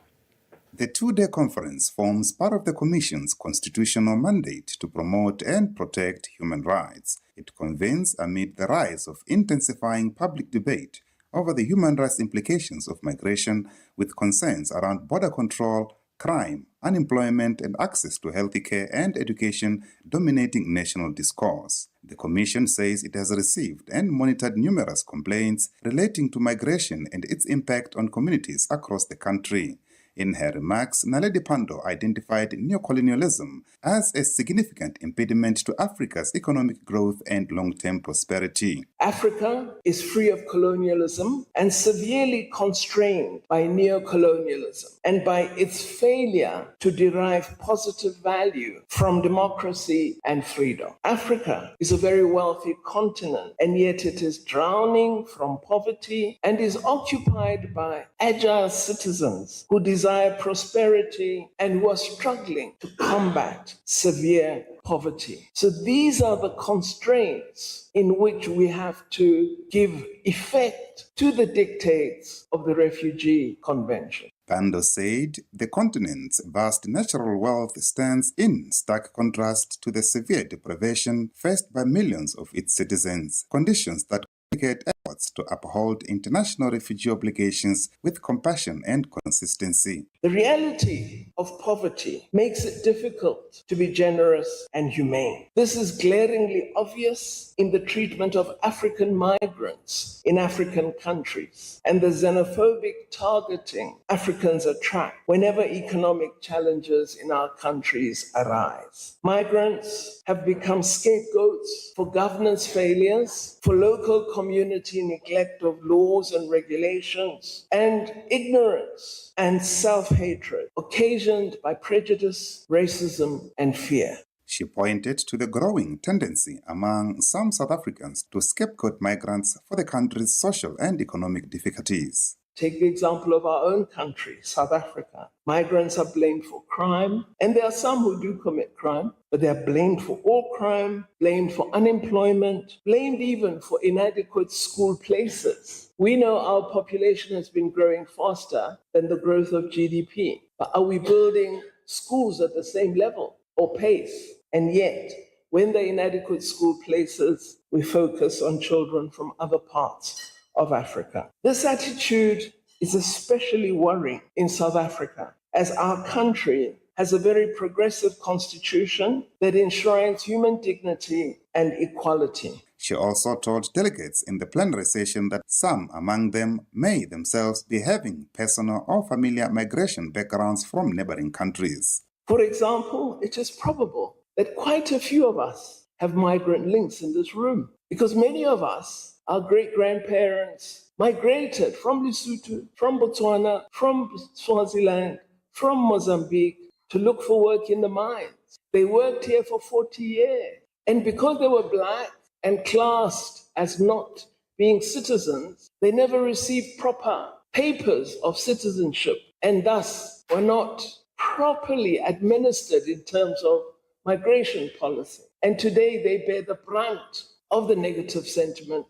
The two-day conference forms part of the Commission's constitutional mandate to promote and protect human rights. It convenes amid the rise of intensifying public debate over the human rights implications of migration, with concerns around border control, crime, unemployment, and access to healthy care and education dominating national discourse. The Commission says it has received and monitored numerous complaints relating to migration and its impact on communities across the country. In her remarks, Naledi Pandor identified neocolonialism as a significant impediment to Africa's economic growth and long-term prosperity. Africa is free of colonialism and severely constrained by neocolonialism and by its failure to derive positive value from democracy and freedom. Africa is a very wealthy continent, and yet it is drowning from poverty and is occupied by agile citizens who desire prosperity and who are struggling to combat severe poverty. So these are the constraints in which we have to give effect to the dictates of the Refugee Convention. Pandor said the continent's vast natural wealth stands in stark contrast to the severe deprivation faced by millions of its citizens, conditions that complicate efforts to uphold international refugee obligations with compassion and consistency. The reality of poverty makes it difficult to be generous and humane. This is glaringly obvious in the treatment of African migrants in African countries and the xenophobic targeting Africans attract whenever economic challenges in our countries arise. Migrants have become scapegoats for governance failures, for local community neglect of laws and regulations, and ignorance and self-hatred occasioned by prejudice, racism, and fear. She pointed to the growing tendency among some South Africans to scapegoat migrants for the country's social and economic difficulties. Take the example of our own country, South Africa. Migrants are blamed for crime, and there are some who do commit crime, but they are blamed for all crime, blamed for unemployment, blamed even for inadequate school places. We know our population has been growing faster than the growth of GDP, but are we building schools at the same level or pace? And yet, when there are inadequate school places, we focus on children from other parts of Africa. This attitude is especially worrying in South Africa, as our country has a very progressive constitution that enshrines human dignity and equality. She also told delegates in the plenary session that some among them may themselves be having personal or familiar migration backgrounds from neighboring countries. For example, it is probable that quite a few of us have migrant links in this room, because many of us, our great-grandparents, migrated from Lesotho, from Botswana, from Swaziland, from Mozambique to look for work in the mines. They worked here for 40 years. And because they were Black and classed as not being citizens, they never received proper papers of citizenship and thus were not properly administered in terms of migration policy. And today they bear the brunt of the negative sentiment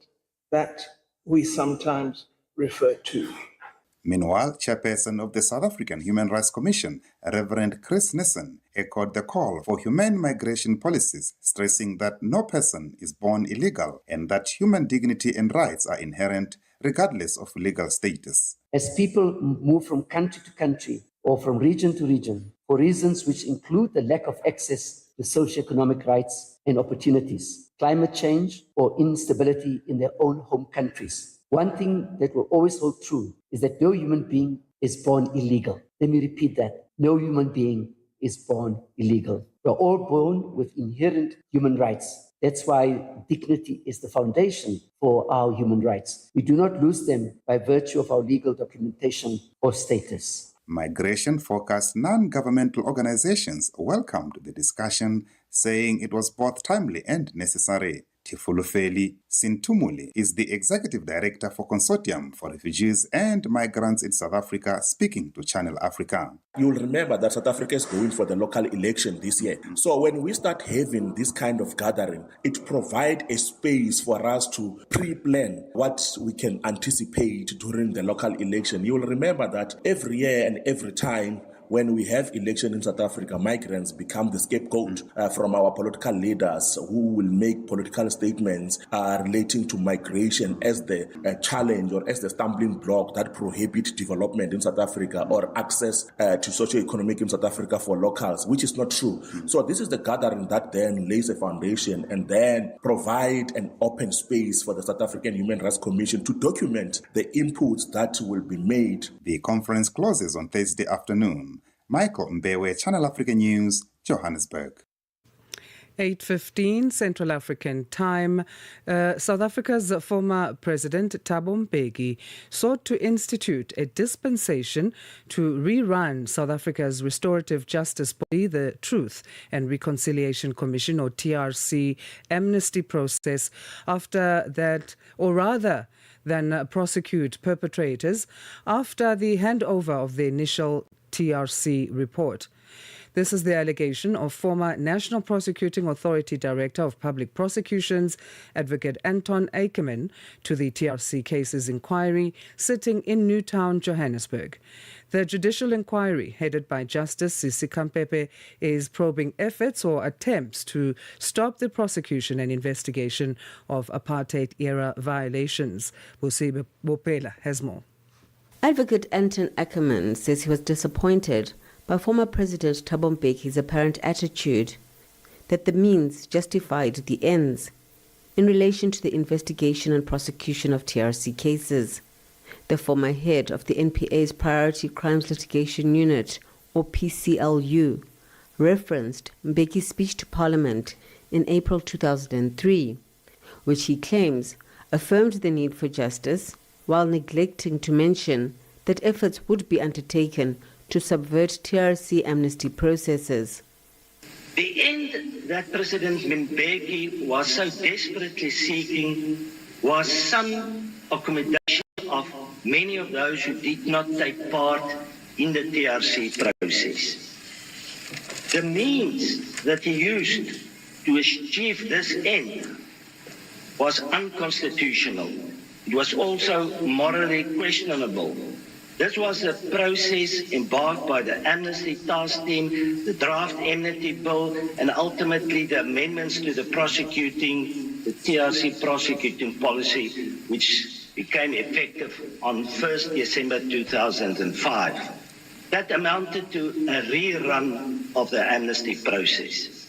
that we sometimes refer to. Meanwhile, chairperson of the South African Human Rights Commission, Reverend Chris Nissen, echoed the call for humane migration policies, stressing that no person is born illegal and that human dignity and rights are inherent regardless of legal status. As people move from country to country or from region to region for reasons which include the lack of access to socioeconomic rights and opportunities, climate change, or instability in their own home countries, one thing that will always hold true is that no human being is born illegal. Let me repeat that. No human being is born illegal. We're all born with inherent human rights. That's why dignity is the foundation for our human rights. We do not lose them by virtue of our legal documentation or status. Migration-focused non-governmental organizations welcomed the discussion, saying it was both timely and necessary. Tifulufeli Sintumuli is the Executive Director for Consortium for Refugees and Migrants in South Africa, speaking to Channel Africa. You'll remember that South Africa is going for the local election this year. So when we start having this kind of gathering, it provides a space for us to pre-plan what we can anticipate during the local election. You'll remember that every year and every time when we have election in South Africa, migrants become the scapegoat from our political leaders who will make political statements relating to migration as the challenge or as the stumbling block that prohibit development in South Africa or access to socio-economic in South Africa for locals, which is not true. So this is the gathering that then lays a foundation and then provide an open space for the South African Human Rights Commission to document the inputs that will be made. The conference closes on Thursday afternoon. Michael Mbewe, Channel Africa News, Johannesburg. 8:15 Central African Time. South Africa's former President Thabo Mbeki sought to institute a dispensation to rerun South Africa's restorative justice body, the Truth and Reconciliation Commission, or TRC, amnesty process after that, or rather than prosecute perpetrators after the handover of the initial TRC report. This is the allegation of former National Prosecuting Authority Director of Public Prosecutions, Advocate Anton Akerman, to the TRC cases inquiry sitting in Newtown, Johannesburg. The judicial inquiry, headed by Justice Sisi Kampepe, is probing efforts or attempts to stop the prosecution and investigation of apartheid-era violations. Busibe Bopela has more. Advocate Anton Akerman says he was disappointed by former President Thabo Mbeki's apparent attitude that the means justified the ends in relation to the investigation and prosecution of TRC cases. The former head of the NPA's Priority Crimes Litigation Unit, or PCLU, referenced Mbeki's speech to Parliament in April 2003, which he claims affirmed the need for justice while neglecting to mention that efforts would be undertaken to subvert TRC amnesty processes. The end that President Mbeki was so desperately seeking was some accommodation of many of those who did not take part in the TRC process. The means that he used to achieve this end was unconstitutional. It was also morally questionable. This was a process embarked by the Amnesty Task Team, the draft enmity bill, and ultimately the amendments to the TRC prosecuting policy, which became effective on 1st December 2005. That amounted to a rerun of the amnesty process.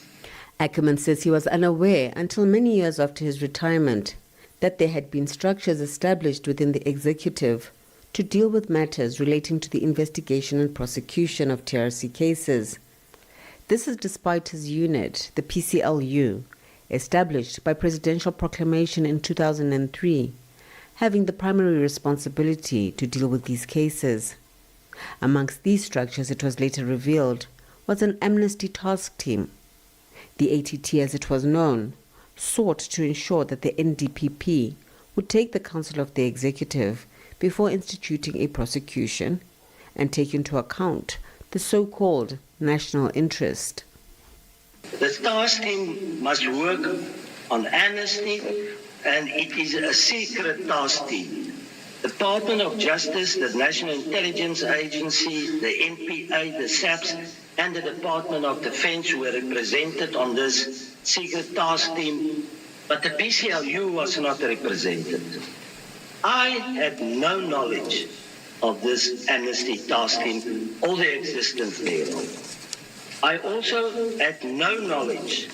Ackerman says he was unaware until many years after his retirement that there had been structures established within the executive to deal with matters relating to the investigation and prosecution of TRC cases. This is despite his unit, the PCLU, established by presidential proclamation in 2003, having the primary responsibility to deal with these cases. Amongst these structures, it was later revealed, was an amnesty task team. The ATT, as it was known, sought to ensure that the NDPP would take the counsel of the executive before instituting a prosecution and take into account the so-called national interest. The task team must work on amnesty, and it is a secret task team. The Department of Justice, the National Intelligence Agency, the NPA, the SAPS, and the Department of Defense were represented on this secret task team, but the PCLU was not represented. I had no knowledge of this amnesty task team or the existence thereof. I also had no knowledge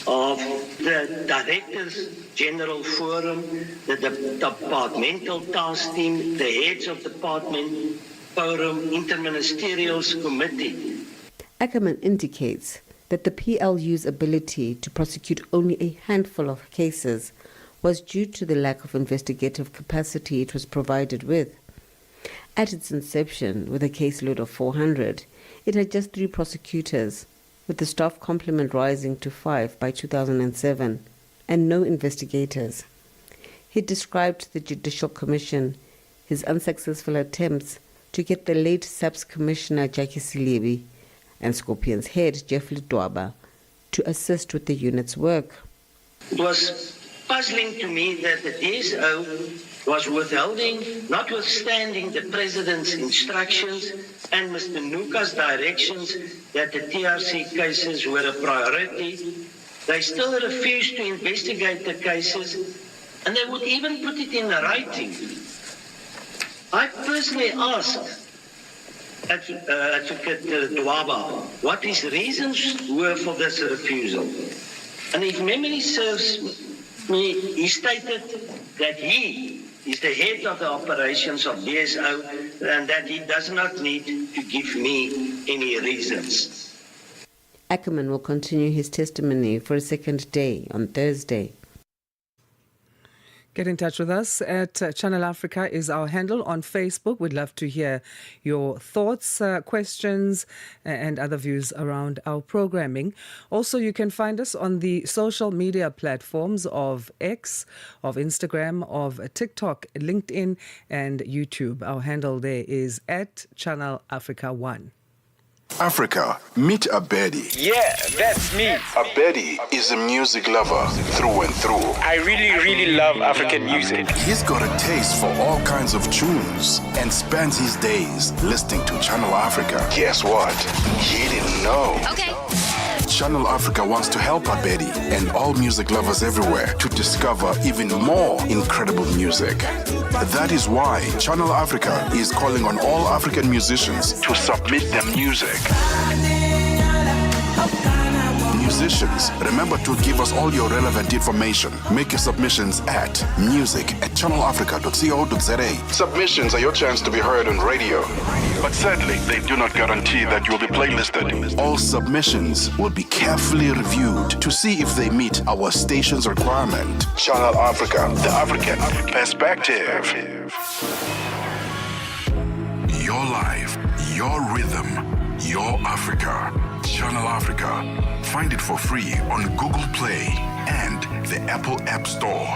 of the Directors General Forum, the departmental task team, the heads of department forum, interministerials committee. Ackerman indicates that the PLU's ability to prosecute only a handful of cases was due to the lack of investigative capacity it was provided with. At its inception, with a caseload of 400, it had just 3 prosecutors, with the staff complement rising to 5 by 2007, and no investigators. He described to the Judicial Commission his unsuccessful attempts to get the late SAPS Commissioner Jackie Silibi and Scorpion's head Jeff Lidwaba to assist with the unit's work. It was puzzling to me that the DSO was withholding, notwithstanding the President's instructions and Mr. Nuka's directions that the TRC cases were a priority. They still refused to investigate the cases, and they would even put it in writing. I personally asked Advocate Dwaba what his reasons were for this refusal. And if memory serves me, he stated that he is the head of the operations of DSO and that he does not need to give me any reasons. Ackerman will continue his testimony for a second day on Thursday. Get in touch with us at Channel Africa is our handle on Facebook. We'd love to hear your thoughts, questions, and other views around our programming. Also, you can find us on the social media platforms of X, of Instagram, of TikTok, LinkedIn, and YouTube. Our handle there is at Channel Africa 1. Africa, meet Abedi. Yeah, that's me. Abedi is a music lover through and through. I really love African music. He's got a taste for all kinds of tunes and spends his days listening to Channel Africa. Guess what? He didn't know. Okay. Channel Africa wants to help Abedi and all music lovers everywhere to discover even more incredible music. That is why Channel Africa is calling on all African musicians to submit their music. Musicians, remember to give us all your relevant information. Make your submissions at music@channelafrica.co.za. Submissions are your chance to be heard on radio. But sadly, they do not guarantee that you will be playlisted. All submissions will be carefully reviewed to see if they meet our station's requirement. Channel Africa, the African perspective. Your life, your rhythm, your Africa. Channel Africa. Find it for free on Google Play and the Apple App Store.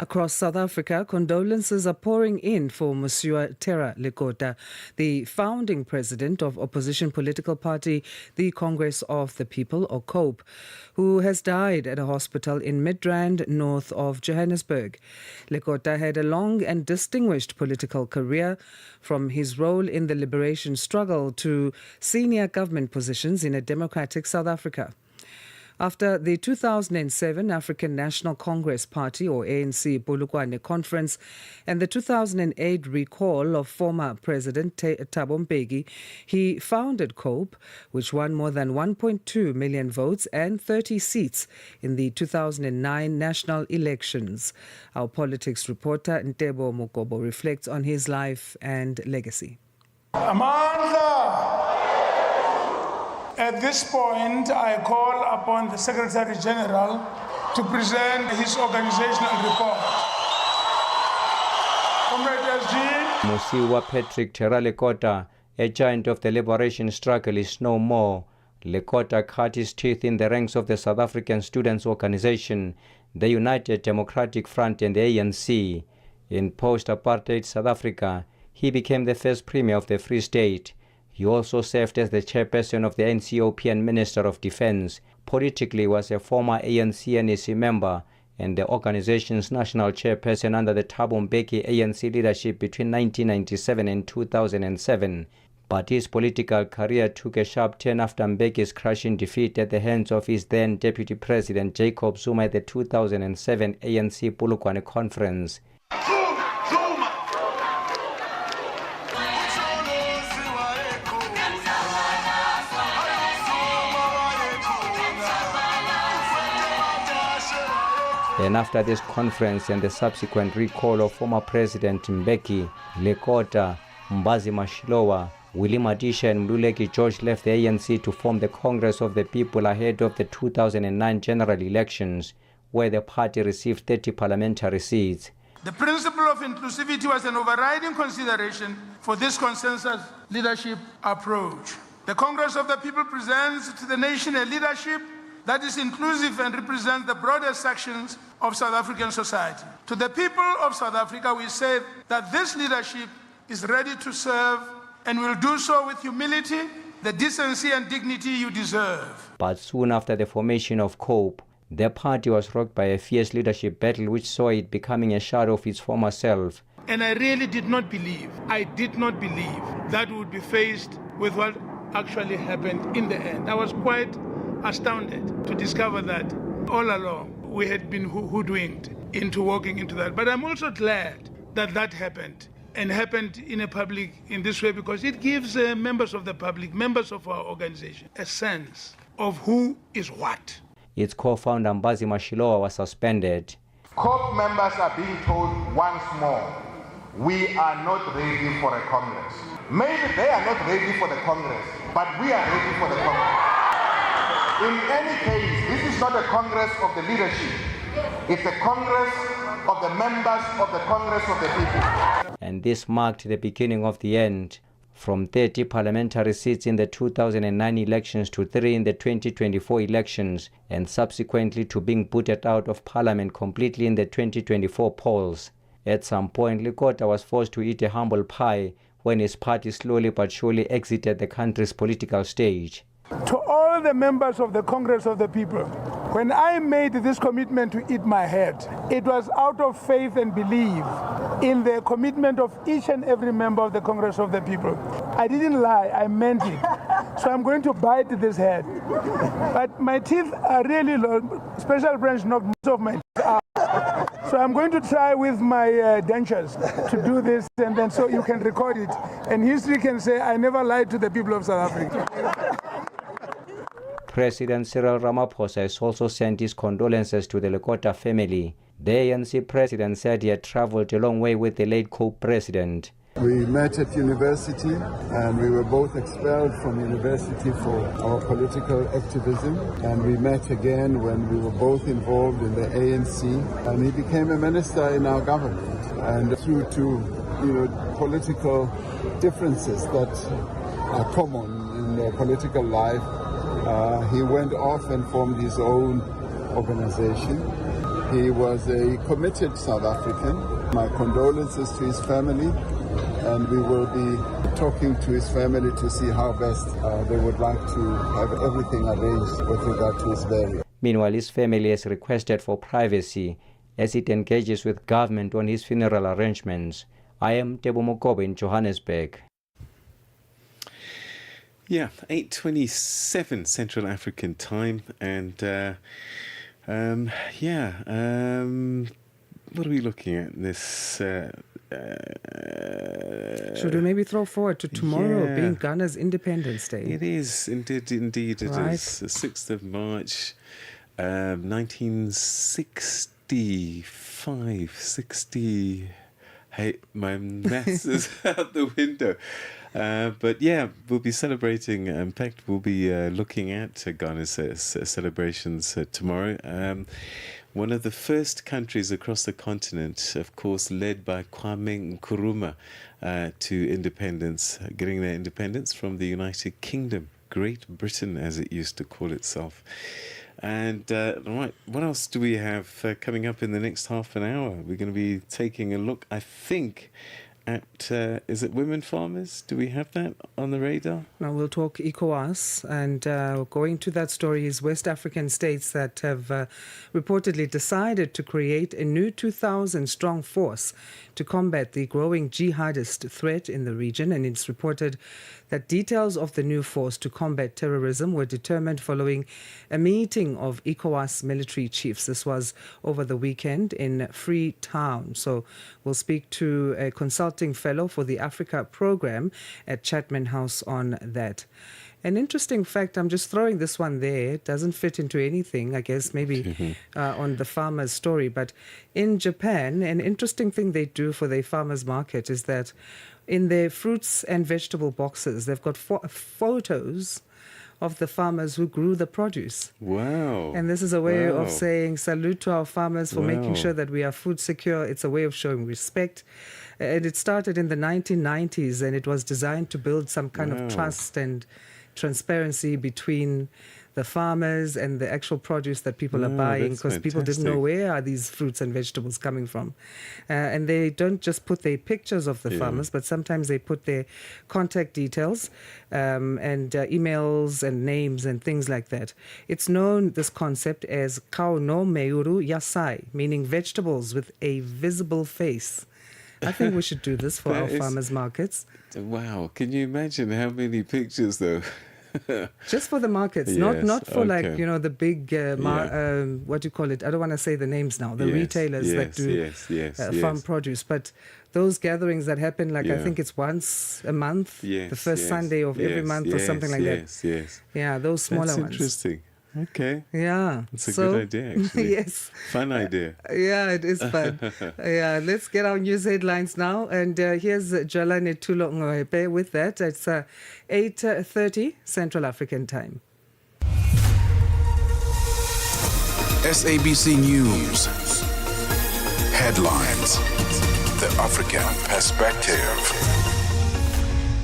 Across South Africa, condolences are pouring in for Monsieur Terra Lekota, the founding president of opposition political party, the Congress of the People, or COPE, who has died at a hospital in Midrand, north of Johannesburg. Lekota had a long and distinguished political career, from his role in the liberation struggle to senior government positions in a democratic South Africa. After the 2007 African National Congress Party, or ANC, Polokwane Conference, and the 2008 recall of former President Thabo Mbeki, he founded COPE, which won more than 1.2 million votes and 30 seats in the 2009 national elections. Our politics reporter, Ntebo Mukobo, reflects on his life and legacy. Amandla! At this point, I call upon the Secretary General to present his organizational report. Comrade SG. Musiwa Patrick Terra Lekota, a giant of the liberation struggle, is no more. Lekota cut his teeth in the ranks of the South African Students' Organization, the United Democratic Front and the ANC. In post-apartheid South Africa, he became the first Premier of the Free State. He also served as the chairperson of the NCOP and Minister of Defense. Politically, was a former ANC NEC member and the organization's national chairperson under the Thabo Mbeki ANC leadership between 1997 and 2007. But his political career took a sharp turn after Mbeki's crushing defeat at the hands of his then Deputy President Jacob Zuma at the 2007 ANC Polokwane Conference. And after this conference and the subsequent recall of former President Mbeki, Lekota, Mbazi Mashilowa, Willie Madisha and Mluleki George left the ANC to form the Congress of the People ahead of the 2009 general elections, where the party received 30 parliamentary seats. The principle of inclusivity was an overriding consideration for this consensus leadership approach. The Congress of the People presents to the nation a leadership that is inclusive and represents the broader sections of South African society. To the people of South Africa, we say that this leadership is ready to serve and will do so with humility, the decency and dignity you deserve. But soon after the formation of COPE, the party was rocked by a fierce leadership battle which saw it becoming a shadow of its former self. And I really did not believe that we would be faced with what actually happened in the end. I was quite astounded to discover that all along we had been hoodwinked into walking into that. But I'm also glad that that happened, and happened in this way, because it gives members of the public, members of our organization, a sense of who is what. Its co-founder Mbazi Mashilowa was suspended. COPE members are being told once more, we are not ready for a Congress. Maybe they are not ready for the Congress, but we are ready for the Congress. In any case, this is not a Congress of the leadership. It's a Congress of the members of the Congress of the People. And this marked the beginning of the end. From 30 parliamentary seats in the 2009 elections to 3 in the 2024 elections, and subsequently to being booted out of parliament completely in the 2024 polls. At some point, Lekota was forced to eat a humble pie when his party slowly but surely exited the country's political stage. To all the members of the Congress of the People, when I made this commitment to eat my head, it was out of faith and belief in the commitment of each and every member of the Congress of the People. I didn't lie, I meant it. So I'm going to bite this head. But my teeth are really low. Special branch knocked most of my teeth out. So I'm going to try with my dentures to do this, and then so you can record it. And history can say I never lied to the people of South Africa. President Cyril Ramaphosa has also sent his condolences to the Lekota family. The ANC president said he had traveled a long way with the late COPE president. We met at university and we were both expelled from university for our political activism, and we met again when we were both involved in the ANC, and he became a minister in our government. And through to political differences that are common in the political life, he went off and formed his own organization. He was a committed South African. My condolences to his family, and we will be talking to his family to see how best they would like to have everything arranged with regard to his burial. Meanwhile, his family has requested for privacy as it engages with government on his funeral arrangements. I am Tebo Mokobe in Johannesburg. Yeah, 8:27 Central African time, and what are we looking at this? Should we maybe throw forward to tomorrow, yeah. being Ghana's Independence Day? It is, indeed it Right. is. The 6th of March, 1965, 60... Hey, my maths is out the window. But yeah, we'll be celebrating. In fact, we'll be looking at Ghana's celebrations tomorrow. One of the first countries across the continent, of course, led by Kwame Nkrumah, to independence, getting their independence from the United Kingdom, Great Britain, as it used to call itself. And right, what else do we have coming up in the next half an hour? We're going to be taking a look, I think, at, is it women farmers? Do we have that on the radar? Now we'll talk ECOWAS, and going to that story is West African states that have reportedly decided to create a new 2,000-strong force to combat the growing jihadist threat in the region, and it's reported that details of the new force to combat terrorism were determined following a meeting of ECOWAS military chiefs. This was over the weekend in Freetown. So we'll speak to a consulting fellow for the Africa program at Chapman House on that. An interesting fact, I'm just throwing this one there, it doesn't fit into anything, I guess, maybe on the farmer's story. But in Japan, an interesting thing they do for their farmer's market is that in their fruits and vegetable boxes, they've got photos of the farmers who grew the produce. Wow. And this is a way Wow. of saying salute to our farmers for making sure that we are food secure. It's a way of showing respect. And it started in the 1990s, and it was designed to build some kind of trust and transparency between the farmers and the actual produce that people are buying, that's because people didn't know fantastic. where are these fruits and vegetables coming from. And they don't just put their pictures of the farmers, but sometimes they put their contact details and emails and names and things like that. It's known, this concept, as Kao no Meuru Yasai, meaning vegetables with a visible face. I think we should do this for That our is- farmers' markets. Wow. Can you imagine how many pictures, though? Just for the markets, Yes, not for okay. like, the big, what do you call it? I don't want to say the names now. The Yes, retailers that do farm yes. produce. But those gatherings that happen, like I Yeah. think it's once a month, Yes, the first yes, Sunday of every yes, month or something like yes, that. Yes. Yeah, those smaller That's ones. interesting. Okay. Yeah. It's a So- good idea, actually. Yes. Fun idea. Yeah, it is fun. Yeah, let's get our news headlines now. And here's Jalane Tulo Ngoepe with that. It's 8:30 Central African time. SABC News. Headlines. The African Perspective.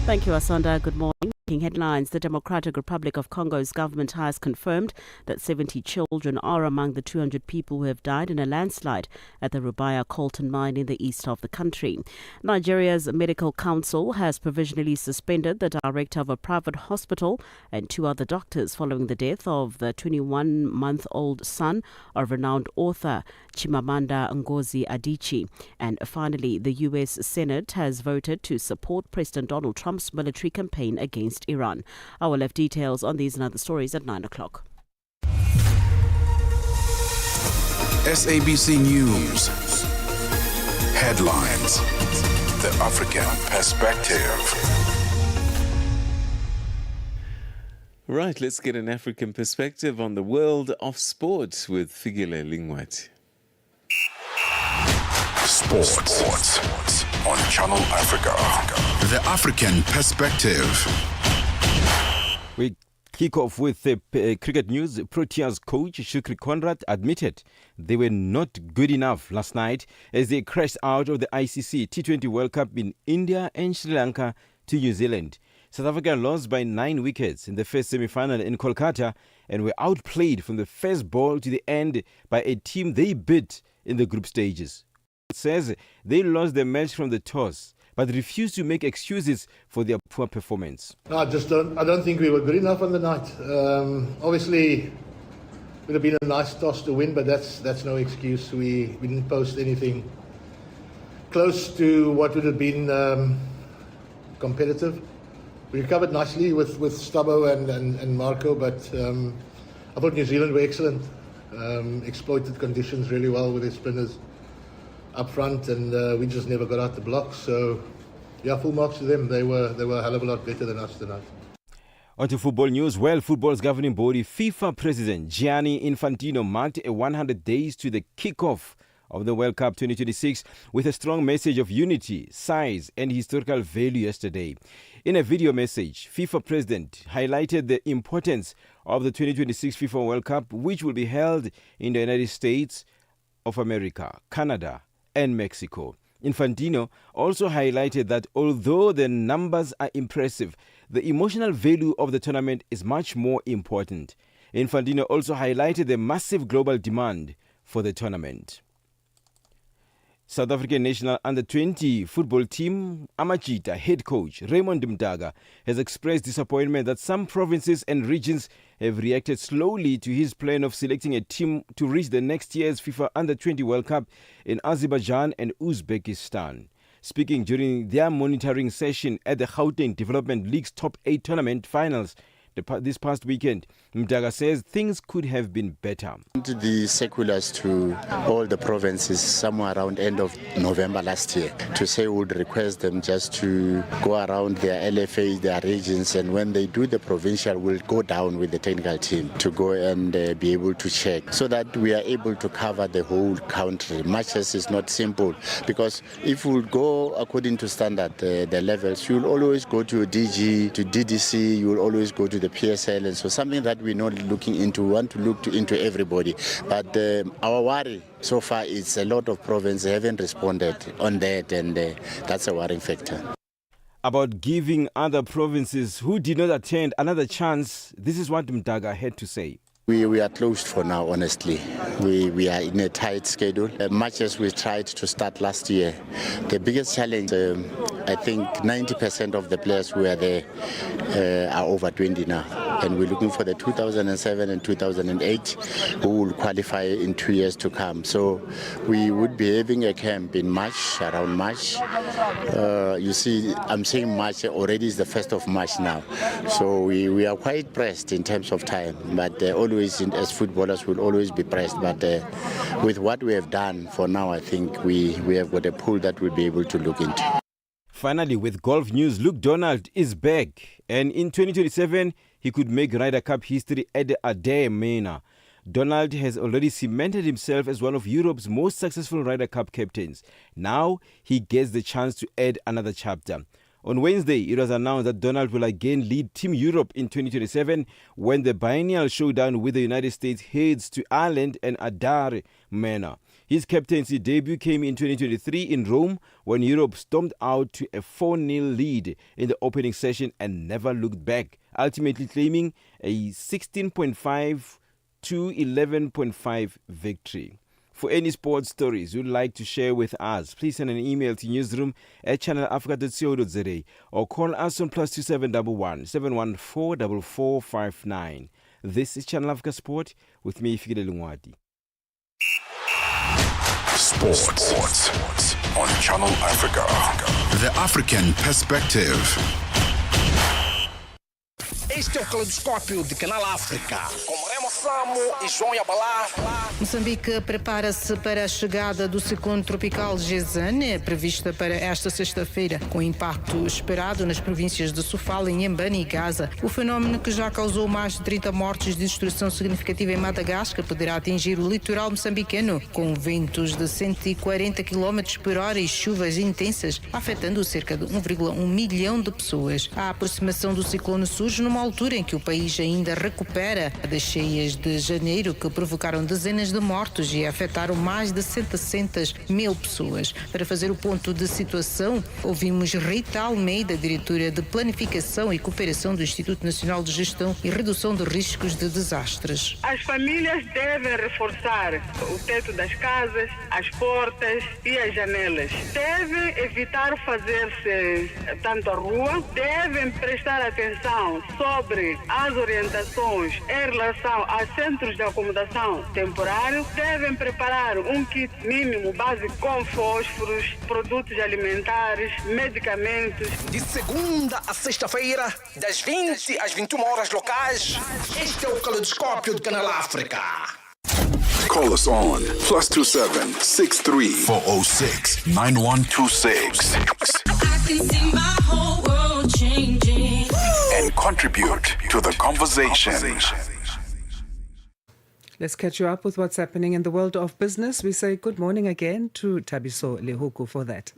Thank you, Asanda. Good morning. Headlines. The Democratic Republic of Congo's government has confirmed that 70 children are among the 200 people who have died in a landslide at the Rubaya coltan mine in the east of the country. Nigeria's Medical Council has provisionally suspended the director of a private hospital and 2 other doctors following the death of the 21-month-old son of renowned author Chimamanda Ngozi Adichie. And finally, the U.S. Senate has voted to support President Donald Trump's military campaign against Iran. I will have details on these and other stories at 9 o'clock. SABC News. Headlines. The African Perspective. Right, let's get an African perspective on the world of sport with Figile Lingwat. Sports on Channel Africa. The African Perspective. We kick off with cricket news. Proteas coach Shukri Conrad admitted they were not good enough last night as they crashed out of the ICC T20 World Cup in India and Sri Lanka to New Zealand. South Africa lost by 9 wickets in the first semi-final in Kolkata and were outplayed from the first ball to the end by a team they beat in the group stages. It says they lost the match from the toss, but refused to make excuses for their poor performance. No, I don't think we were good enough on the night. Obviously, it would have been a nice toss to win, but that's no excuse. We didn't post anything close to what would have been competitive. We recovered nicely with Stubbo and Marco, but I thought New Zealand were excellent. Exploited conditions really well with their spinners up front, and we just never got out the blocks. So, yeah, full marks to them. They were a hell of a lot better than us tonight. On to football news. Well, football's governing body, FIFA President Gianni Infantino, marked 100 days to the kickoff of the World Cup 2026 with a strong message of unity, size and historical value yesterday. In a video message, FIFA President highlighted the importance of the 2026 FIFA World Cup, which will be held in the United States of America, Canada and Mexico. Infantino also highlighted that although the numbers are impressive, the emotional value of the tournament is much more important. Infantino also highlighted the massive global demand for the tournament. South African national under-20 football team Amachita head coach Raymond Mdaga has expressed disappointment that some provinces and regions have reacted slowly to his plan of selecting a team to reach the next year's FIFA Under-20 World Cup in Azerbaijan and Uzbekistan. Speaking during their monitoring session at the Gauteng Development League's Top 8 tournament finals this past weekend, Mdaga says things could have been better. The circulars to all the provinces somewhere around end of November last year to say we would request them just to go around their LFAs, their regions, and when they do the provincial, we'll go down with the technical team to go and be able to check so that we are able to cover the whole country. Much as it's not simple, because if we go according to standard, the levels, you'll always go to DG, to DDC, you'll always go to the PSL, and so something that we're not looking into, we want to look into everybody. But our worry so far is a lot of provinces haven't responded on that, and that's a worrying factor. About giving other provinces who did not attend another chance, this is what Mdaga had to say. We are closed for now, honestly. We are in a tight schedule. Much as we tried to start last year, the biggest challenge, I think 90% of the players who are there are over 20 now. And we're looking for the 2007 and 2008 who will qualify in 2 years to come. So we would be having a camp in March, around March. You see, I'm saying March, already is the 1st of March now. So we are quite pressed in terms of time, but always as footballers we'll always be pressed. But with what we have done for now, I think we have got a pool that we'll be able to look into. Finally, with golf news, Luke Donald is back, and in 2027 he could make Ryder Cup history at the Adair Manor. Donald has already cemented himself as one of Europe's most successful Ryder Cup captains. Now he gets the chance to add another chapter. On Wednesday, it was announced that Donald will again lead Team Europe in 2027 when the biennial showdown with the United States heads to Ireland and Adair Manor. His captaincy debut came in 2023 in Rome when Europe stormed out to a 4-0 lead in the opening session and never looked back, ultimately claiming a 16.5 to 11.5 victory. For any sports stories you'd like to share with us, please send an email to newsroom@channelafrica.co.za or call us on +2711 714 4459. This is Channel Africa Sport with me, Fikile Lungwati. Sports on Channel Africa. The African perspective. Este é o Caleidoscópio de Canal África, com Remo Samo e João Yabalá. Moçambique prepara-se para a chegada do ciclone tropical Gezane, prevista para esta sexta-feira, com impacto esperado nas províncias de Sofala, Inhambane e Gaza. O fenómeno, que já causou mais de 30 mortes de destruição significativa em Madagascar, poderá atingir o litoral moçambicano, com ventos de 140 km por hora e chuvas intensas, afetando cerca de 1,1 milhão de pessoas. A aproximação do ciclone surge numa altura em que o país ainda recupera das cheias mês de janeiro, que provocaram dezenas de mortos e afetaram mais de 700 mil pessoas. Para fazer o ponto de situação, ouvimos Rita Almeida, diretora de Planificação e Cooperação do Instituto Nacional de Gestão e Redução de Riscos de Desastres. As famílias devem reforçar o teto das casas, as portas e as janelas. Devem evitar fazer-se tanto à rua, devem prestar atenção sobre as orientações em relação a centros de acomodação temporário, devem preparar um kit mínimo básico com fósforos, produtos alimentares, medicamentos. De segunda a sexta-feira, das 20 às 21 horas locais, este é o Caleidoscópio do Canal África. Call us on +27 63 406 9126 and contribute to the conversation. Let's catch you up with what's happening in the world of business. We say good morning again to Tabiso Lehuku for that.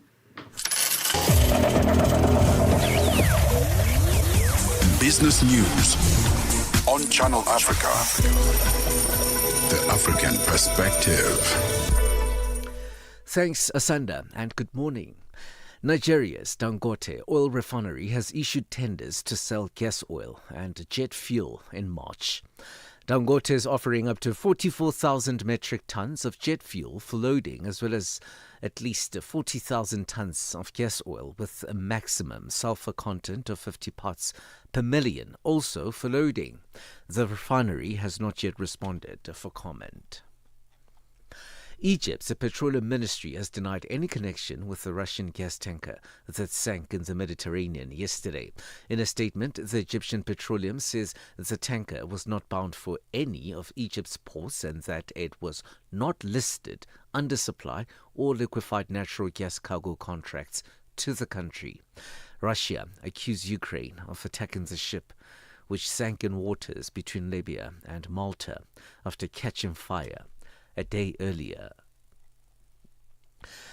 Business news on Channel Africa. The African perspective. Thanks, Asanda, and good morning. Nigeria's Dangote oil refinery has issued tenders to sell gas oil and jet fuel in March. Dangote is offering up to 44,000 metric tons of jet fuel for loading, as well as at least 40,000 tons of gas oil with a maximum sulfur content of 50 parts per million, also for loading. The refinery has not yet responded for comment. Egypt's petroleum ministry has denied any connection with the Russian gas tanker that sank in the Mediterranean yesterday. In a statement, the Egyptian Petroleum says the tanker was not bound for any of Egypt's ports and that it was not listed under supply or liquefied natural gas cargo contracts to the country. Russia accused Ukraine of attacking the ship, which sank in waters between Libya and Malta after catching fire a day earlier.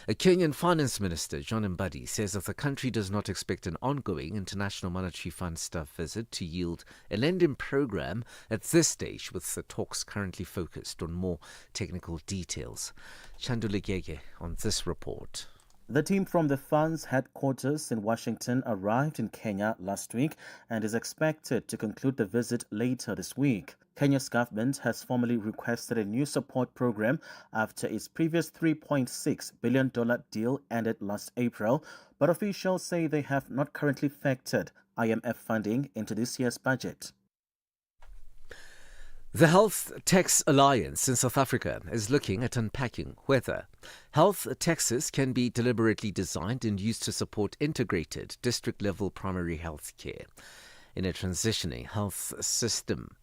A Kenyan Finance Minister, John Mbadi, says that the country does not expect an ongoing International Monetary Fund staff visit to yield a lending program at this stage, with the talks currently focused on more technical details. Chandula Gege on this report. The team from the fund's headquarters in Washington arrived in Kenya last week and is expected to conclude the visit later this week. Kenya's government has formally requested a new support program after its previous $3.6 billion deal ended last April, but officials say they have not currently factored IMF funding into this year's budget. The Health Tax Alliance in South Africa is looking at unpacking whether health taxes can be deliberately designed and used to support integrated district-level primary health care in a transitioning health system.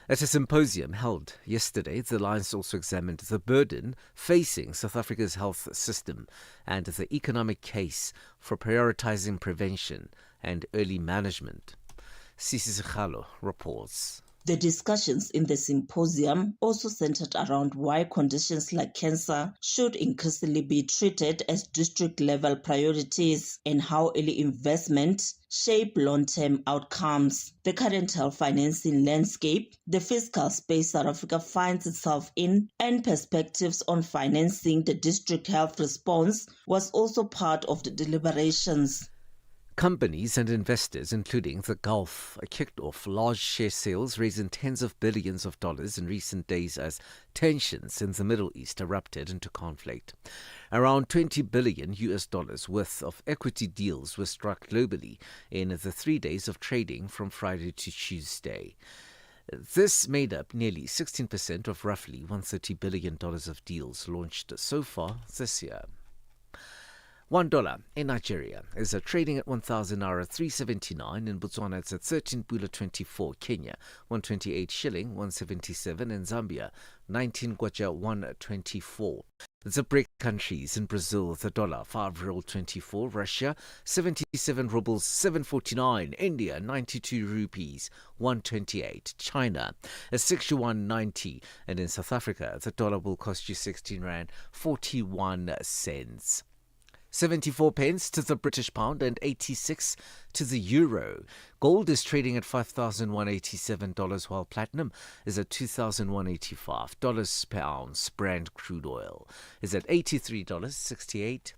At a symposium held yesterday, the Alliance also examined the burden facing South Africa's health system and the economic case for prioritizing prevention and early management. Sisi Sikhalo reports. The discussions in the symposium also centered around why conditions like cancer should increasingly be treated as district-level priorities and how early investment shape long-term outcomes. The current health financing landscape, the fiscal space South Africa finds itself in, and perspectives on financing the district health response was also part of the deliberations. Companies and investors, including the Gulf, kicked off large share sales, raising tens of billions of dollars in recent days as tensions in the Middle East erupted into conflict. Around $20 billion worth of equity deals were struck globally in the 3 days of trading from Friday to Tuesday. This made up nearly 16% of roughly $130 billion of deals launched so far this year. $1 in Nigeria is trading at 1,000 naira 379. In Botswana, it's at 13.24. Kenya, 128 shilling, 177. In Zambia, 19 kwacha 124. The BRIC countries in Brazil, the dollar 5.24. Russia, 77 rubles 749. India, 92 rupees 128. China, 61.90. And in South Africa, the dollar will cost you 16 rand 41 cents. 74 pence to the British pound and 86 to the euro. Gold is trading at $5,187, while platinum is at $2,185 per ounce. Brent crude oil is at $83.68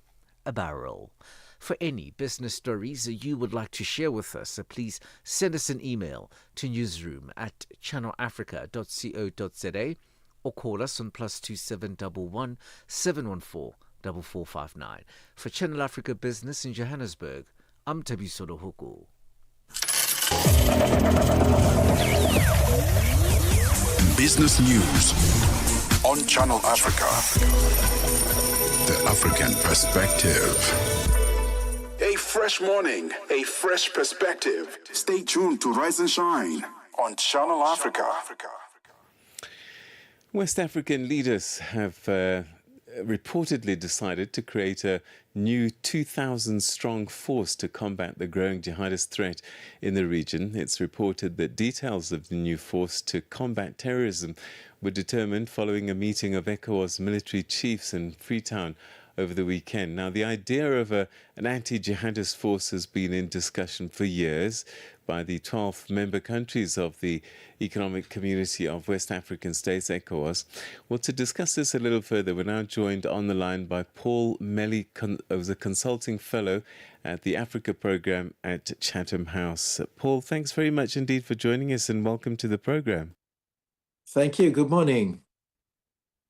a barrel. For any business stories you would like to share with us, please send us an email to newsroom@channelafrica.co.za or call us on +2711 714 4459. For Channel Africa Business in Johannesburg, I'm Tabiso Huku. Business news on Channel Africa. The African perspective. A fresh morning, a fresh perspective. Stay tuned to Rise and Shine on Channel Africa. West African leaders have reportedly decided to create a new 2,000-strong force to combat the growing jihadist threat in the region. It's reported that details of the new force to combat terrorism were determined following a meeting of ECOWAS military chiefs in Freetown over the weekend. Now, the idea of an anti-jihadist force has been in discussion for years by the 12 member countries of the Economic Community of West African States, ECOWAS. Well, to discuss this a little further, we're now joined on the line by Paul Melly, who's a consulting fellow at the Africa Programme at Chatham House. Paul, thanks very much indeed for joining us and welcome to the programme. Thank you. Good morning.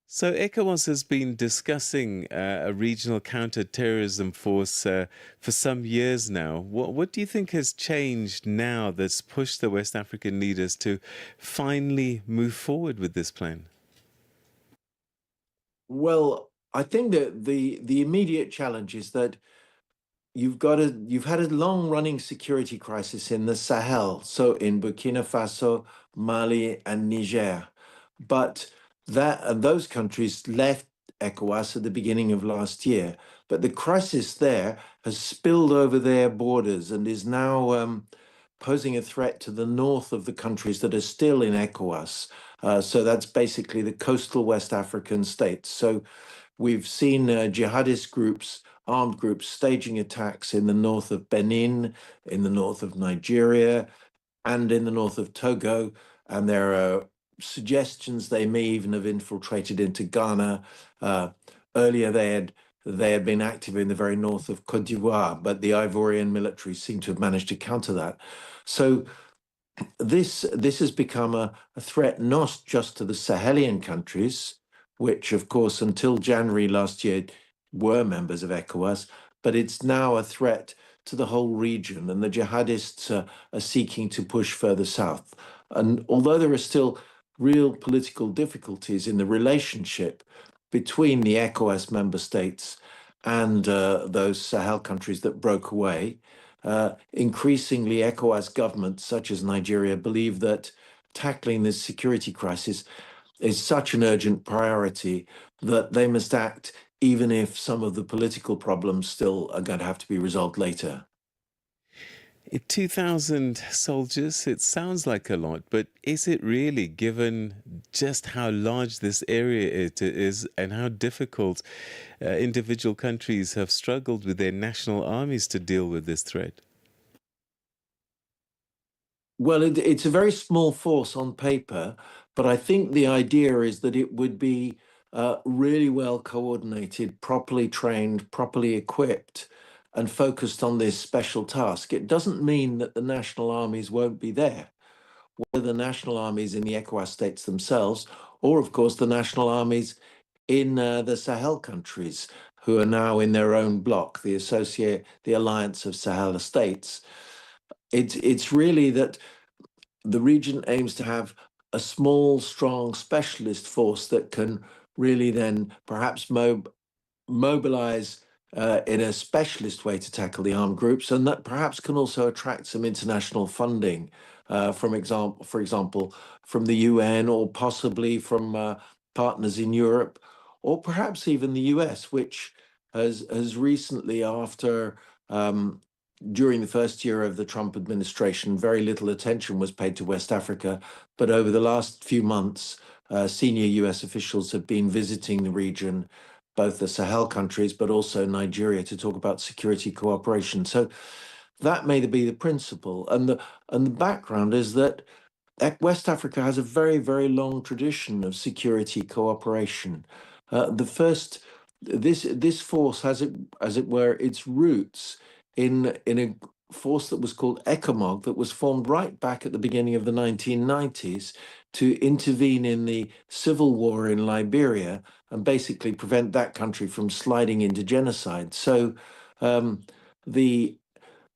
So ECOWAS has been discussing a regional counter-terrorism force for some years now. What do you think has changed now that's pushed the West African leaders to finally move forward with this plan? Well, I think that the immediate challenge is that you've had a long-running security crisis in the Sahel, so in Burkina Faso, Mali, and Niger, but those countries left ECOWAS at the beginning of last year, but the crisis there has spilled over their borders and is now posing a threat to the north of the countries that are still in ECOWAS. So that's basically the coastal West African states. So we've seen jihadist groups, armed groups, staging attacks in the north of Benin, in the north of Nigeria, and in the north of Togo, and there are suggestions they may even have infiltrated into Ghana. Earlier, they had been active in the very north of Côte d'Ivoire, but the Ivorian military seem to have managed to counter that. So this has become a threat not just to the Sahelian countries, which, of course, until January last year were members of ECOWAS, but it's now a threat to the whole region, and the jihadists are seeking to push further south. And although there are still real political difficulties in the relationship between the ECOWAS member states and those Sahel countries that broke away, increasingly ECOWAS governments such as Nigeria believe that tackling this security crisis is such an urgent priority that they must act even if some of the political problems still are going to have to be resolved later. 2,000 soldiers, it sounds like a lot, but is it really, given just how large this area it is and how difficult individual countries have struggled with their national armies to deal with this threat? Well, it's a very small force on paper, but I think the idea is that it would be really well coordinated, properly trained, properly equipped, and focused on this special task. It doesn't mean that the national armies won't be there, whether the national armies in the ECOWAS states themselves, or of course the national armies in the Sahel countries, who are now in their own bloc, the Alliance of Sahel States. It's really that the region aims to have a small, strong specialist force that can really then perhaps mobilize in a specialist way to tackle the armed groups, and that perhaps can also attract some international funding, for example, from the UN or possibly from partners in Europe, or perhaps even the US, which has recently, during the first year of the Trump administration, very little attention was paid to West Africa. But over the last few months, senior US officials have been visiting the region both the Sahel countries, but also Nigeria to talk about security cooperation. So that may be the principle. And the background is that West Africa has a very, very long tradition of security cooperation. This force has, as it were, its roots in a force that was called ECOMOG, that was formed right back at the beginning of the 1990s to intervene in the civil war in Liberia and basically prevent that country from sliding into genocide. So the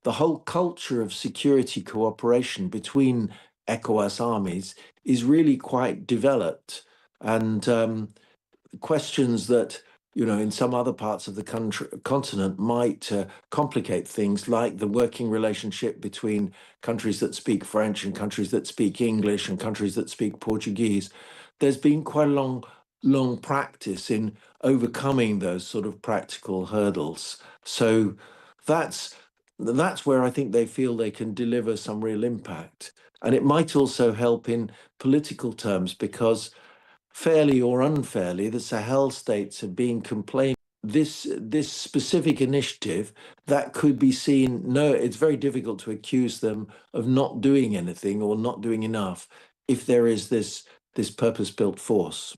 whole culture of security cooperation between ECOWAS armies is really quite developed, and questions that, in some other parts of the continent might complicate things, like the working relationship between countries that speak French and countries that speak English and countries that speak Portuguese. There's been quite a long practice in overcoming those sort of practical hurdles. So that's where I think they feel they can deliver some real impact. And it might also help in political terms, because fairly or unfairly, the Sahel states have been complaining this specific initiative that could be seen. No, it's very difficult to accuse them of not doing anything or not doing enough if there is this purpose-built force.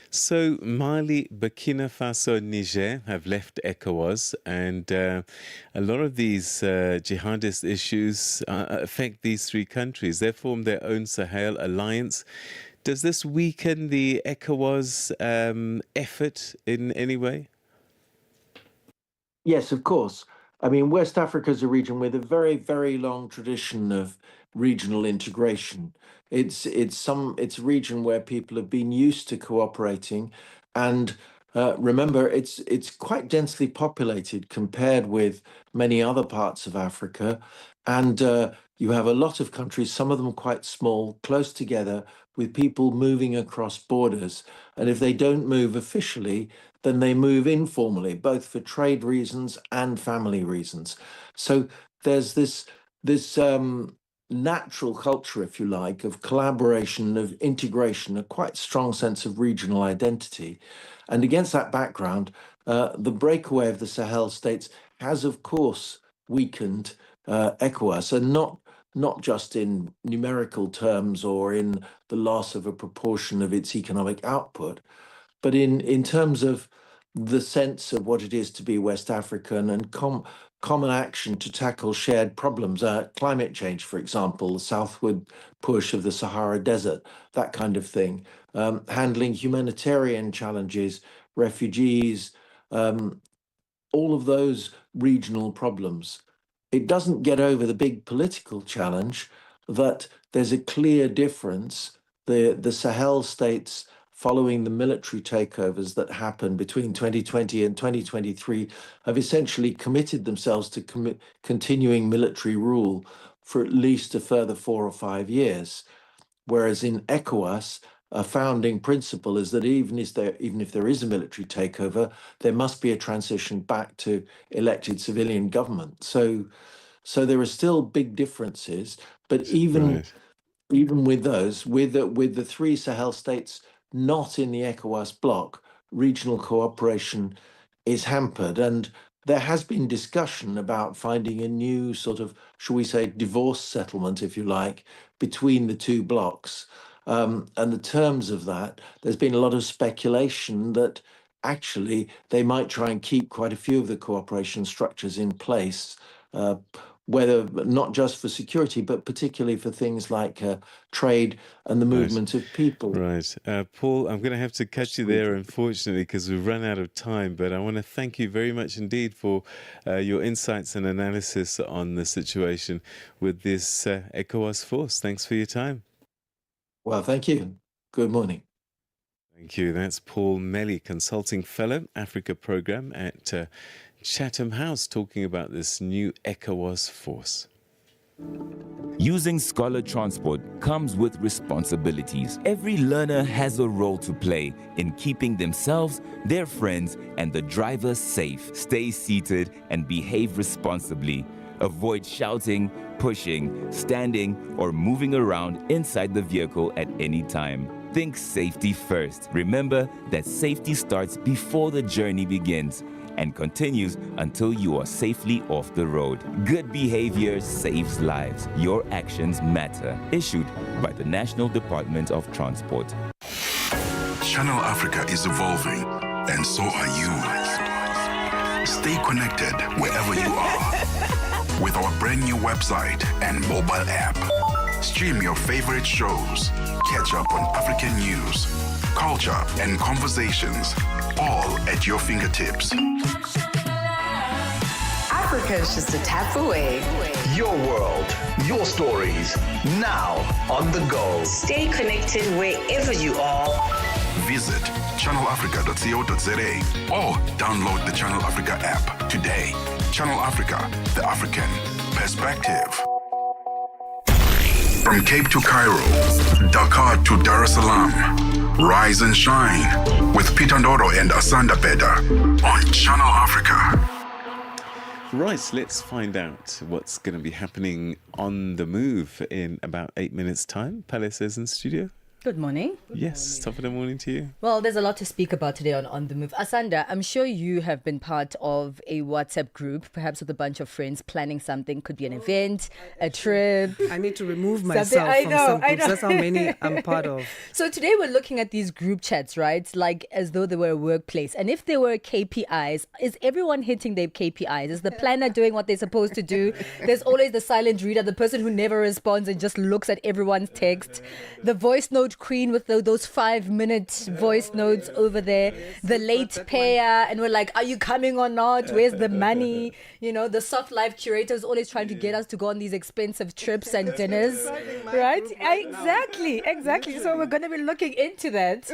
So Mali, Burkina Faso, Niger have left ECOWAS, and a lot of these jihadist issues affect these three countries. They formed their own Sahel alliance. Does this weaken the ECOWAS effort in any way? Yes, of course. I mean, West Africa is a region with a very, very long tradition of regional integration. It's a region where people have been used to cooperating, and remember, it's quite densely populated compared with many other parts of Africa, and you have a lot of countries, some of them quite small, close together, with people moving across borders. And if they don't move officially, then they move informally, both for trade reasons and family reasons. So there's this natural culture, if you like, of collaboration, of integration, a quite strong sense of regional identity. And against that background, the breakaway of the Sahel states has, of course, weakened ECOWAS, and not just in numerical terms or in the loss of a proportion of its economic output, but in terms of the sense of what it is to be West African and common action to tackle shared problems, climate change, for example, the southward push of the Sahara Desert, that kind of thing, handling humanitarian challenges, refugees, all of those regional problems. It doesn't get over the big political challenge that there's a clear difference. The Sahel states, following the military takeovers that happened between 2020 and 2023, have essentially committed themselves to continuing military rule for at least a further 4 or 5 years. Whereas in ECOWAS, a founding principle is that even if there is a military takeover, there must be a transition back to elected civilian government. So there are still big differences, but even with those, with the three Sahel states not in the ECOWAS bloc, regional cooperation is hampered. And there has been discussion about finding a new sort of, shall we say, divorce settlement, if you like, between the two blocs. And the terms of that, there's been a lot of speculation that actually they might try and keep quite a few of the cooperation structures in place, whether not just for security, but particularly for things like trade and the movement of people. Right. Paul, I'm going to have to cut you there, unfortunately, because we've run out of time. But I want to thank you very much indeed for your insights and analysis on the situation with this ECOWAS force. Thanks for your time. Well, thank you. Good morning. Thank you. That's Paul Melly, Consulting Fellow, Africa Programme at Chatham House, talking about this new ECOWAS force. Using Scholar Transport comes with responsibilities. Every learner has a role to play in keeping themselves, their friends, and the driver safe. Stay seated and behave responsibly. Avoid shouting, pushing, standing, or moving around inside the vehicle at any time. think safety first. Remember that safety starts before the journey begins and continues until you are safely off the road. Good behavior saves lives. Your actions matter. Issued by the National Department of Transport. Channel Africa is evolving, and so are you. Stay connected wherever you are with our brand new website and mobile app. Stream your favorite shows, catch up on African news, culture, and conversations, all at your fingertips. Africa is just a tap away. Your world, your stories, now on the go. Stay connected wherever you are. Visit channelafrica.co.za or download the Channel Africa app today. Channel Africa, the African perspective. From Cape to Cairo, Dakar to Dar es Salaam, rise and shine with Peter Ndoro and Asanda Beda on Channel Africa. Right, let's find out what's going to be happening on the move in about 8 minutes' time. Palace is in studio. Good morning. Yes, top of the morning to you. Well, there's a lot to speak about today on The Move. Asanda, I'm sure you have been part of a WhatsApp group, perhaps with a bunch of friends, planning something. Could be an event, a trip. I need to remove myself from some groups. That's how many I'm part of. So today we're looking at these group chats, right? Like as though they were a workplace. And if they were KPIs, is everyone hitting their KPIs? Is the planner doing what they're supposed to do? There's always the silent reader, the person who never responds and just looks at everyone's text. The voice note queen with those 5-minute voice notes over there, the late payer, and we're like, are you coming or not? Where's the money? You know, the soft life curator is always trying to get us to go on these expensive trips and dinners, right? Exactly. So we're going to be looking into that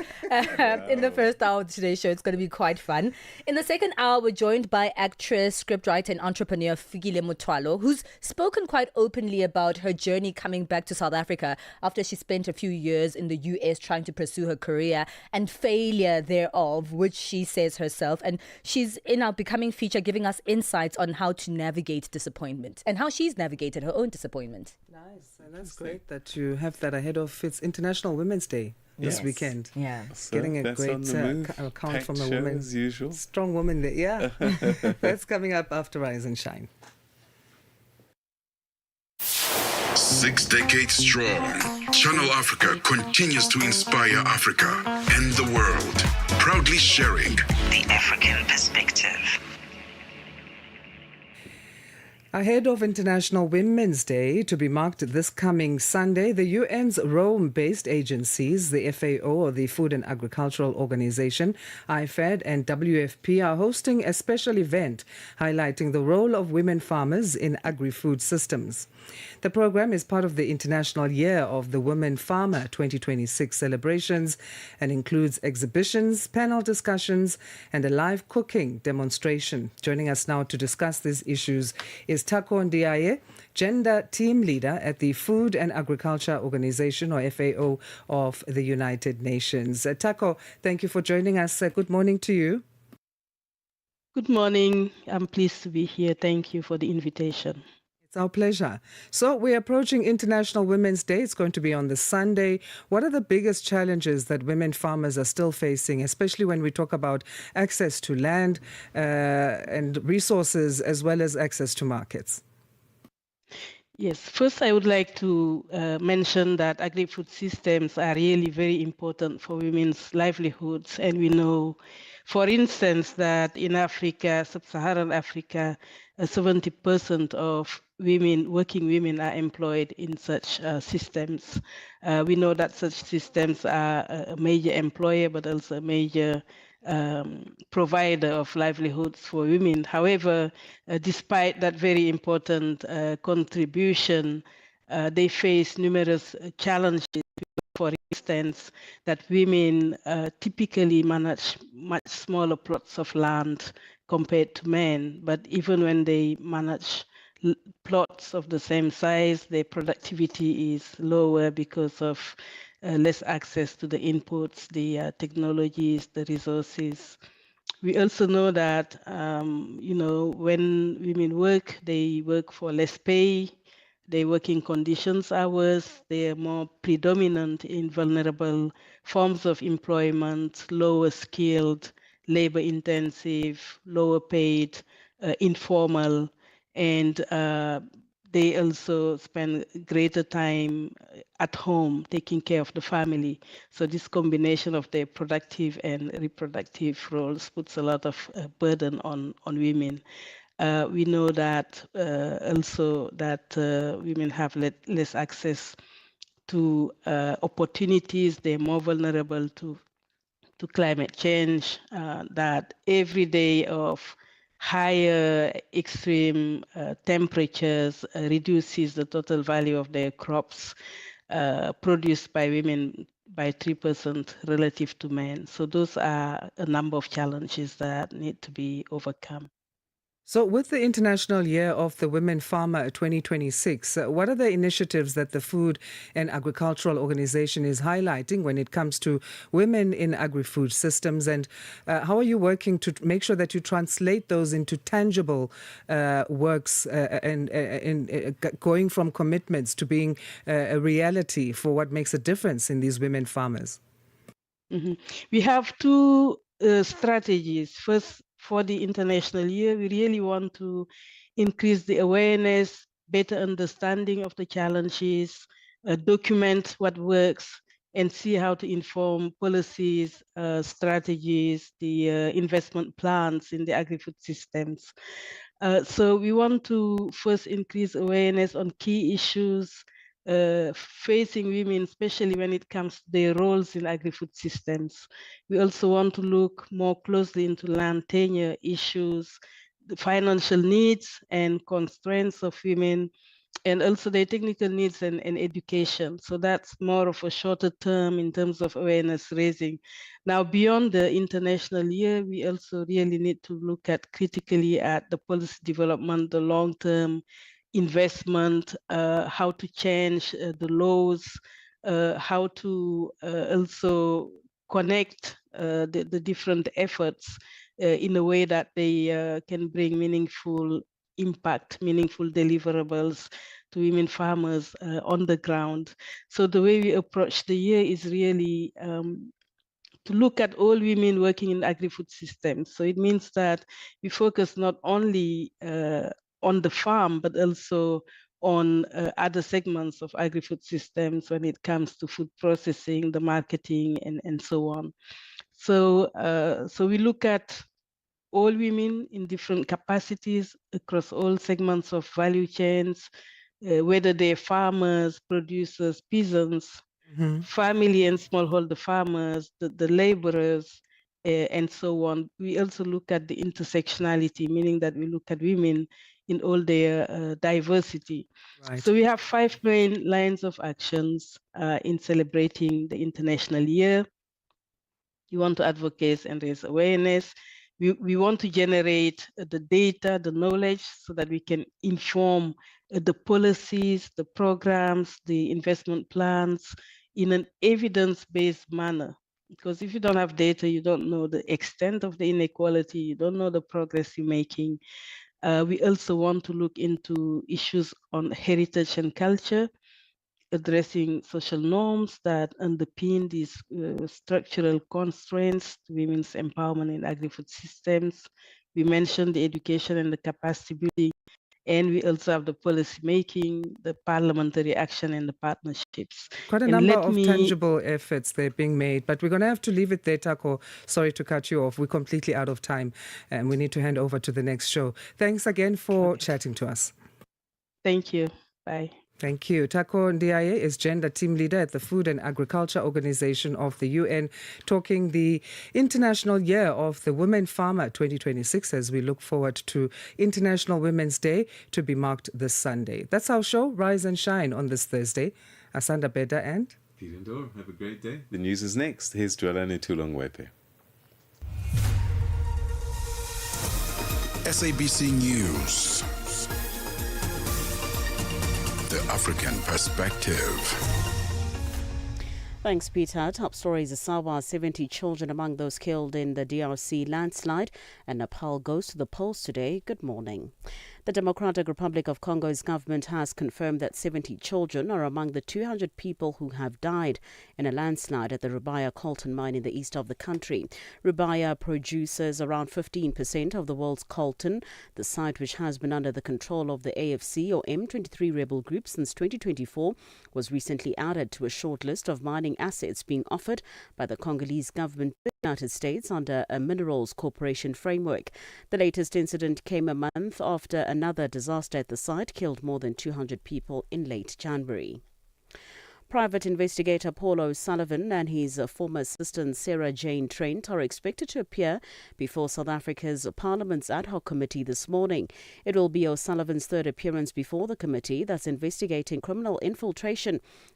in the first hour of today's show. It's going to be quite fun. In the second hour, we're joined by actress, scriptwriter, and entrepreneur Fikile Mutwalo, who's spoken quite openly about her journey coming back to South Africa after she spent a few years in the US trying to pursue her career and failure thereof, which she says herself. And she's in our Becoming feature giving us insights on how to navigate disappointment and how she's navigated her own disappointment. Nice. And that's great that you have that ahead of its International Women's Day this weekend. Yeah. So getting a great account Packed from a show woman. as usual. Strong woman there. Yeah. That's coming up after Rise and Shine. 6 decades strong, Channel Africa continues to inspire Africa and the world, proudly sharing The African perspective. Ahead of International Women's Day to be marked this coming Sunday, the UN's Rome-based agencies, the FAO, or the Food and Agricultural Organization, IFAD, and WFP are hosting a special event highlighting the role of women farmers in agri-food systems. The program is part of the International Year of the Women Farmer 2026 celebrations and includes exhibitions, panel discussions, and a live cooking demonstration. Joining us now to discuss these issues is Tako Ndiaye, Gender Team Leader at the Food and Agriculture Organization, or FAO, of the United Nations. Tako, thank you for joining us. Good morning to you. Good morning. I'm pleased to be here. Thank you for the invitation. It's our pleasure. So we're approaching International Women's Day. It's going to be on the Sunday. What are the biggest challenges that women farmers are still facing, especially when we talk about access to land and resources, as well as access to markets? Yes, first I would like to mention that agri-food systems are really very important for women's livelihoods. And we know, for instance, that in Africa, sub-Saharan Africa, 70% of working women are employed in such systems. We know that such systems are a major employer, but also a major provider of livelihoods for women. However, despite that very important contribution, they face numerous challenges. For instance, that women typically manage much smaller plots of land compared to men, but even when they manage plots of the same size, their productivity is lower because of less access to the inputs, the technologies, the resources. We also know that, when women work, they work for less pay. their working conditions, hours. They are more predominant in vulnerable forms of employment, lower skilled, labor intensive, lower paid, informal, and they also spend greater time at home taking care of the family. So this combination of their productive and reproductive roles puts a lot of burden on women. We know that also that women have less access to opportunities. They're more vulnerable to climate change, that every day of higher extreme temperatures reduces the total value of their crops produced by women by 3% relative to men. So those are a number of challenges that need to be overcome. So, with the International Year of the Women Farmer 2026, what are the initiatives that the Food and Agricultural Organization is highlighting when it comes to women in agri-food systems? And how are you working to make sure that you translate those into tangible works and going from commitments to being a reality for what makes a difference in these women farmers? Mm-hmm. We have two strategies. First, for the International Year, we really want to increase the awareness, better understanding of the challenges, document what works, and see how to inform policies, strategies, the investment plans in the agri-food systems. So we want to first increase awareness on key issues facing women, especially when it comes to their roles in agri-food systems. We also want to look more closely into land tenure issues, the financial needs and constraints of women, and also their technical needs and education. So that's more of a shorter term in terms of awareness raising. Now, beyond the International Year, we also really need to look at critically at the policy development, the long-term investment, how to change the laws, how to also connect the different efforts in a way that they can bring meaningful impact, meaningful deliverables to women farmers on the ground. So the way we approach the year is really to look at all women working in agri-food systems. So it means that we focus not only on the farm, but also on other segments of agri-food systems when it comes to food processing, the marketing, and so on. So, so we look at all women in different capacities across all segments of value chains, whether they're farmers, producers, peasants, family and smallholder farmers, the laborers, and so on. We also look at the intersectionality, meaning that we look at women in all their diversity. Right. So we have 5 main lines of actions in celebrating the International Year. We want to advocate and raise awareness. We want to generate the data, the knowledge, so that we can inform the policies, the programs, the investment plans in an evidence-based manner. Because if you don't have data, you don't know the extent of the inequality, you don't know the progress you're making. We also want to look into issues on heritage and culture, addressing social norms that underpin these structural constraints to women's empowerment in agri-food systems. We mentioned the education and the capacity building, and we also have the policy making, the parliamentary action, and the partnerships. Quite a number of tangible efforts they're being made, but we're going to have to leave it there, Tako. Sorry to cut you off. We're completely out of time, and we need to hand over to the next show. Thanks again for chatting to us. Thank you. Bye. Thank you. Tako Ndiaye is Gender Team Leader at the Food and Agriculture Organization of the UN, talking the International Year of the Women Farmer 2026 as we look forward to International Women's Day to be marked this Sunday. That's our show, Rise and Shine, on this Thursday. Asanda, Beda and Peter Ndoro, have a great day. The news is next. Here's Dwelani Tulongwepe. SABC News. The African Perspective. Thanks, Peter. Top stories: Asawa, 70 children among those killed in the DRC landslide, and Nepal goes to the polls today. Good morning. The Democratic Republic of Congo's government has confirmed that 70 children are among the 200 people who have died in a landslide at the Rubaya coltan mine in the east of the country. Rubaya produces around 15% of the world's coltan. The site, which has been under the control of the AFC or M23 rebel group since 2024, was recently added to a short list of mining assets being offered by the Congolese government to the United States under a Minerals Corporation framework. The latest incident came a month after another disaster at the site killed more than 200 people in late January. Private investigator Paul O'Sullivan and his former assistant Sarah Jane Trent are expected to appear before South Africa's Parliament's ad hoc committee this morning. It will be O'Sullivan's third appearance before the committee that's investigating criminal infiltration